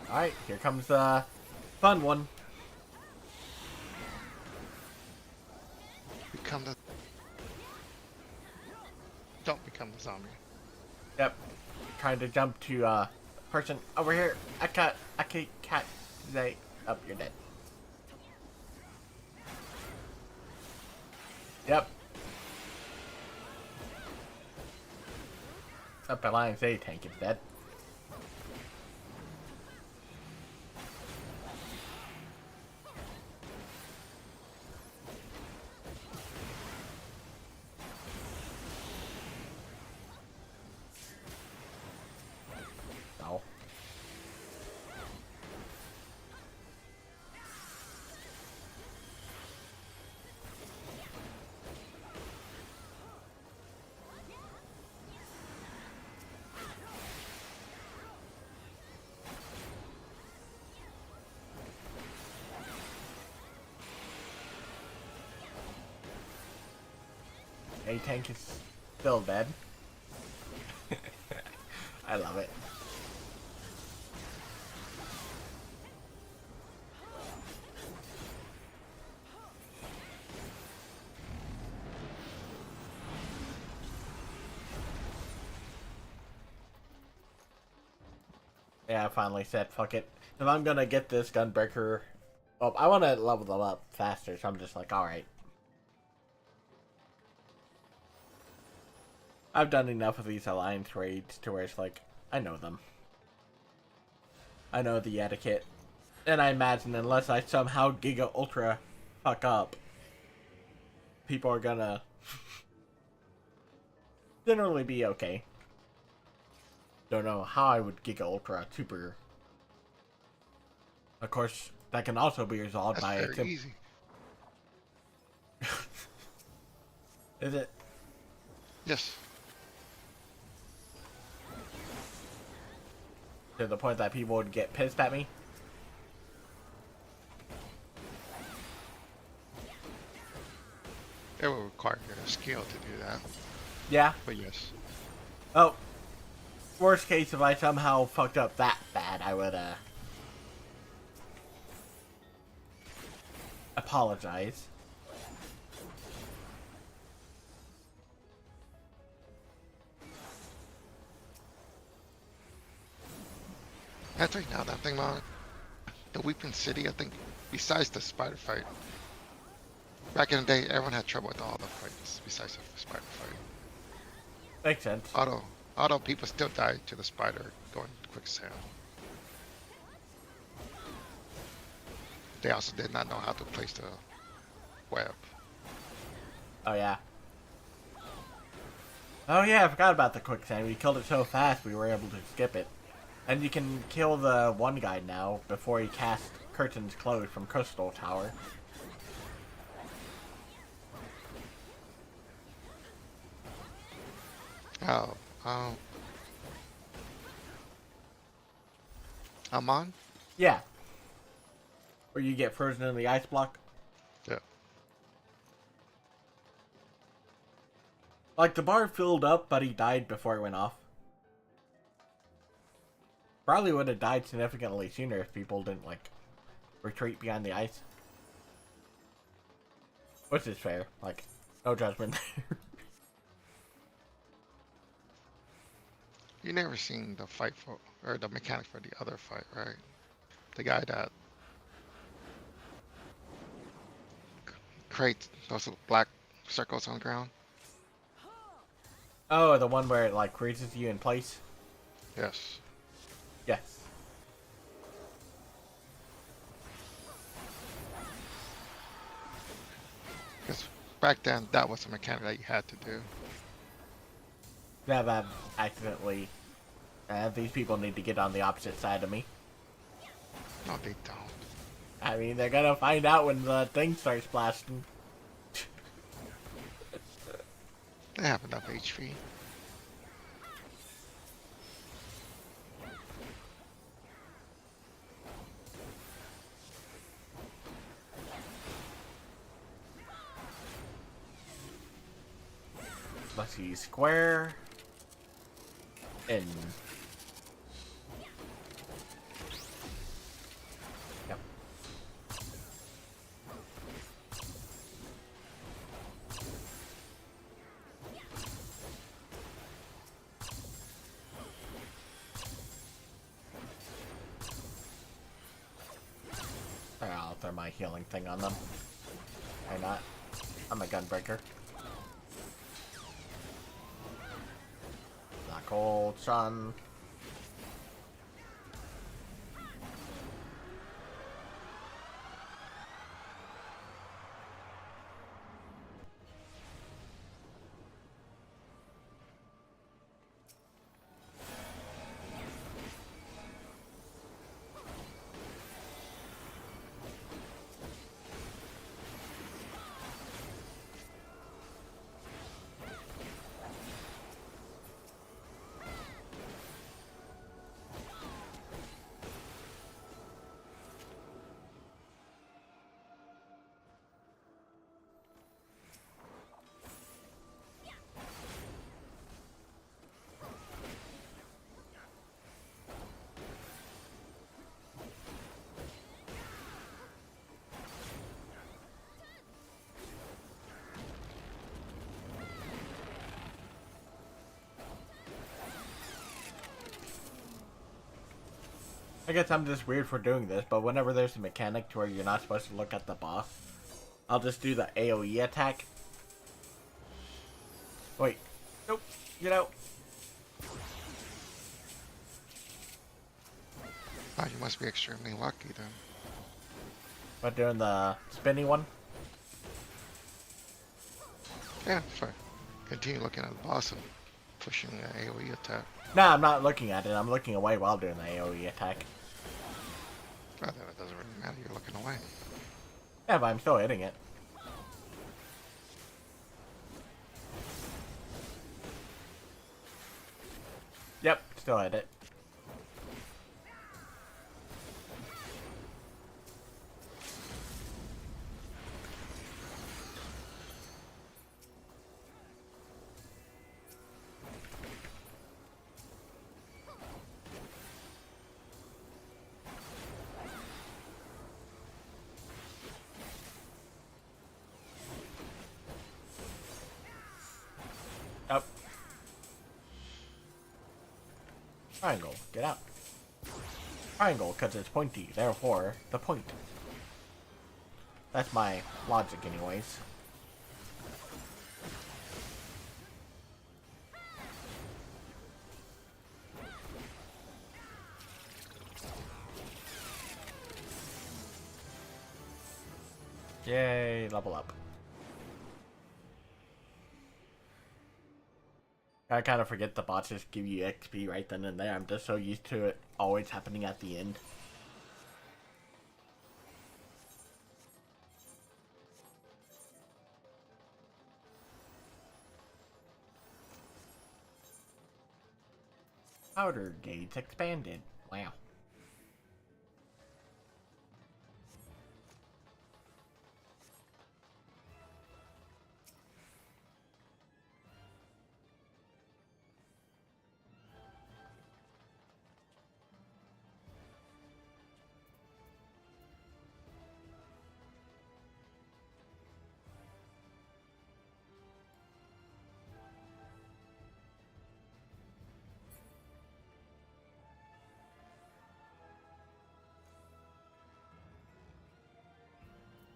Alright, here comes the fun one. Become the... Don't become the zombie. Yep. Trying to jump to person over here. I can't they oh, you're dead. Yep. Up Alliance A tank is dead. No. A tank is still dead. I love it. Yeah, I finally said fuck it. If I'm gonna get this Gunbreaker, well, I want to level them up faster, so I'm just like, alright. I've done enough of these alliance raids to where it's like, I know them. I know the etiquette. And I imagine unless I somehow Giga Ultra fuck up, people are gonna generally be okay. Don't know how I would Giga Ultra Super. Of course, that can also be resolved by... That's very easy. Is it? Yes. To the point that people would get pissed at me? It will require your skill to do that. Yeah. But yes. Oh. Worst case, if I somehow fucked up that bad, I would, apologize. Actually, now that I'm thinking about it, the Weeping City, I think, besides the spider fight, back in the day, everyone had trouble with all the fights besides the spider fight. Makes sense. Although people still died to the spider going quicksand. They also did not know how to place the web. Oh, yeah. Oh, yeah, I forgot about the quicksand. We killed it so fast, we were able to skip it. And you can kill the one guy now before he casts Curtains Closed from Crystal Tower. Oh, I'm on? Yeah. Where you get frozen in the ice block. Yeah. Like, the bar filled up, but he died before it went off. Probably would have died significantly sooner if people didn't, like, retreat behind the ice. Which is fair. Like, no judgment there. You never seen the fight for, or the mechanic for the other fight, right? The guy that creates those black circles on the ground? Oh, the one where it, like, freezes you in place? Yes. Yes. Because back then, that was a mechanic that you had to do. Yeah, that accidentally... these people need to get on the opposite side of me. No, they don't. I mean, they're gonna find out when the thing starts blasting. They have enough HP. Let's see, square... in. Yep. throw my healing thing on them. Why not? I'm a gunbreaker. Black hole, sun. I guess I'm just weird for doing this, but whenever there's a mechanic to where you're not supposed to look at the boss, I'll just do the AoE attack. Wait. Nope. Get out. Oh, you must be extremely lucky then. But doing the spinny one? Yeah, fine. Continue looking at the boss and pushing the AoE attack. No, I'm not looking at it. I'm looking away while doing the AoE attack. Oh, then it doesn't really matter, you're looking away. Yeah, but I'm still hitting it. Yep, still hit it. Up. Triangle, get out. Triangle, because it's pointy, therefore, the point. That's my logic anyways. Yay, level up. I kind of forget the bots just give you XP right then and there. I'm just so used to it always happening at the end. Powder gauge expanded. Wow.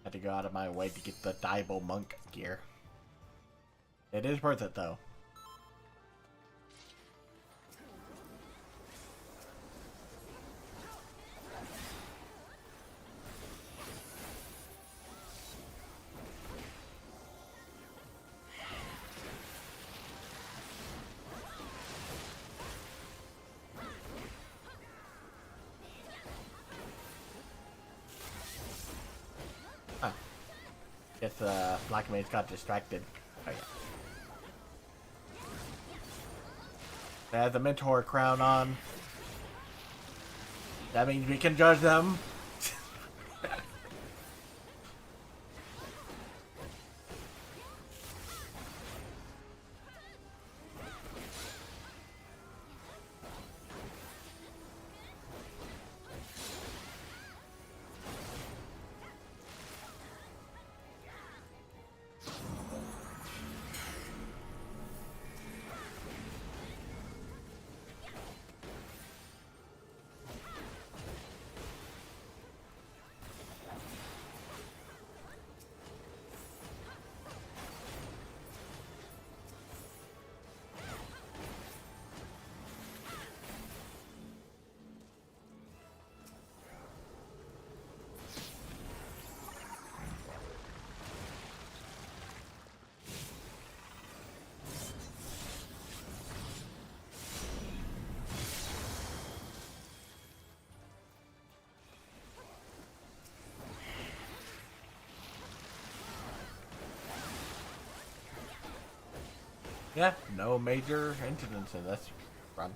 Had to go out of my way to get the Diable Monk gear. It is worth it though. Guess Black Mage got distracted. Oh yeah. They have the Mentor crown on. That means we can judge them. Yeah, no major incidents in this run.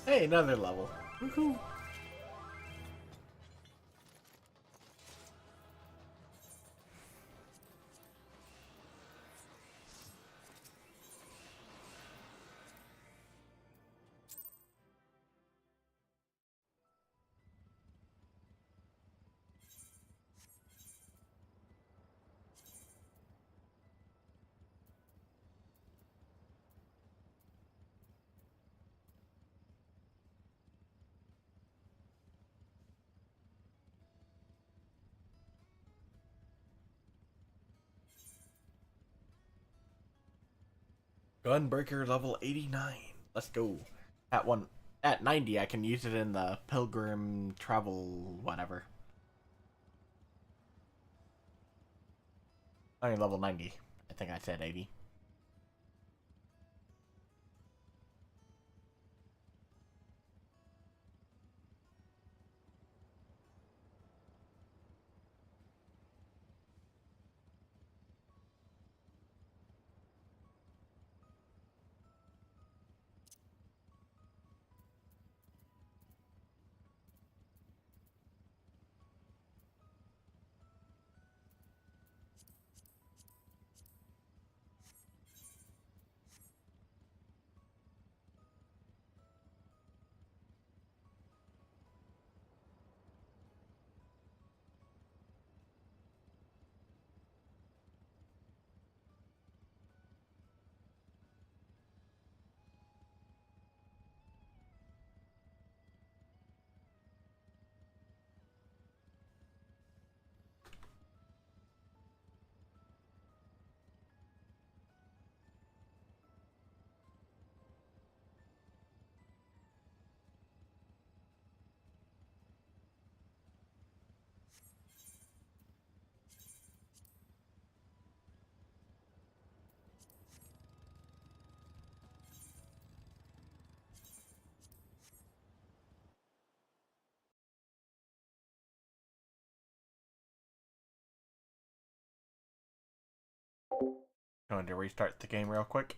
Hey, another level. Woohoo! Gunbreaker level 89. Let's go. At 90, I can use it in the Pilgrim Travel whatever. I mean level 90. I think I said 80. Going to restart the game real quick.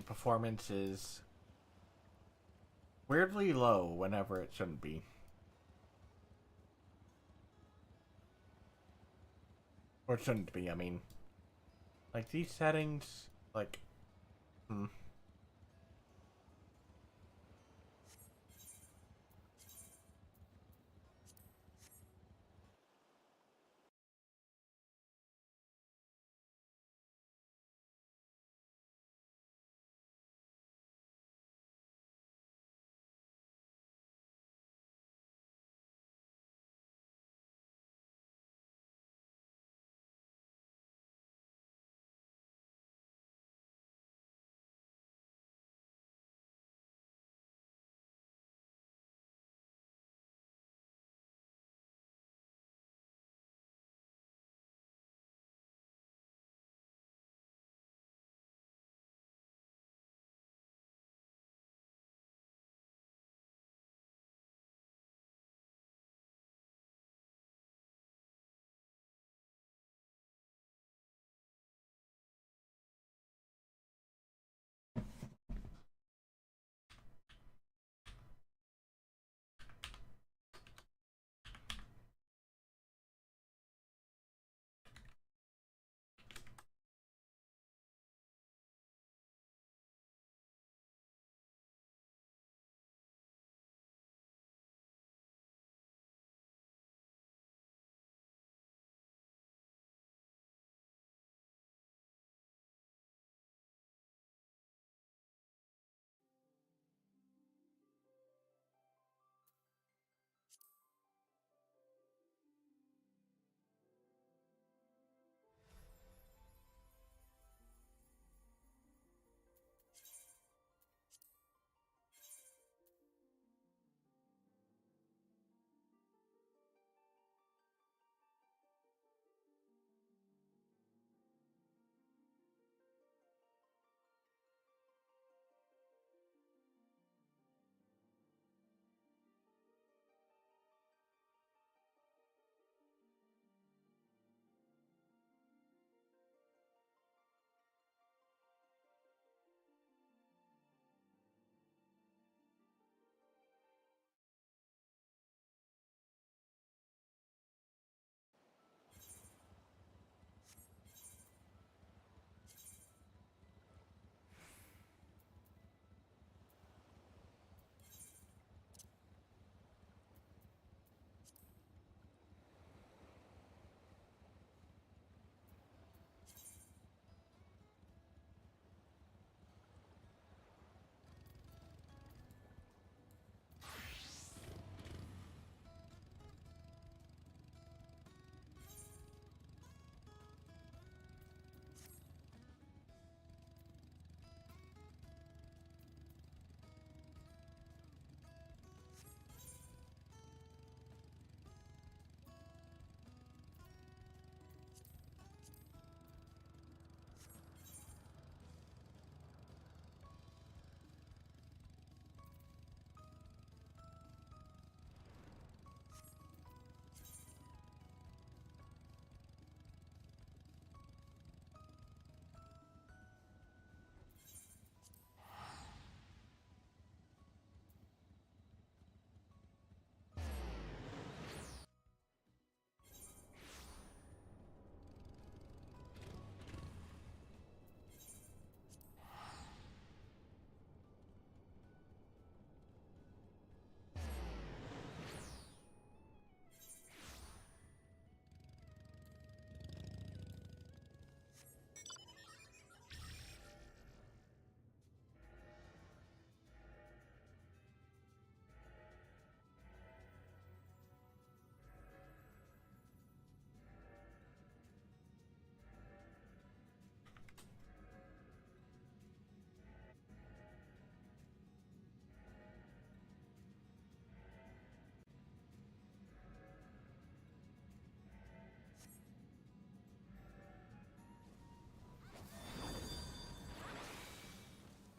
and performance is weirdly low whenever it shouldn't be. Or shouldn't be, I mean. Like, these settings, like,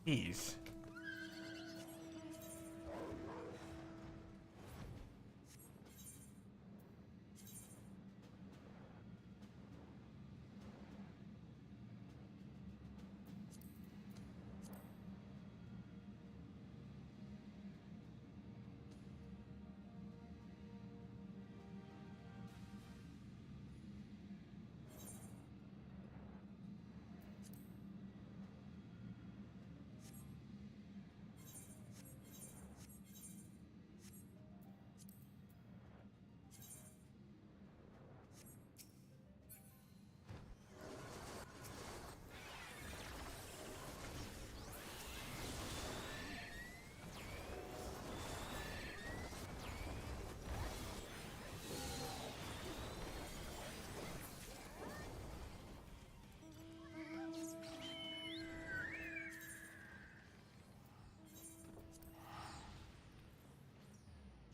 geez.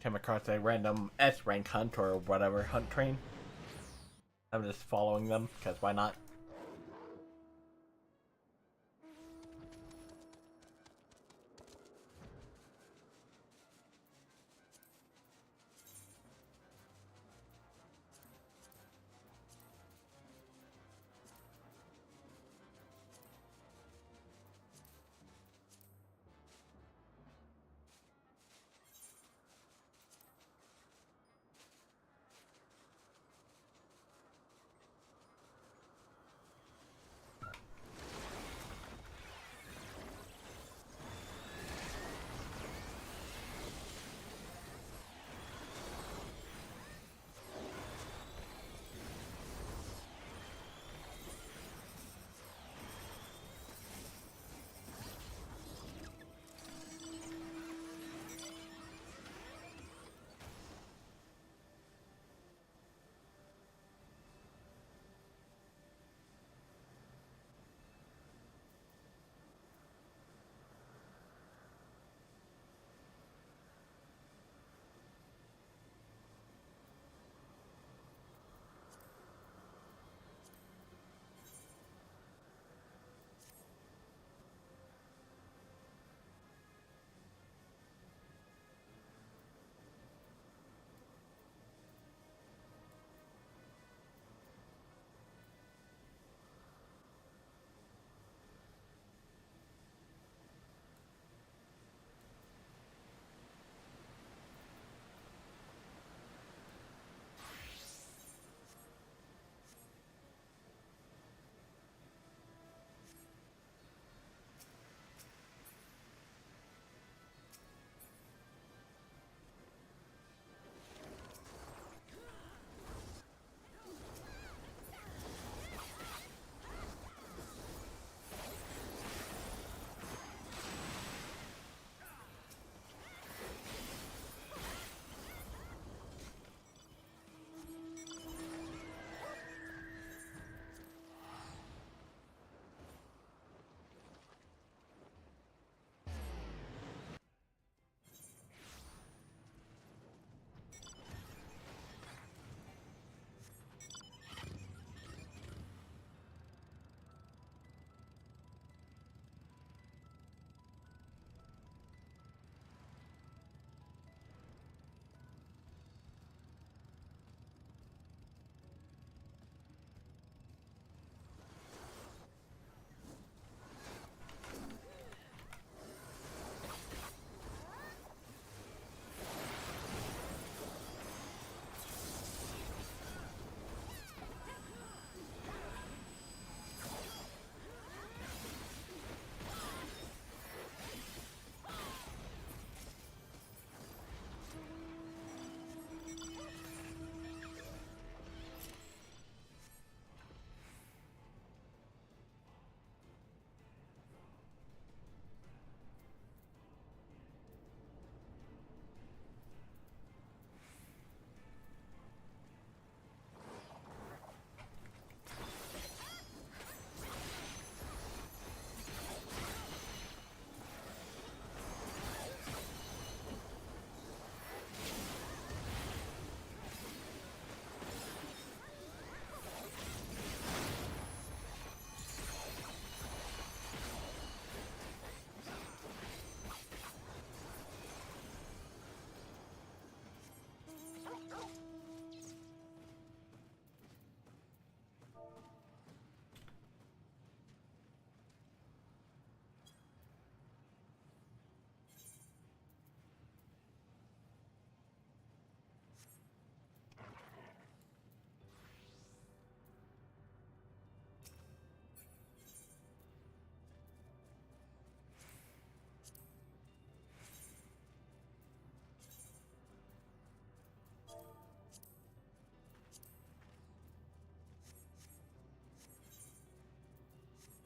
came across a random S rank hunt or whatever hunt train. I'm just following them because why not?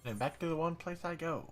And back to the one place I go.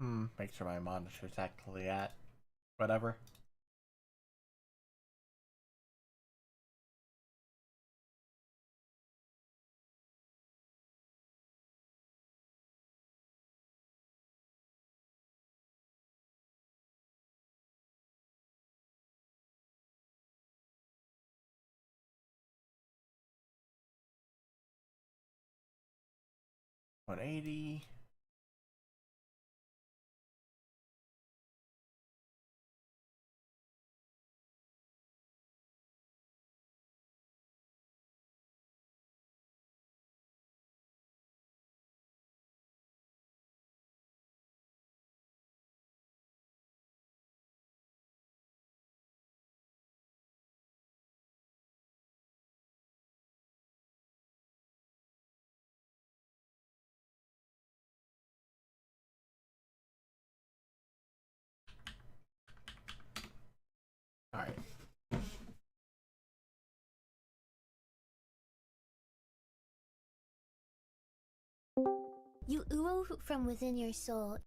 Make sure my monitor's actually at whatever. $180. All right. You ooh from within your soul.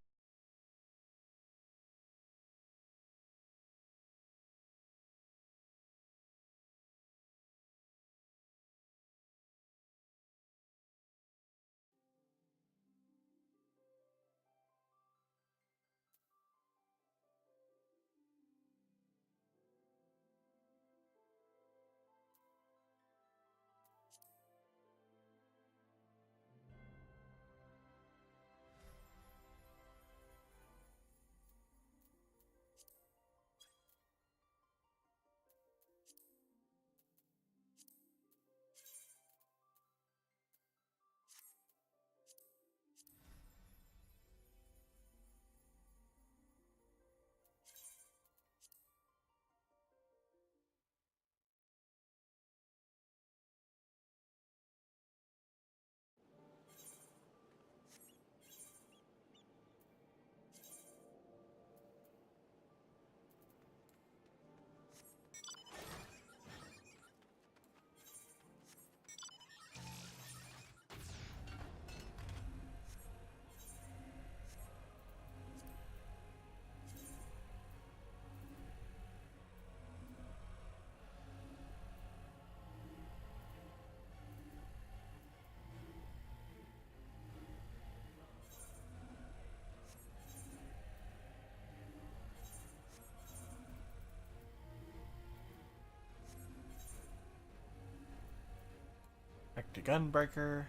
Back to Gunbreaker.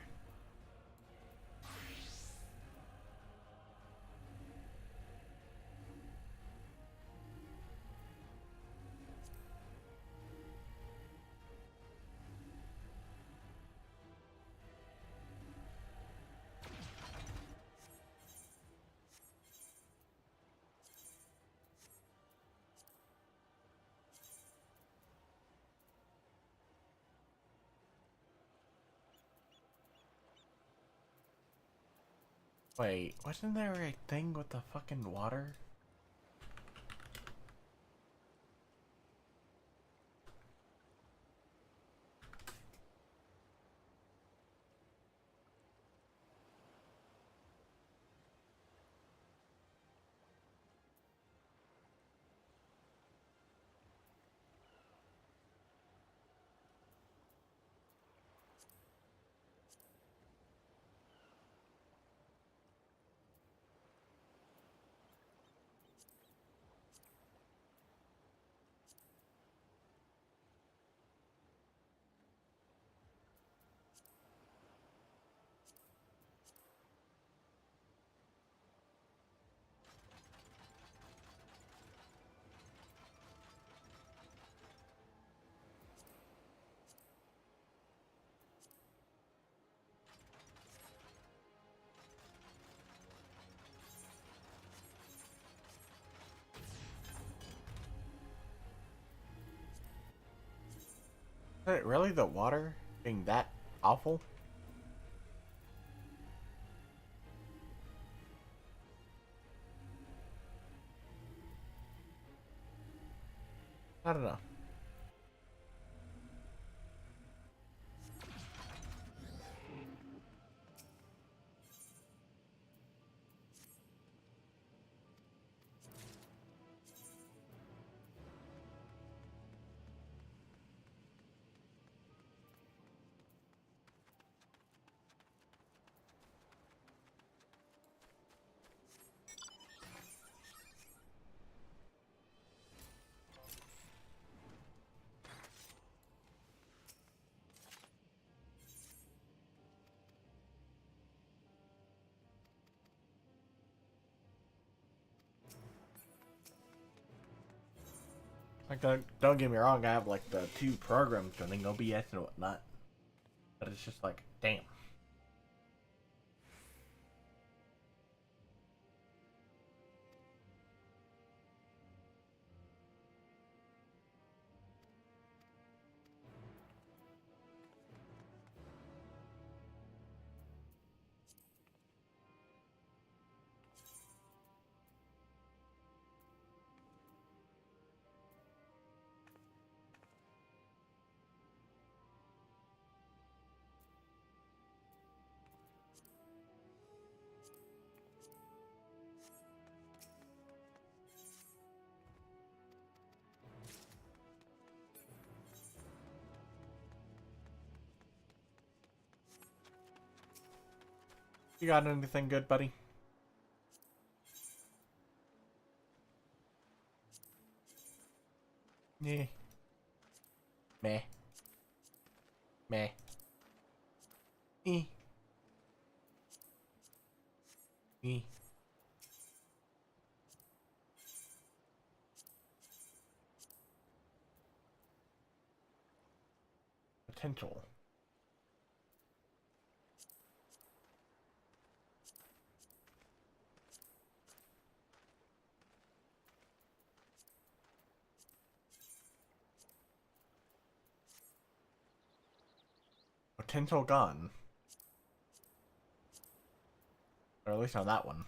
Wait, wasn't there a thing with the fucking water? Is it really the water being that awful? I don't know. Like, don't get me wrong, I have like the 2 programs running OBS and whatnot. But it's just like, damn. You got anything good, buddy? Yeah. Meh. Meh. Eh. Eh. Potential. Potential gone. Or at least on that one.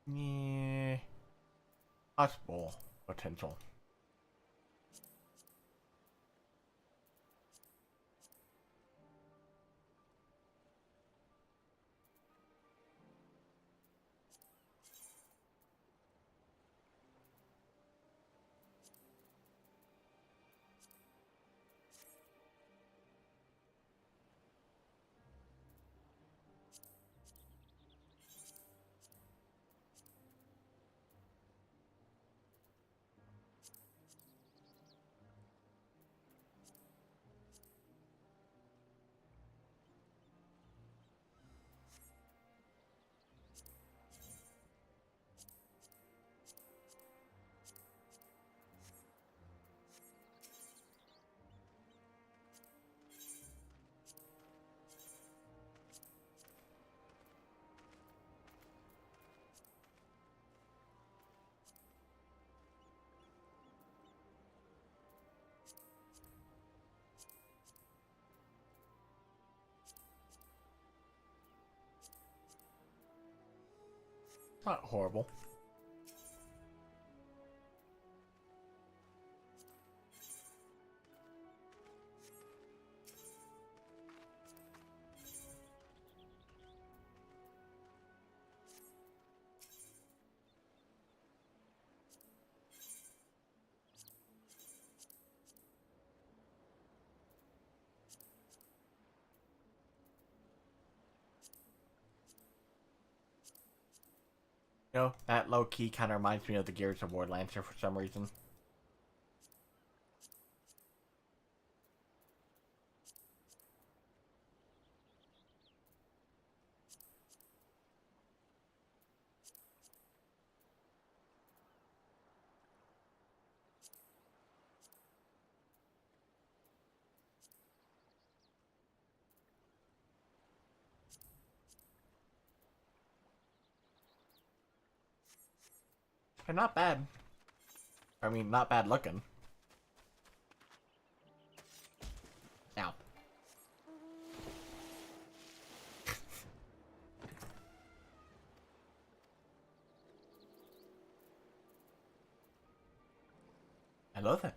Yeah. Possible potential. Not horrible. You know, that low key kind of reminds me of the Gears of War Lancer for some reason. They're not bad. I mean, not bad looking. Ow. I love it.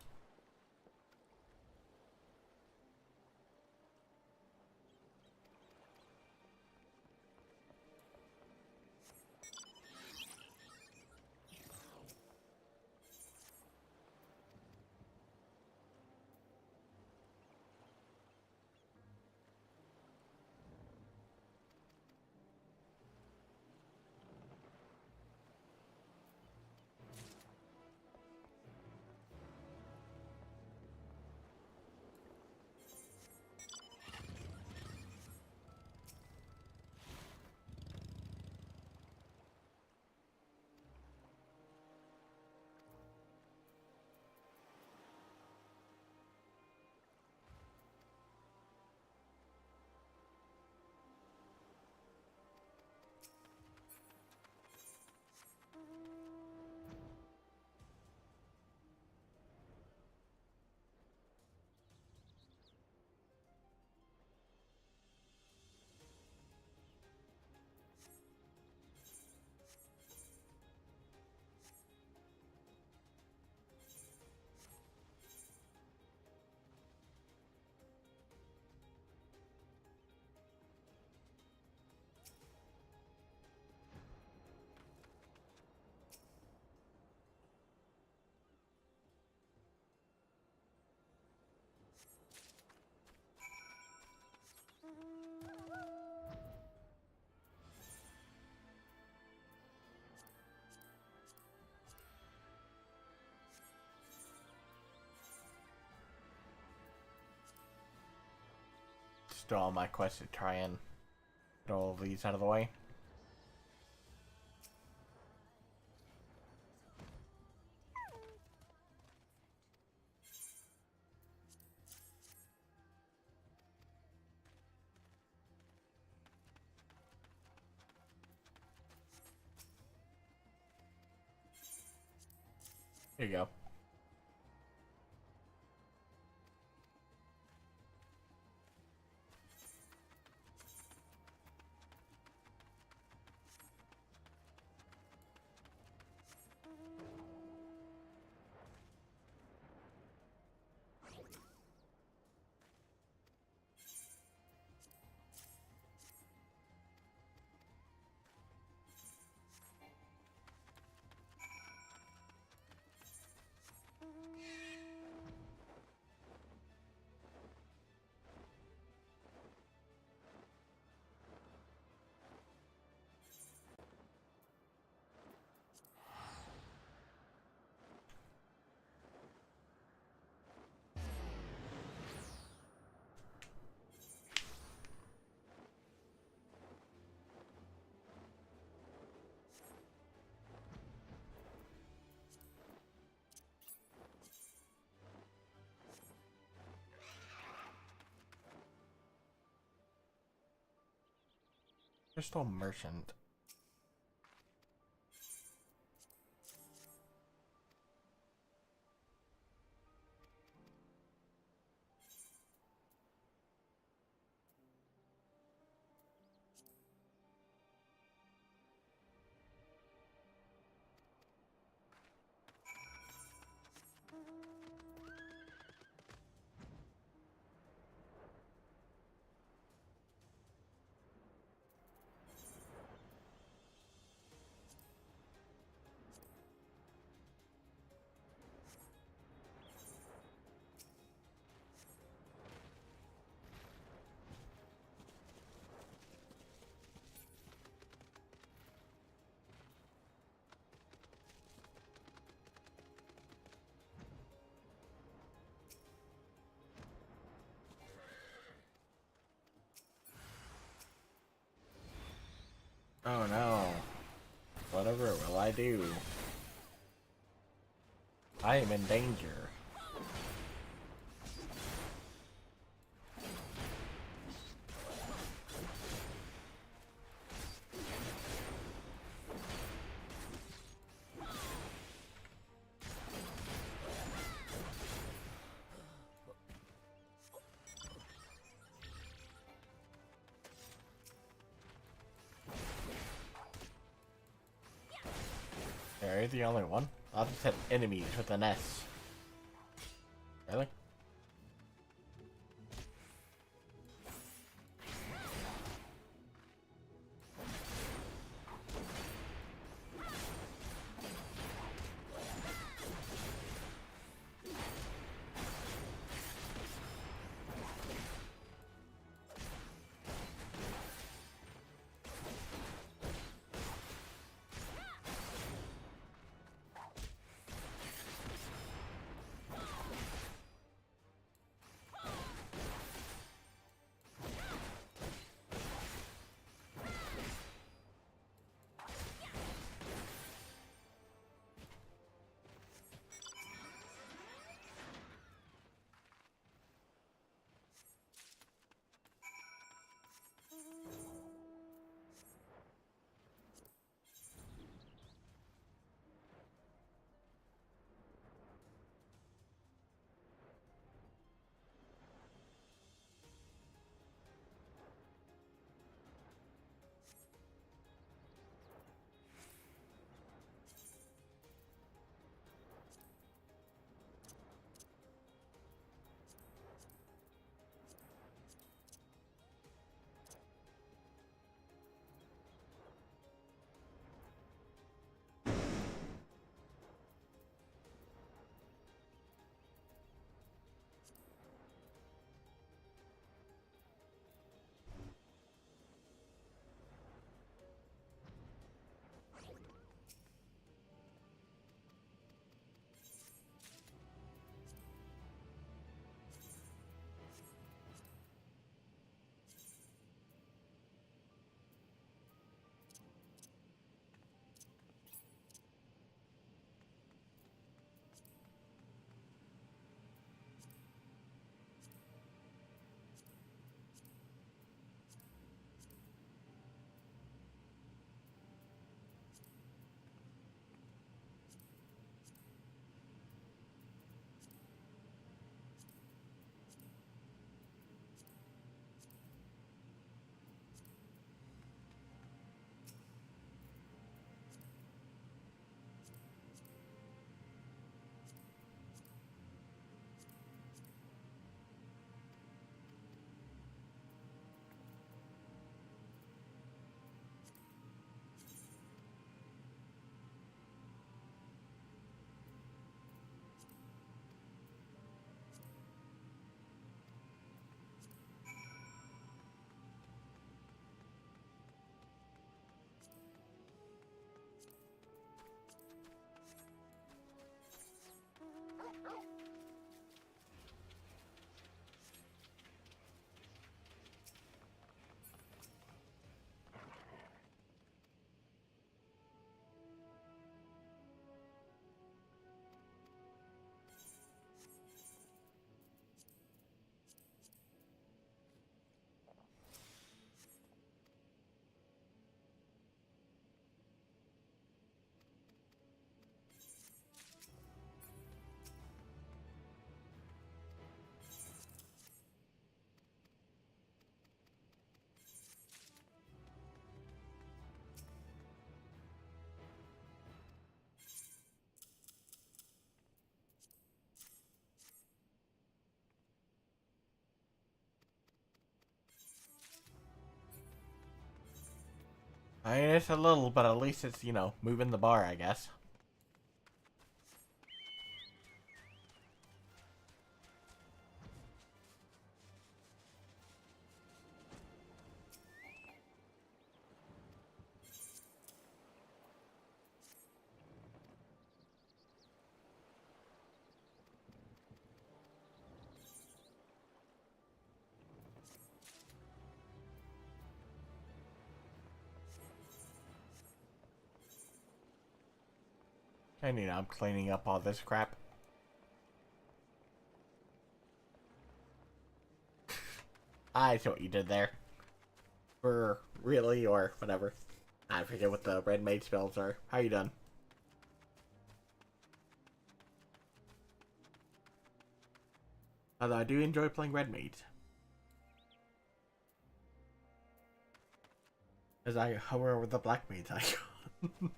still on my quest to try and get all of these out of the way. Here you go. Crystal Merchant. Oh no. Whatever will I do? I am in danger. Are you the only one? I just had enemies with an S. Really? I mean, it's a little, but at least it's, you know, moving the bar, I guess. And, you know, I'm cleaning up all this crap. I see what you did there. For really, or whatever. I forget what the red maid spells are. How you done? Although I do enjoy playing red maids. As I hover over the black maids icon.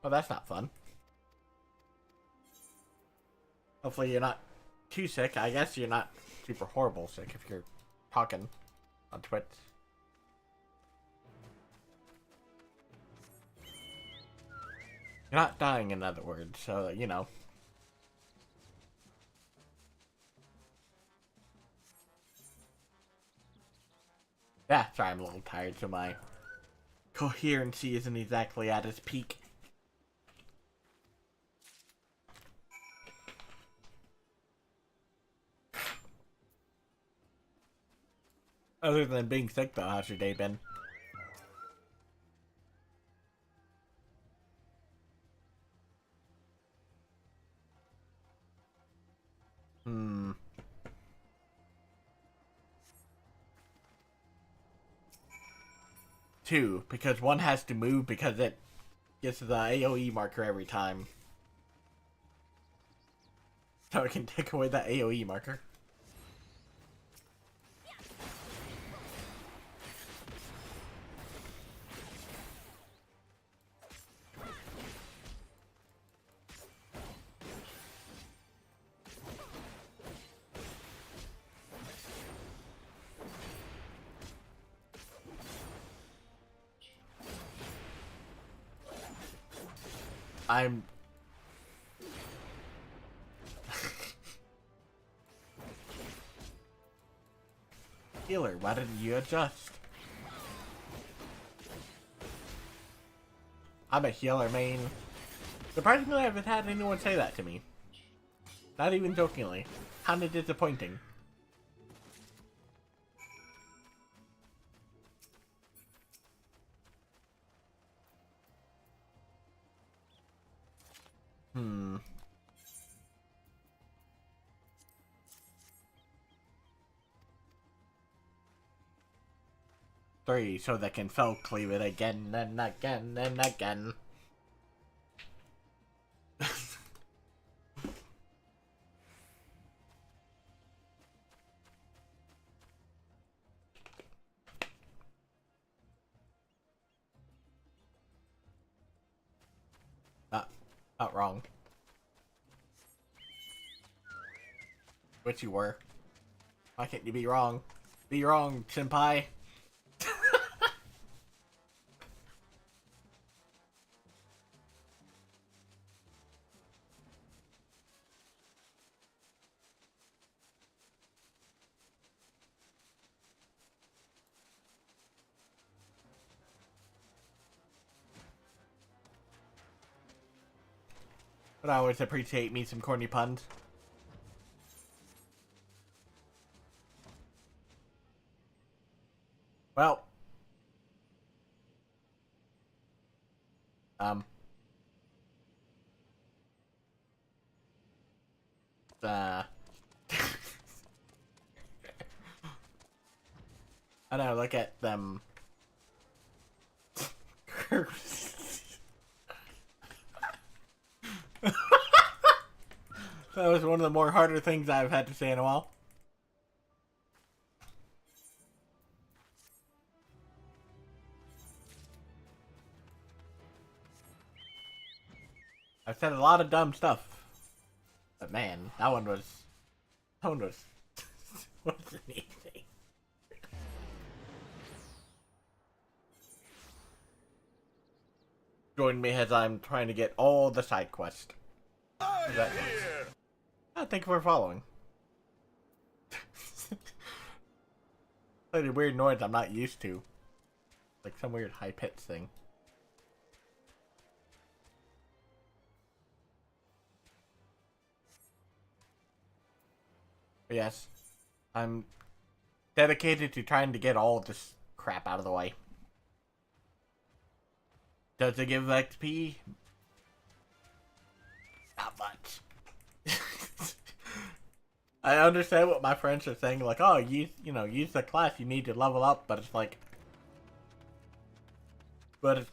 Well, that's not fun. Hopefully you're not too sick. I guess you're not super horrible sick if you're talking on Twitch. You're not dying, in other words, so, you know. Yeah, sorry, I'm a little tired, so my coherency isn't exactly at its peak. Other than being sick, though, how's your day been? Hmm. Two, because one has to move because it gets the AoE marker every time. So it can take away the AoE marker. I'm... Healer, why didn't you adjust? I'm a healer main. Surprisingly, I haven't had anyone say that to me. Not even jokingly. Kinda disappointing. Hmm. Three, so they can fell cleave it again and again and again. Not wrong. Which you were. Why can't you be wrong? Be wrong, senpai. But I always appreciate me some corny puns. Well. Um. Uh. I know, look at them. That was one of the more harder things I've had to say in a while. I said a lot of dumb stuff. But man, that one was wasn't easy. Join me as I'm trying to get all the side quests. Oh, thank you for following. Like a weird noise I'm not used to. Like some weird high pitch thing. But yes, I'm dedicated to trying to get all of this crap out of the way. Does it give XP? Not much. I understand what my friends are saying, like, oh, use the class, you need to level up, but it's like, the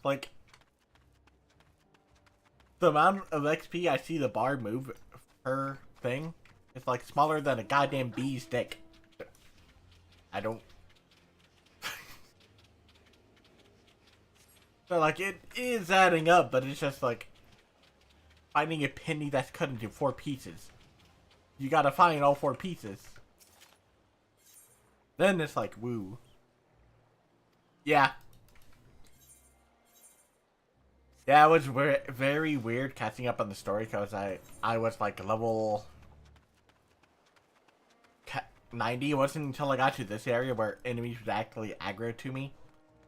amount of XP I see the bar move per thing, it's like smaller than a goddamn bee's dick. I don't. So like, it is adding up, but it's just like finding a penny that's cut into 4 pieces. You gotta find all 4 pieces. Then it's like, woo. Yeah. Yeah, it was very weird catching up on the story because I was like level 90. It wasn't until I got to this area where enemies would actually aggro to me.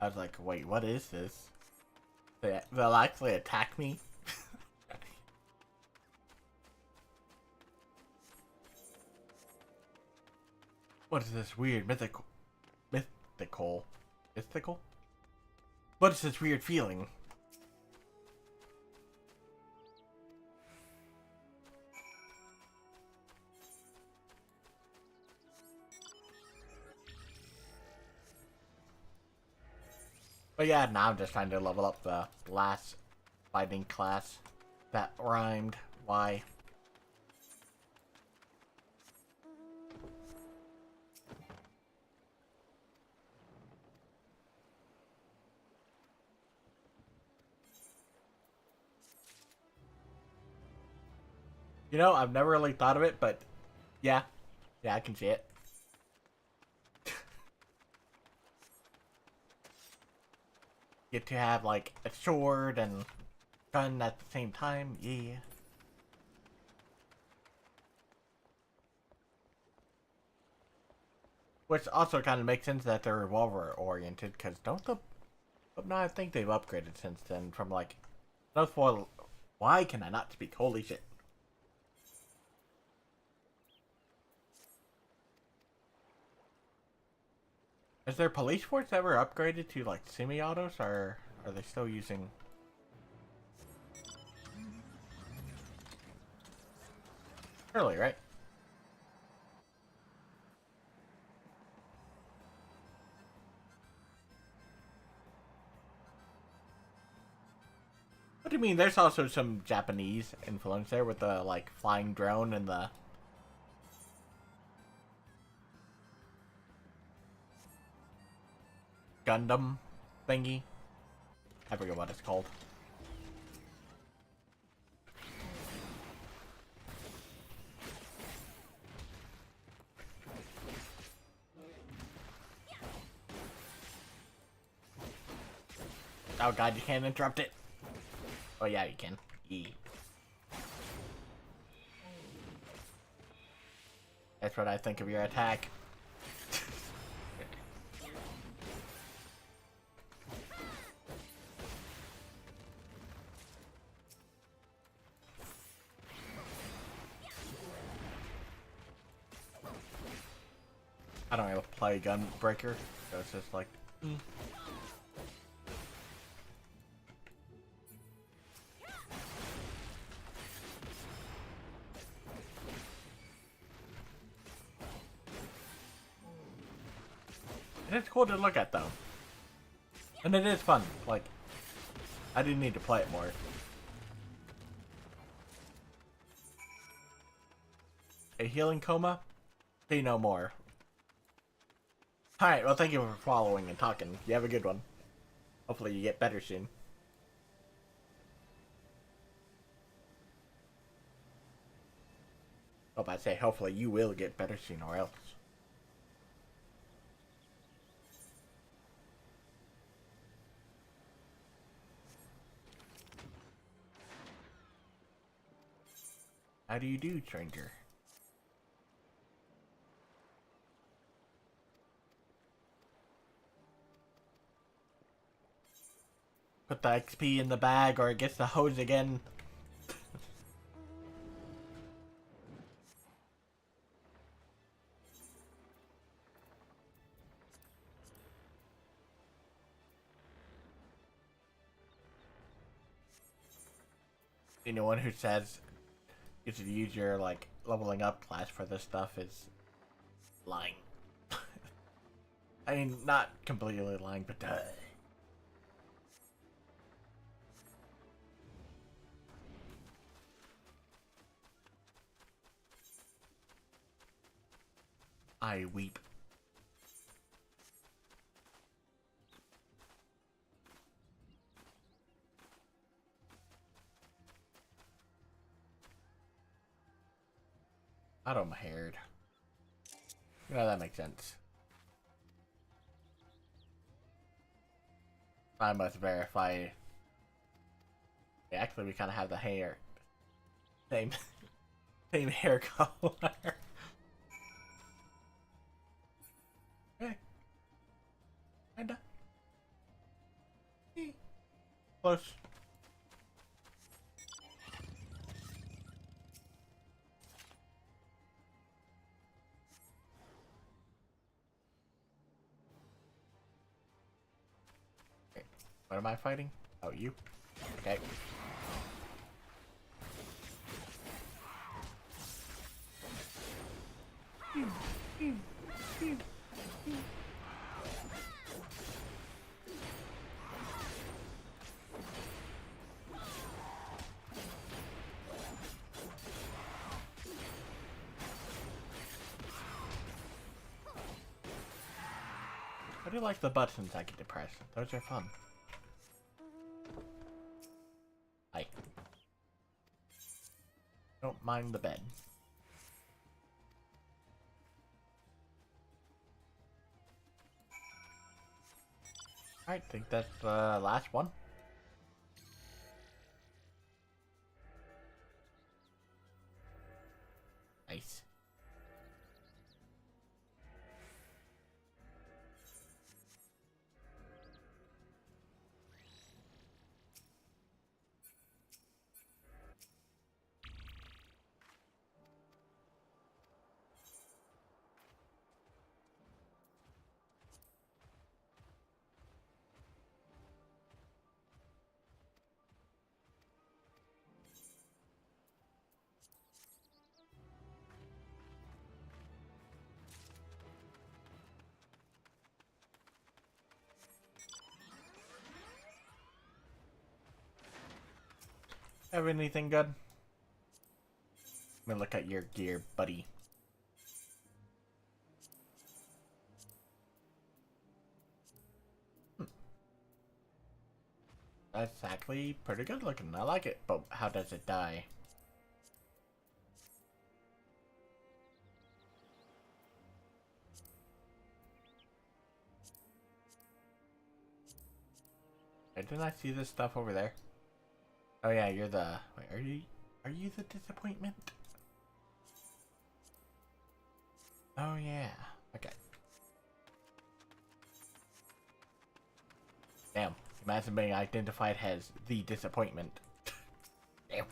I was like, wait, what is this? They'll actually attack me? What is this weird mythical? What is this weird feeling? But yeah, now I'm just trying to level up the last fighting class that rhymed. Why? You know, I've never really thought of it, but yeah. Yeah, I can see it. Get to have, like, a sword and gun at the same time, yeah. Which also kind of makes sense that they're revolver-oriented, because don't the... But no, I think they've upgraded since then from, like... No spoil... Why can I not speak? Holy shit. Is their police force ever upgraded to, like, semi-autos, or are they still using... Early, right? What do you mean? There's also some Japanese influence there with the, like, flying drone and the... Gundam thingy. I forget what it's called. Oh god, you can't interrupt it. Oh yeah, you can. E. That's what I think of your attack. I don't really play Gunbreaker, so it's just like... It's cool to look at, though. And it is fun. Like, I do need to play it more. A healing coma? Say no more. Alright, well thank you for following and talking. You have a good one. Hopefully you get better soon. Hope I say hopefully you will get better soon or else. How do you do, stranger? Put the XP in the bag or it gets the hose again. Anyone who says you should use your, like, leveling up class for this stuff is lying. I mean, not completely lying, but I weep. I'm haired. You know, that makes sense. I must verify. Yeah, actually, we kind of have the hair. Same, same hair color. Okay. Kinda. Close. Okay. What am I fighting? Oh, you. Okay. I do like the buttons I get to press. Those are fun. Hi. Don't mind the bed. Alright, think that's the last one. Nice. Have anything good? I'm gonna look at your gear, buddy. That's actually pretty good looking. I like it, but how does it die? Hey, didn't I see this stuff over there? Oh yeah, you're the... Wait, are you the disappointment? Oh yeah. Okay. Damn. Imagine being identified as the disappointment. Damn.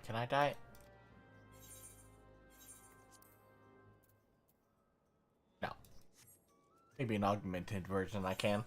Wait, can I dye it? No. Maybe an augmented version I can.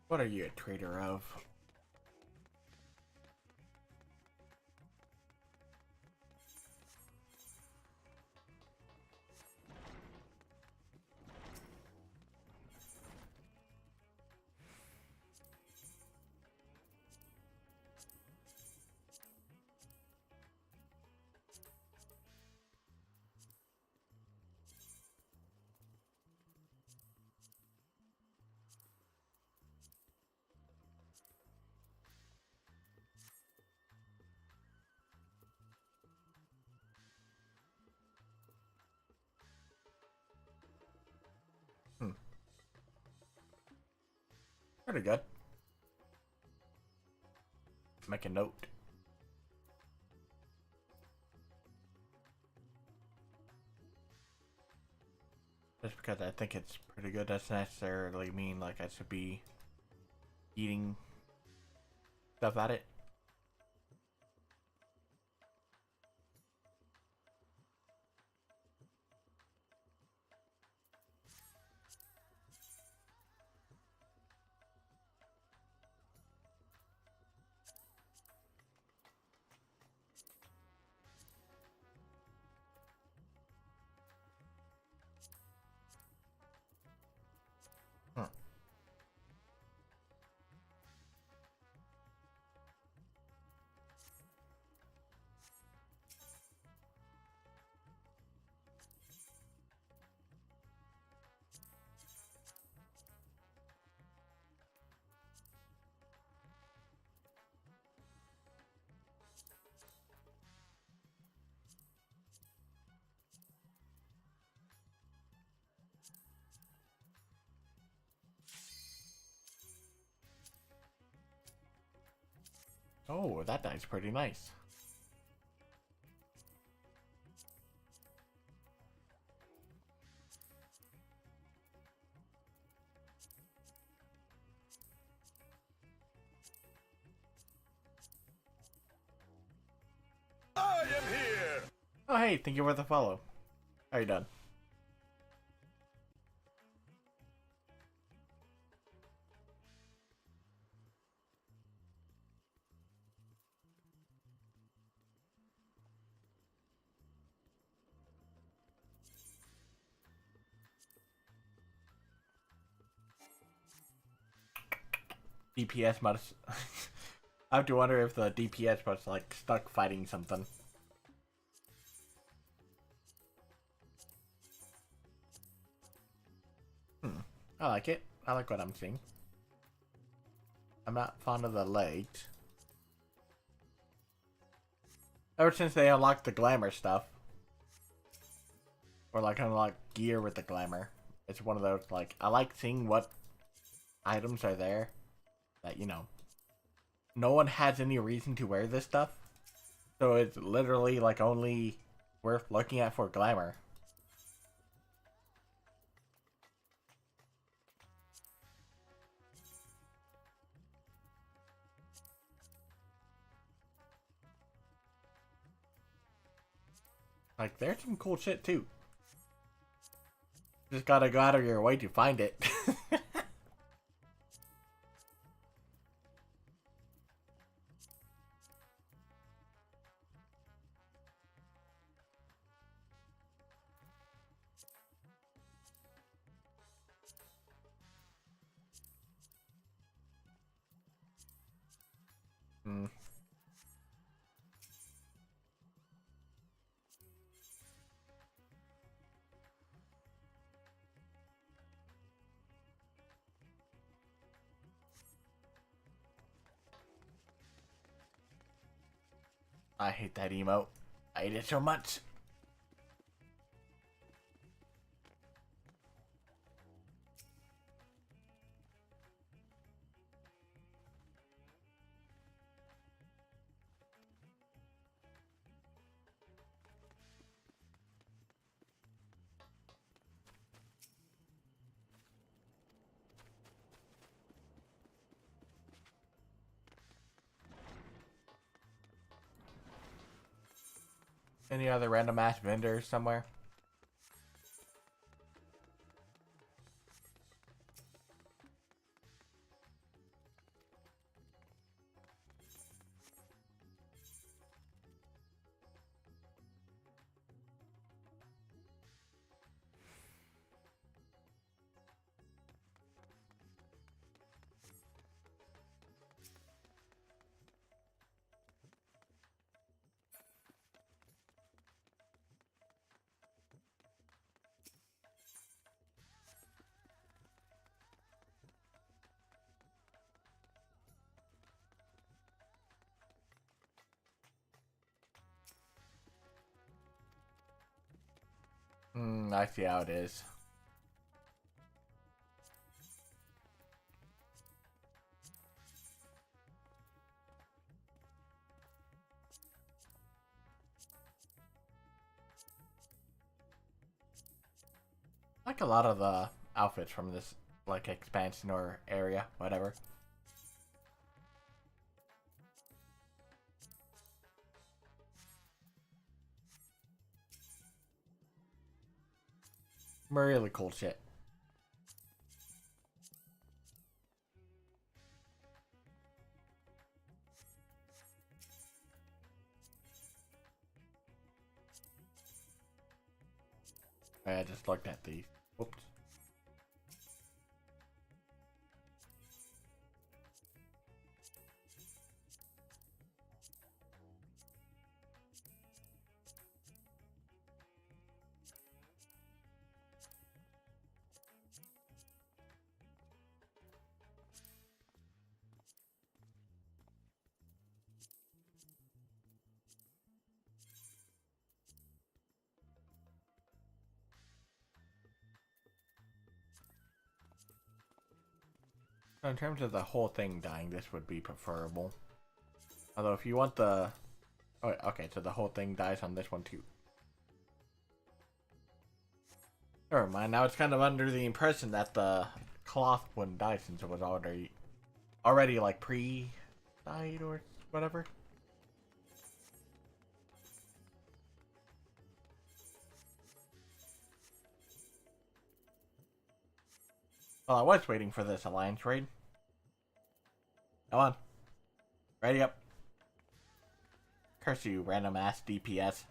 What are you a traitor of? Pretty good. Make a note. Just because I think it's pretty good doesn't necessarily mean like I should be eating stuff at it. Oh, that die's pretty nice. I am here! Oh, hey, thank you for the follow. How you done? DPS must. I have to wonder if the DPS was like stuck fighting something. I like it. I like what I'm seeing. I'm not fond of the legs. Ever since they unlocked the glamour stuff, or like unlock gear with the glamour, it's one of those like I like seeing what items are there that, you know, no one has any reason to wear this stuff. So it's literally like only worth looking at for glamour. Like, there's some cool shit too. Just gotta go out of your way to find it. Hmm. I hate that emote. I hate it so much. Any other random ass vendors somewhere? I see how it is. Like a lot of the outfits from this, like, expansion or area, whatever. Really cool shit. I just looked at these. Whoops. In terms of the whole thing dying, this would be preferable. Although if you want the... Oh, okay, so the whole thing dies on this one too. Never mind, now it's kind of under the impression that the cloth wouldn't die since it was already like pre-died or whatever. Well, I was waiting for this alliance raid. Come on. Ready up. Curse you, random ass DPS.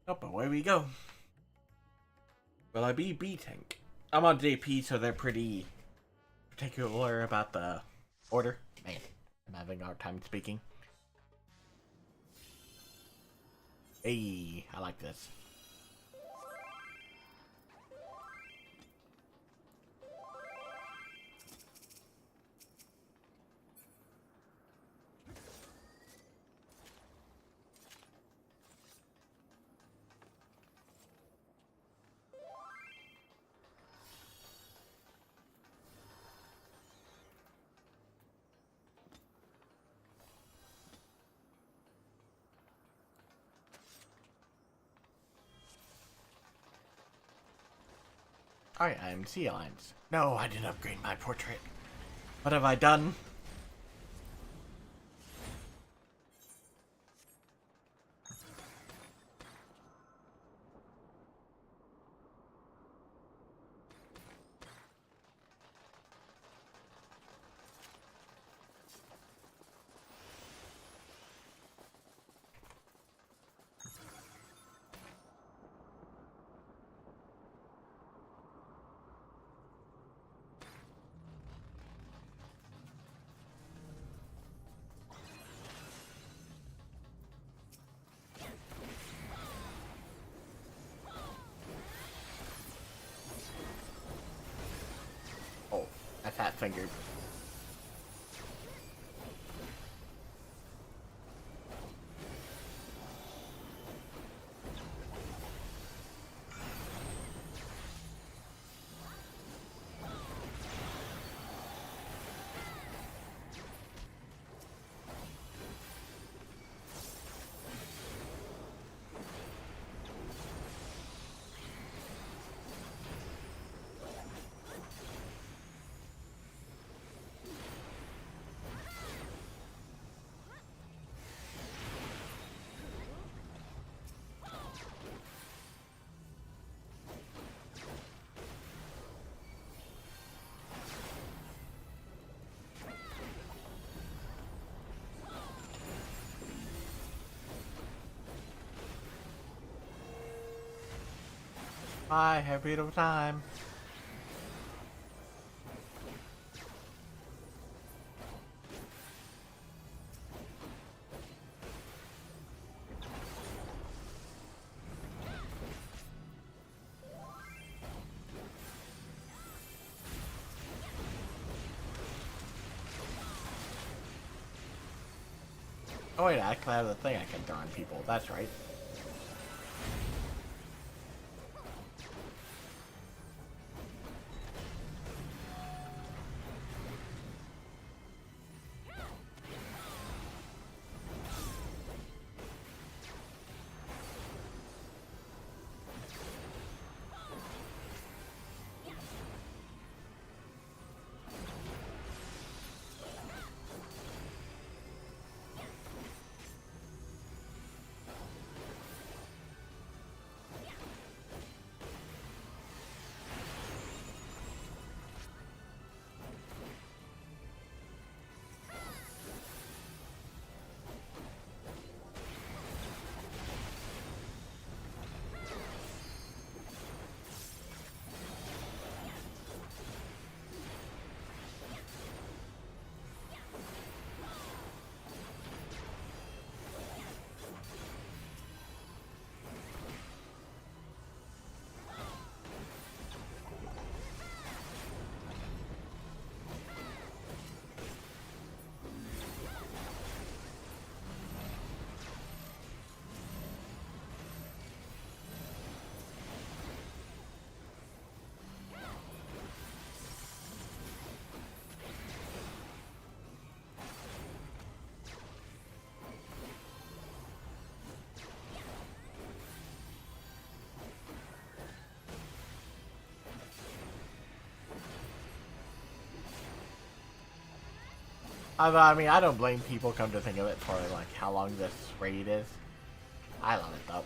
Oh, but away we go. Will I be B tank? I'm on JP, so they're pretty particular about the order. Man, I'm having a hard time speaking. Hey, I like this. Alright, I am Sea Lions. No, I didn't upgrade my portrait. What have I done? Oh, I fat fingered. Bye, have a beautiful time. Oh wait, I actually have the thing I can throw on people. That's right. Although, I mean, I don't blame people, come to think of it, for like how long this raid is. I love it though.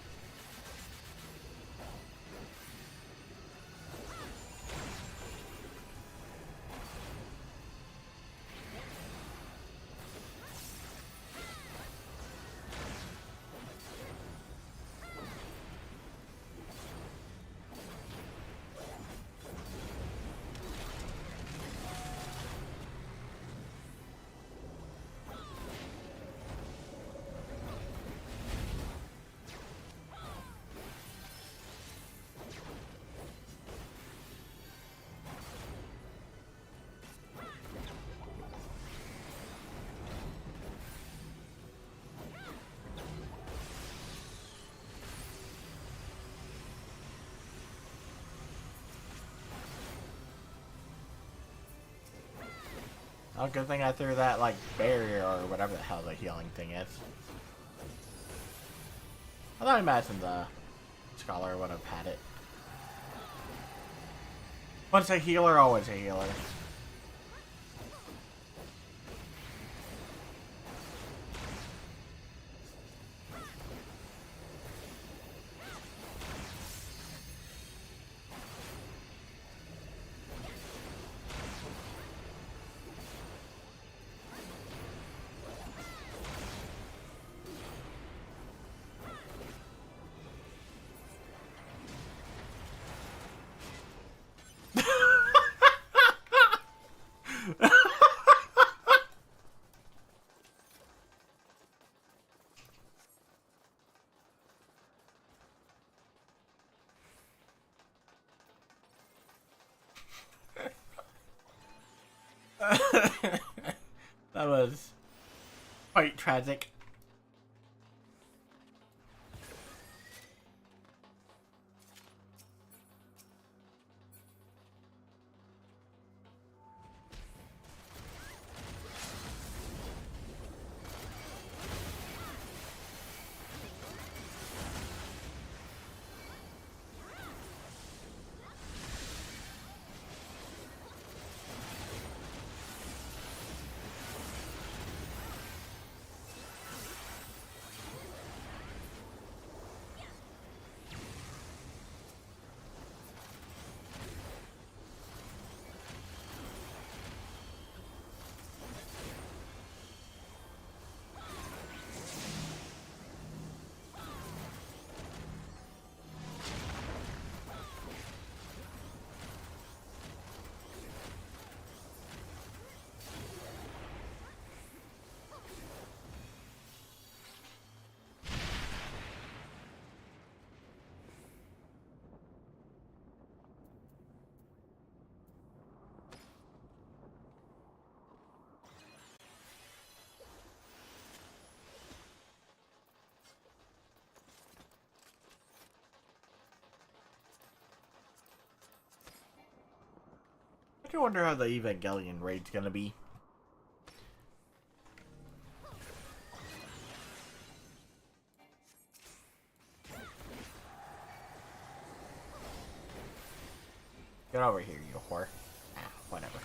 Oh, good thing I threw that, like, barrier or whatever the hell the healing thing is. I imagine the Scholar would have had it. Once a healer, always a healer. That was quite tragic. I do wonder how the Evangelion raid's gonna be. Get over here, you whore. Ah, whatever.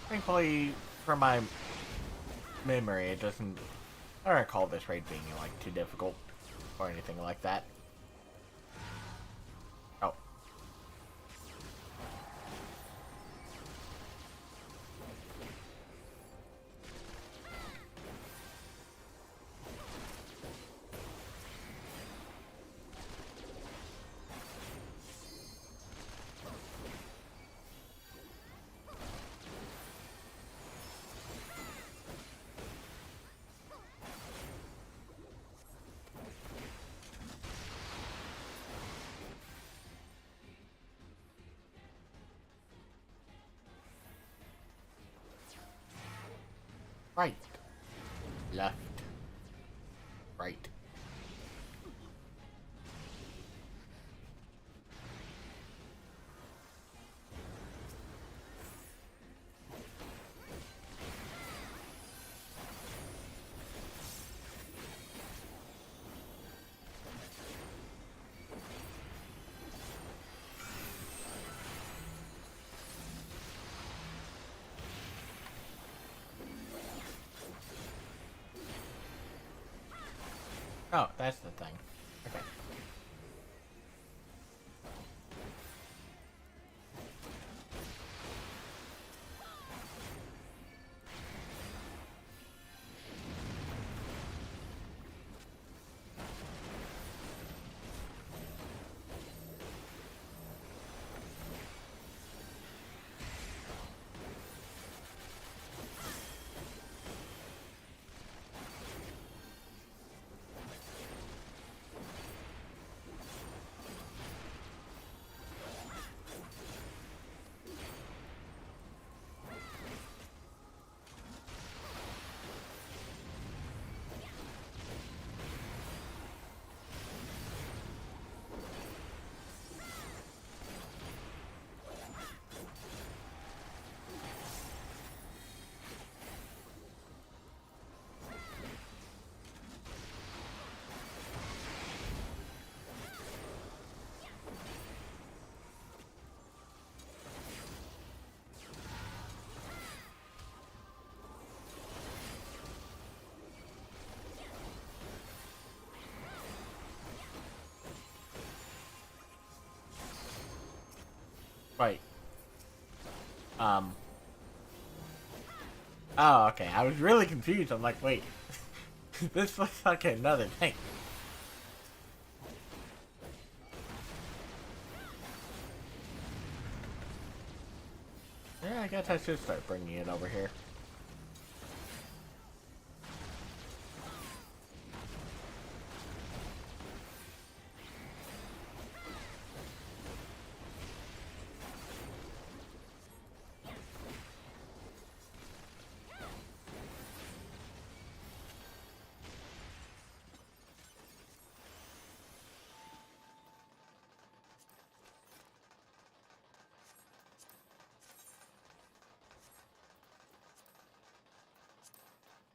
Thankfully, from my memory, it doesn't... I don't recall this raid being, like, too difficult or anything like that. Oh. Right. Left. Right. Oh, that's the thing. Okay. Right. Um. Oh, okay. I was really confused. I'm like, wait. This looks like another thing. Yeah, I guess I should start bringing it over here.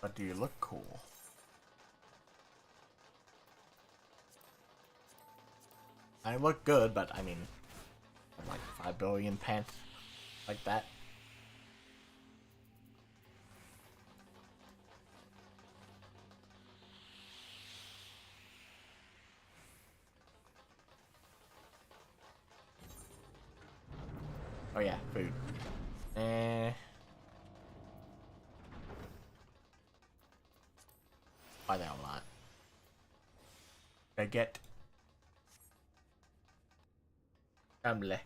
But do you look cool? I look good, but I mean, I'm like 5 billion pants like that. Oh yeah, food. Buy that a lot. I get left.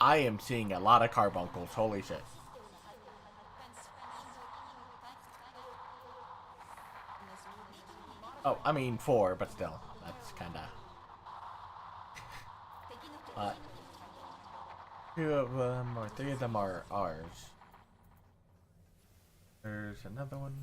I am seeing a lot of carbuncles. Holy shit. Oh, I mean 4, but still. That's kinda... But 2 of them, or 3 of them are ours. There's another one.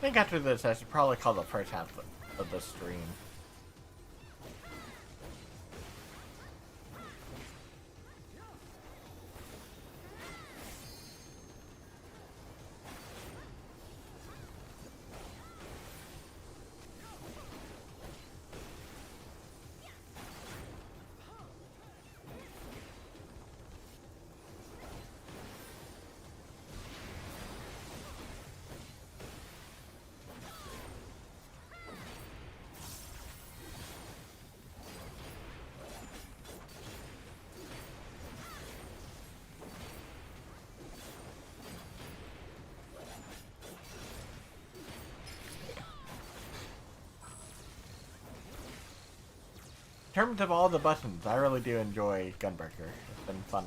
think after this, I should probably call the first half of the stream. In terms of all the buttons, I really do enjoy Gunbreaker. It's been fun.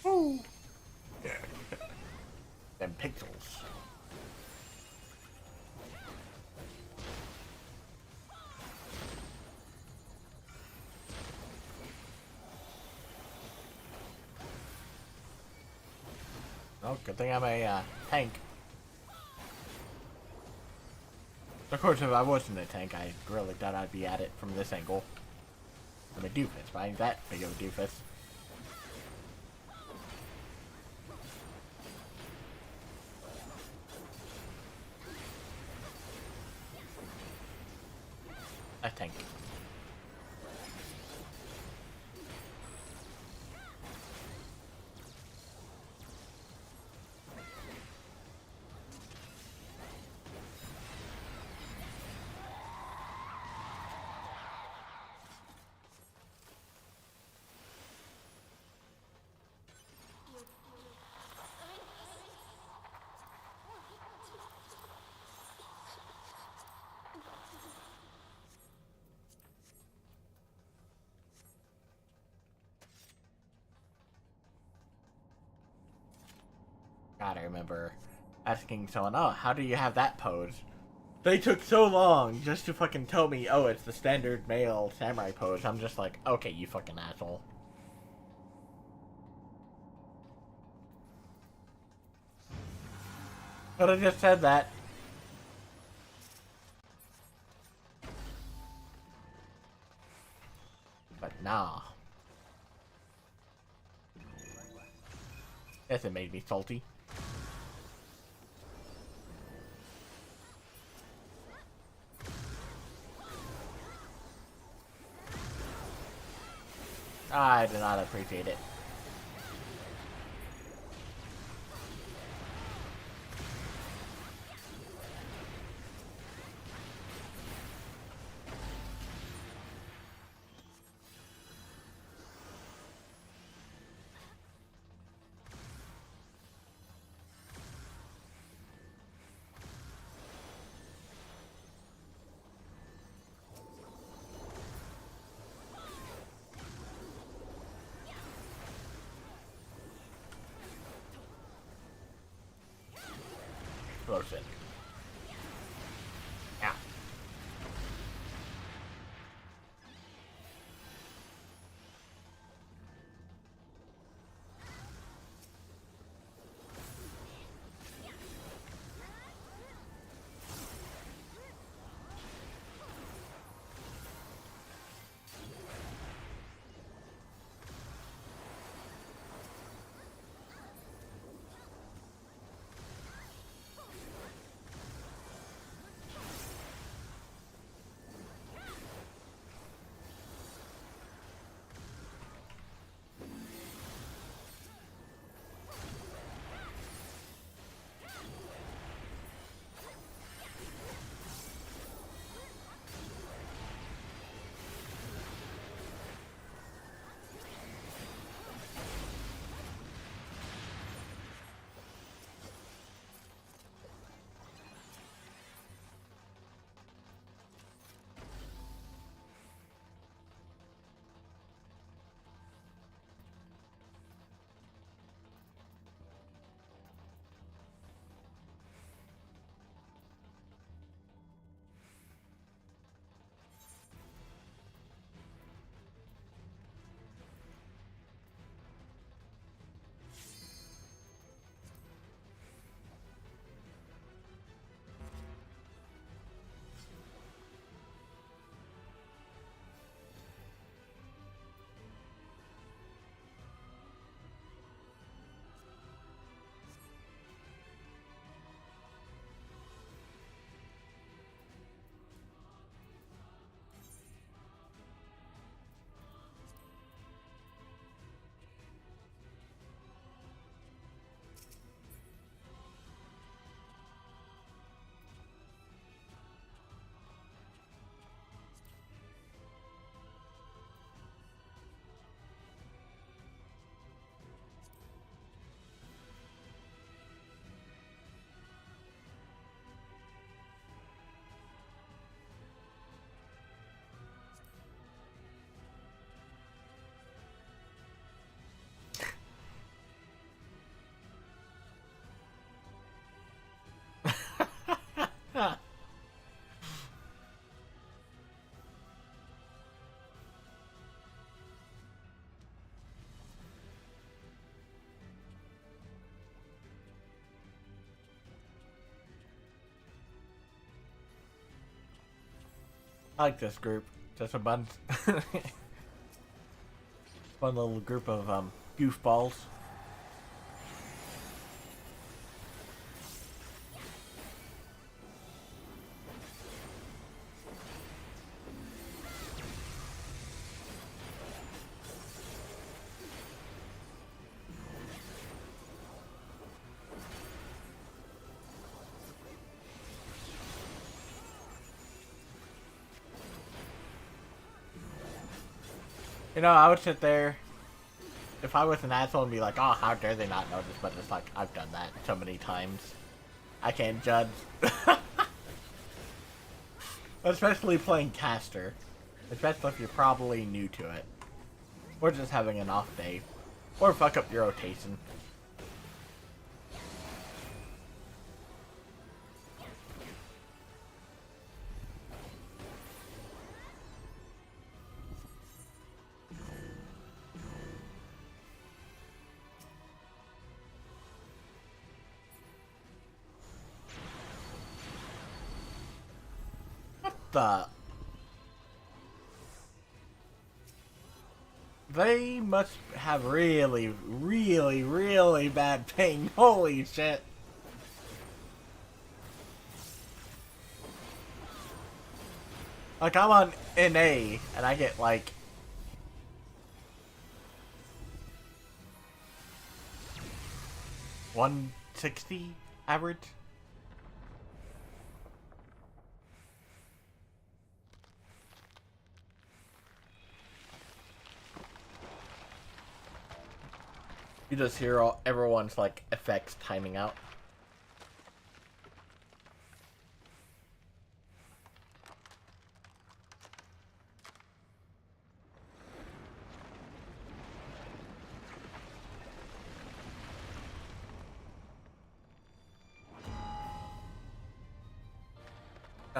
Woo! Yeah. Them pixels. Oh, good thing I'm a tank. Of course, if I wasn't a tank, I really thought I'd be at it from this angle. I'm a doofus, but I ain't that big of a doofus. A tank. God, I remember asking someone, oh, how do you have that pose? They took so long just to fucking tell me, oh, it's the standard male samurai pose. I'm just like, okay, you fucking asshole. But I just said that. But nah. Guess it made me salty. I do not appreciate it. motion. Yeah. I like this group. Just a bunch. Fun little group of goofballs. You know, I would sit there if I was an asshole and be like, oh, how dare they not notice? But it's like, I've done that so many times. I can't judge. Especially playing caster. Especially if you're probably new to it. Or just having an off day. Or fuck up your rotation. They must have really, really, really bad ping. Holy shit. Like, I'm on NA, and I get, like... $160 average? You just hear everyone's, like, effects timing out.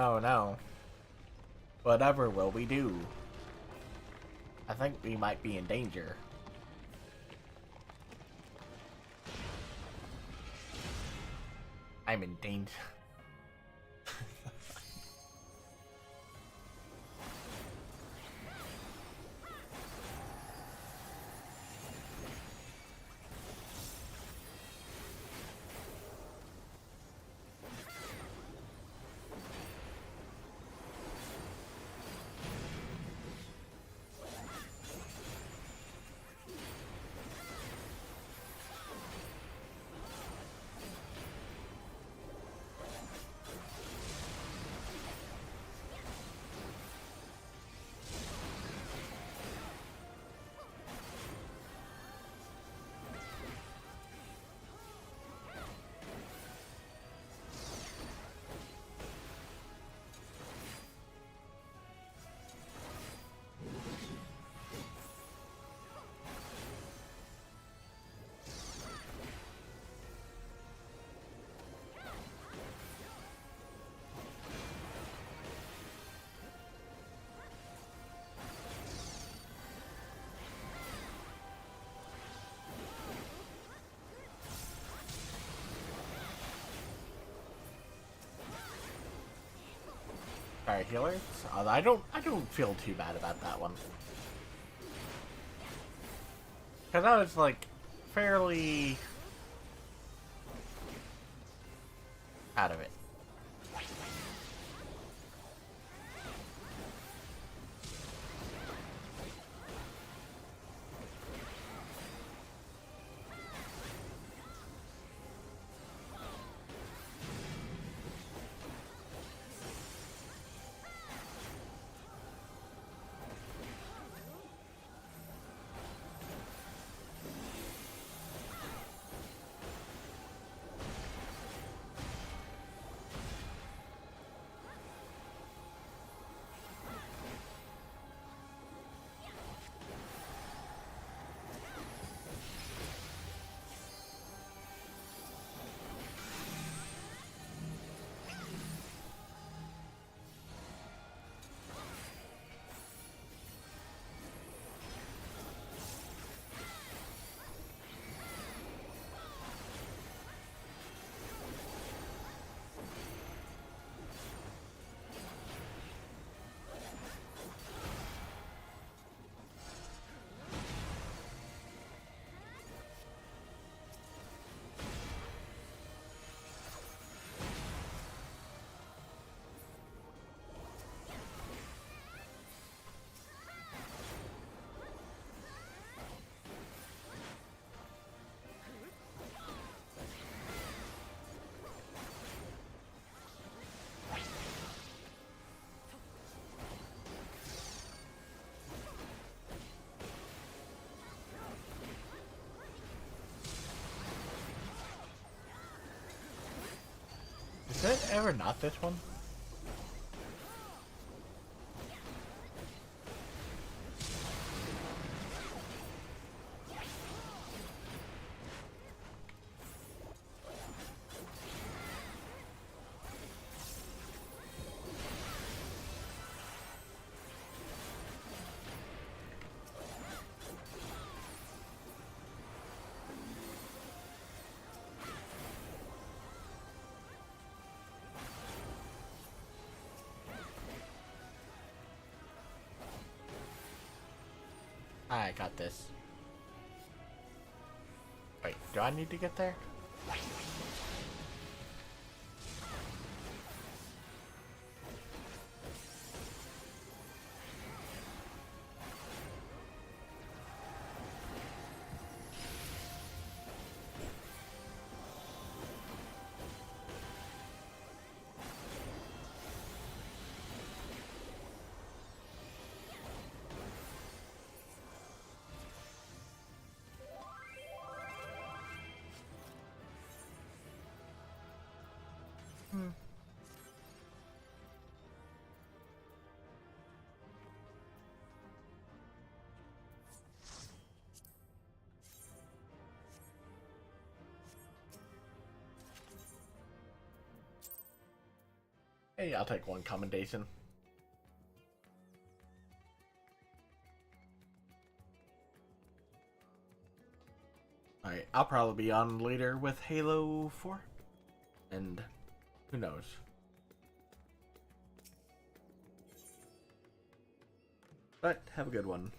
Oh no. Whatever will we do? I think we might be in danger. I'm in danger. Alright, healers. I don't feel too bad about that one. Cause I was like fairly out of it. Is it ever not this one? I got this. Wait, do I need to get there? Hey, I'll take one commendation. Alright, I'll probably be on later with Halo 4. And who knows? But have a good one.